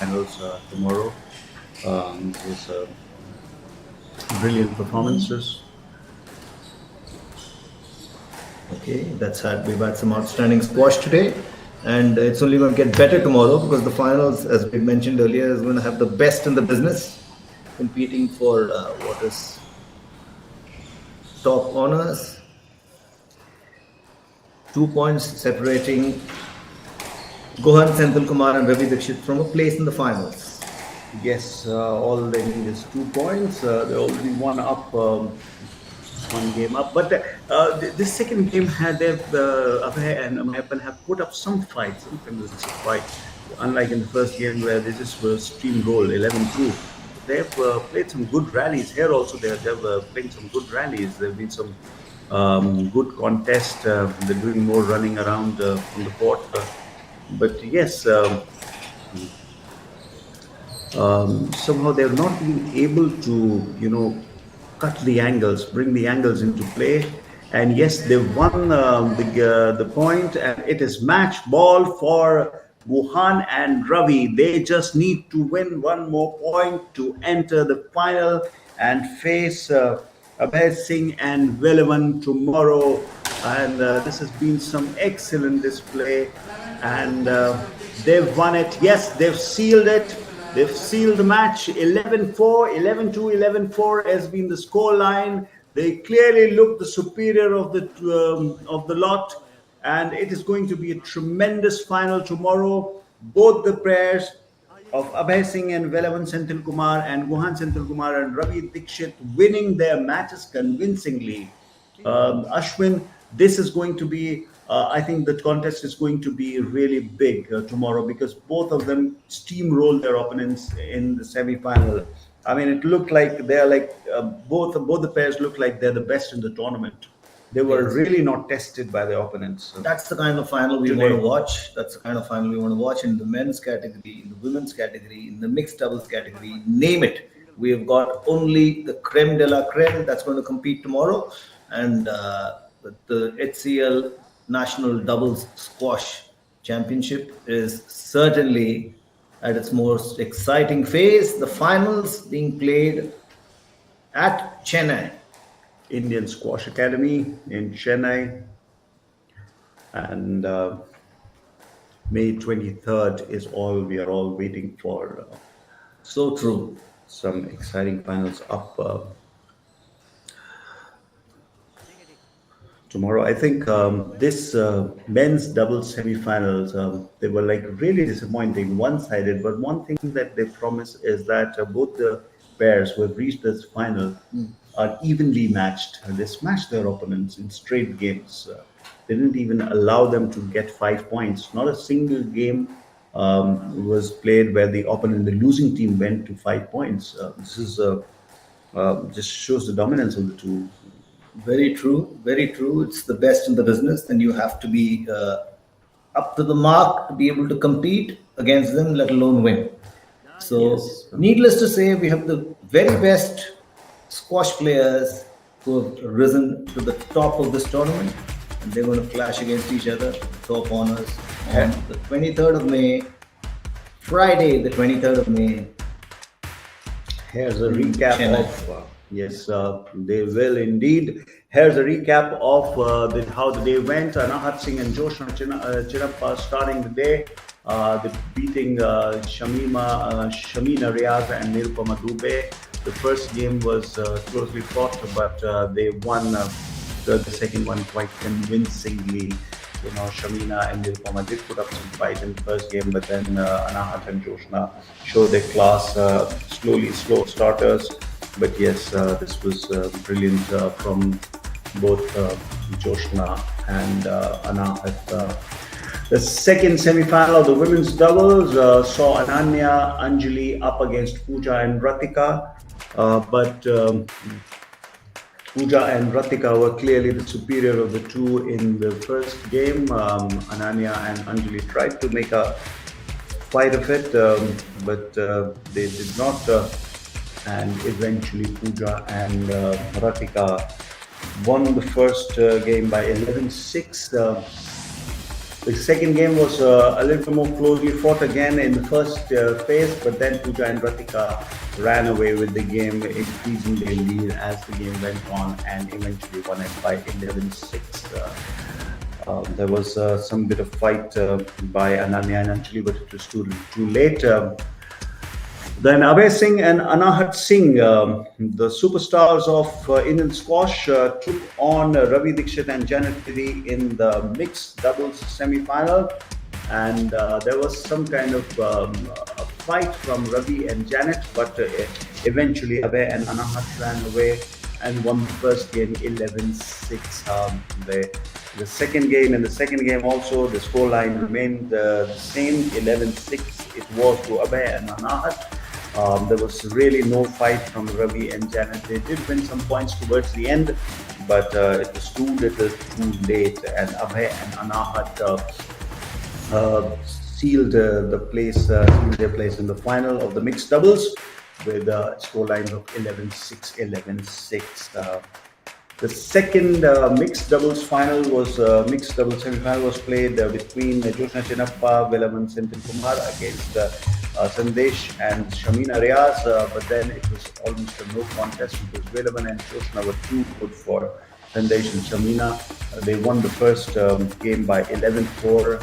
Finals tomorrow. This brilliant performances. Okay, we've had some outstanding squash today, and it's only going to get better tomorrow because the finals, as we mentioned earlier, is going to have the best in the business competing for what is top honors. 2 points separating Gohan Senthil Kumar and Ravi Dixit from a place in the finals. Yes, all they need is 2 points. They're already one up, one game up. But this second game had Abhay and Mayappan have put up some fights, some convincing fight. Unlike in the first game where they just were steamrolled 11-2. They've played some good rallies here. Also, they're playing some good rallies. There've been some good contest. They're doing more running around on the court. But yes. Somehow they've not been able to, cut the angles, bring the angles into play. And yes, they've won the point, and it is match ball for Wuhan and Ravi. They just need to win one more point to enter the final. and face Abhay Singh and Velavan tomorrow. And this has been some excellent display. And they've won it. Yes, they've sealed it. They've sealed the match. 11-4, 11-2, 11-4 has been the score line. They clearly look the superior of the lot, and it is going to be a tremendous final tomorrow. Both the pairs of Abhay Singh and Velavan Senthil Kumar and Guhan Senthil Kumar and Ravi Dikshit winning their matches convincingly. Ashwin, this is going to be, I think the contest is going to be really big tomorrow, because both of them steamrolled their opponents in the semi-final. I mean, it looked like they're like, both the pairs look like they're the best in the tournament. They were really not tested by their opponents. That's the kind of final we want to watch. That's the kind of final we want to watch in the men's category, in the women's category, in the mixed doubles category, name it. We have got only the creme de la creme that's going to compete tomorrow. And the HCL National Doubles Squash Championship is certainly at its most exciting phase. The finals being played at Chennai. Indian Squash Academy in Chennai. And May 23rd is all we are all waiting for. So true. Some exciting finals up tomorrow. I think this men's doubles semi-finals, they were like really disappointing, one-sided. But one thing that they promise is that both the pairs who have reached this final are evenly matched. They smashed their opponents in straight games. They didn't even allow them to get 5 points. Not a single game was played where the opponent, the losing team, went to 5 points. This is just shows the dominance of the two. Very true. Very true. It's the best in the business. Then you have to be up to the mark to be able to compete against them, let alone win. So, needless to say, we have the very best squash players who have risen to the top of this tournament, and they're going to clash against each other, top honors, on the 23rd of May, Friday, the 23rd of May. Here's a recap of yes, they will indeed. Here's a recap of how the day went. Anahat Singh and Joshna Chirappa starting the day. They're beating Shamina Riaz and Nirupama Dubey. The first game was closely fought, but they won the second one quite convincingly. You know, Shamina and Nirupama did put up some fight in the first game, but then Anahat and Joshna showed their class. Slow starters, but yes, this was brilliant from both Joshna and Anahat. The second semi-final of the women's doubles saw Ananya Anjali up against Pooja and Ratika, but Pooja and Ratika were clearly the superior of the two in the first game. Ananya and Anjali tried to make a fight of it, but they did not. And eventually Pooja and Ratika won the first game by 11-6. The second game was a little more closely fought again in the first phase, but then Pooja and Ratika ran away with the game, increasing their lead as the game went on, and eventually won it by 11-6. There was some bit of fight by Ananya and Anjali, but it was too late. Then Abhay Singh and Anahat Singh, the superstars of Indian squash, took on Ravi Dikshit and Janet Piri in the mixed doubles semi-final. And there was some kind of a fight from Ravi and Janet, but eventually Abhay and Anahat ran away and won the first game 11-6. The second game also, the scoreline remained the same, 11-6. It was to Abhay and Anahat. There was really no fight from Ravi and Janet. They did win some points towards the end, but it was too little, too late. And Abhay and Anahat sealed their place in the final of the mixed doubles with score lines of 11-6, 11-6. The second mixed doubles final was mixed doubles semi-final was played between Joshna Chinappa, Velavan Senthil Kumar against Sandesh and Shamina Riaz, but then it was almost a no contest because Velavan and Joshna were too good for Sandesh and Shamina. They won the first game by 11-4.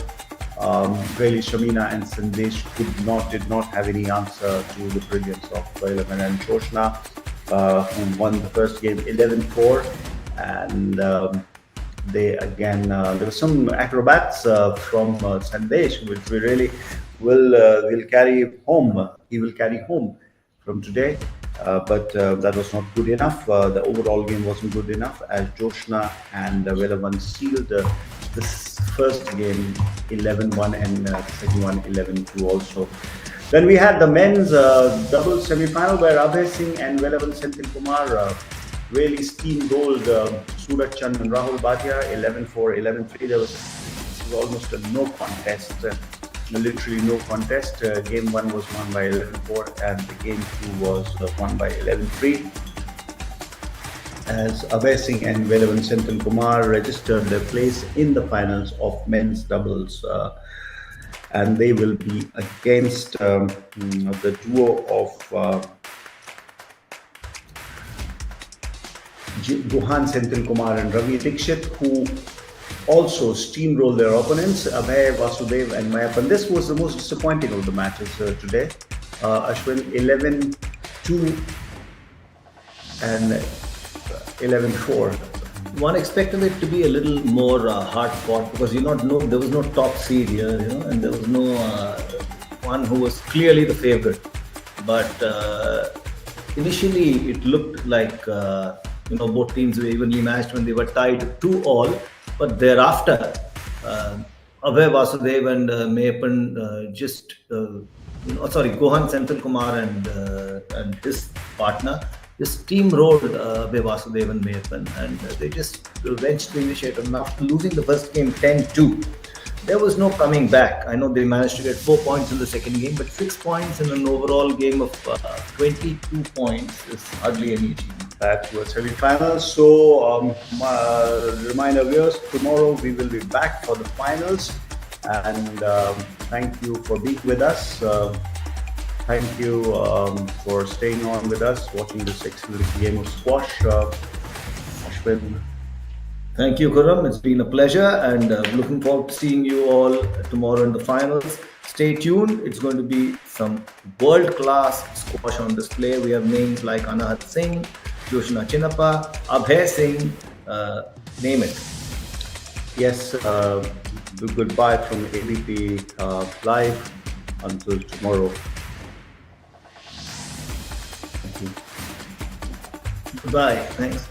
Really, Shamina and Sandesh did not have any answer to the brilliance of Velavan and Joshna, who won the first game 11-4. And they again, there were some acrobats from Sandesh, which we really will carry home. He will carry home from today. But that was not good enough. The overall game wasn't good enough as Joshna and Velavan sealed this first game 11-1 and the second one 11-2 also. Then we had the men's doubles semi-final where Abhay Singh and Velavan Senthil Kumar really steamrolled Surat Chand and Rahul Bhatia 11-4, 11-3. This was almost a no contest. Literally no contest. Game 1 was won by 11-4 and the game 2 was won by 11-3 as Abhay Singh and Velavan Senthil Kumar registered their place in the finals of men's doubles, and they will be against the duo of Guhan Senthil Kumar and Ravi Dixit, who also steamrolled their opponents, Abhay, Vasudev and Mayapan. This was the most disappointing of the matches today. Ashwin 11-2 and 11-4. One expected it to be a little more hard fought because there was no top seed here, and there was no one who was clearly the favorite. But initially, it looked like both teams were evenly matched when they were tied 2-2. But thereafter, Abhay, Vasudev and Mayapan Gohan Senthil Kumar and his partner just steamrolled Abhay, Vasudev and Mayapan, and they just wrenched the initiative. After losing the first game 10-2, there was no coming back. I know they managed to get 4 points in the second game, but 6 points in an overall game of 22 points is hardly any achievement. That was semi-finals. So, reminder viewers, tomorrow we will be back for the finals. And thank you for being with us. Thank you for staying on with us, watching this excellent game of squash. Ashwin. Thank you, Khurram. It's been a pleasure, and looking forward to seeing you all tomorrow in the finals. Stay tuned. It's going to be some world-class squash on display. We have names like Anahat Singh, Joshna Chinappa, Abhay Singh, name it. Yes, goodbye from ABP Live until tomorrow. Thank you. Goodbye. Thanks.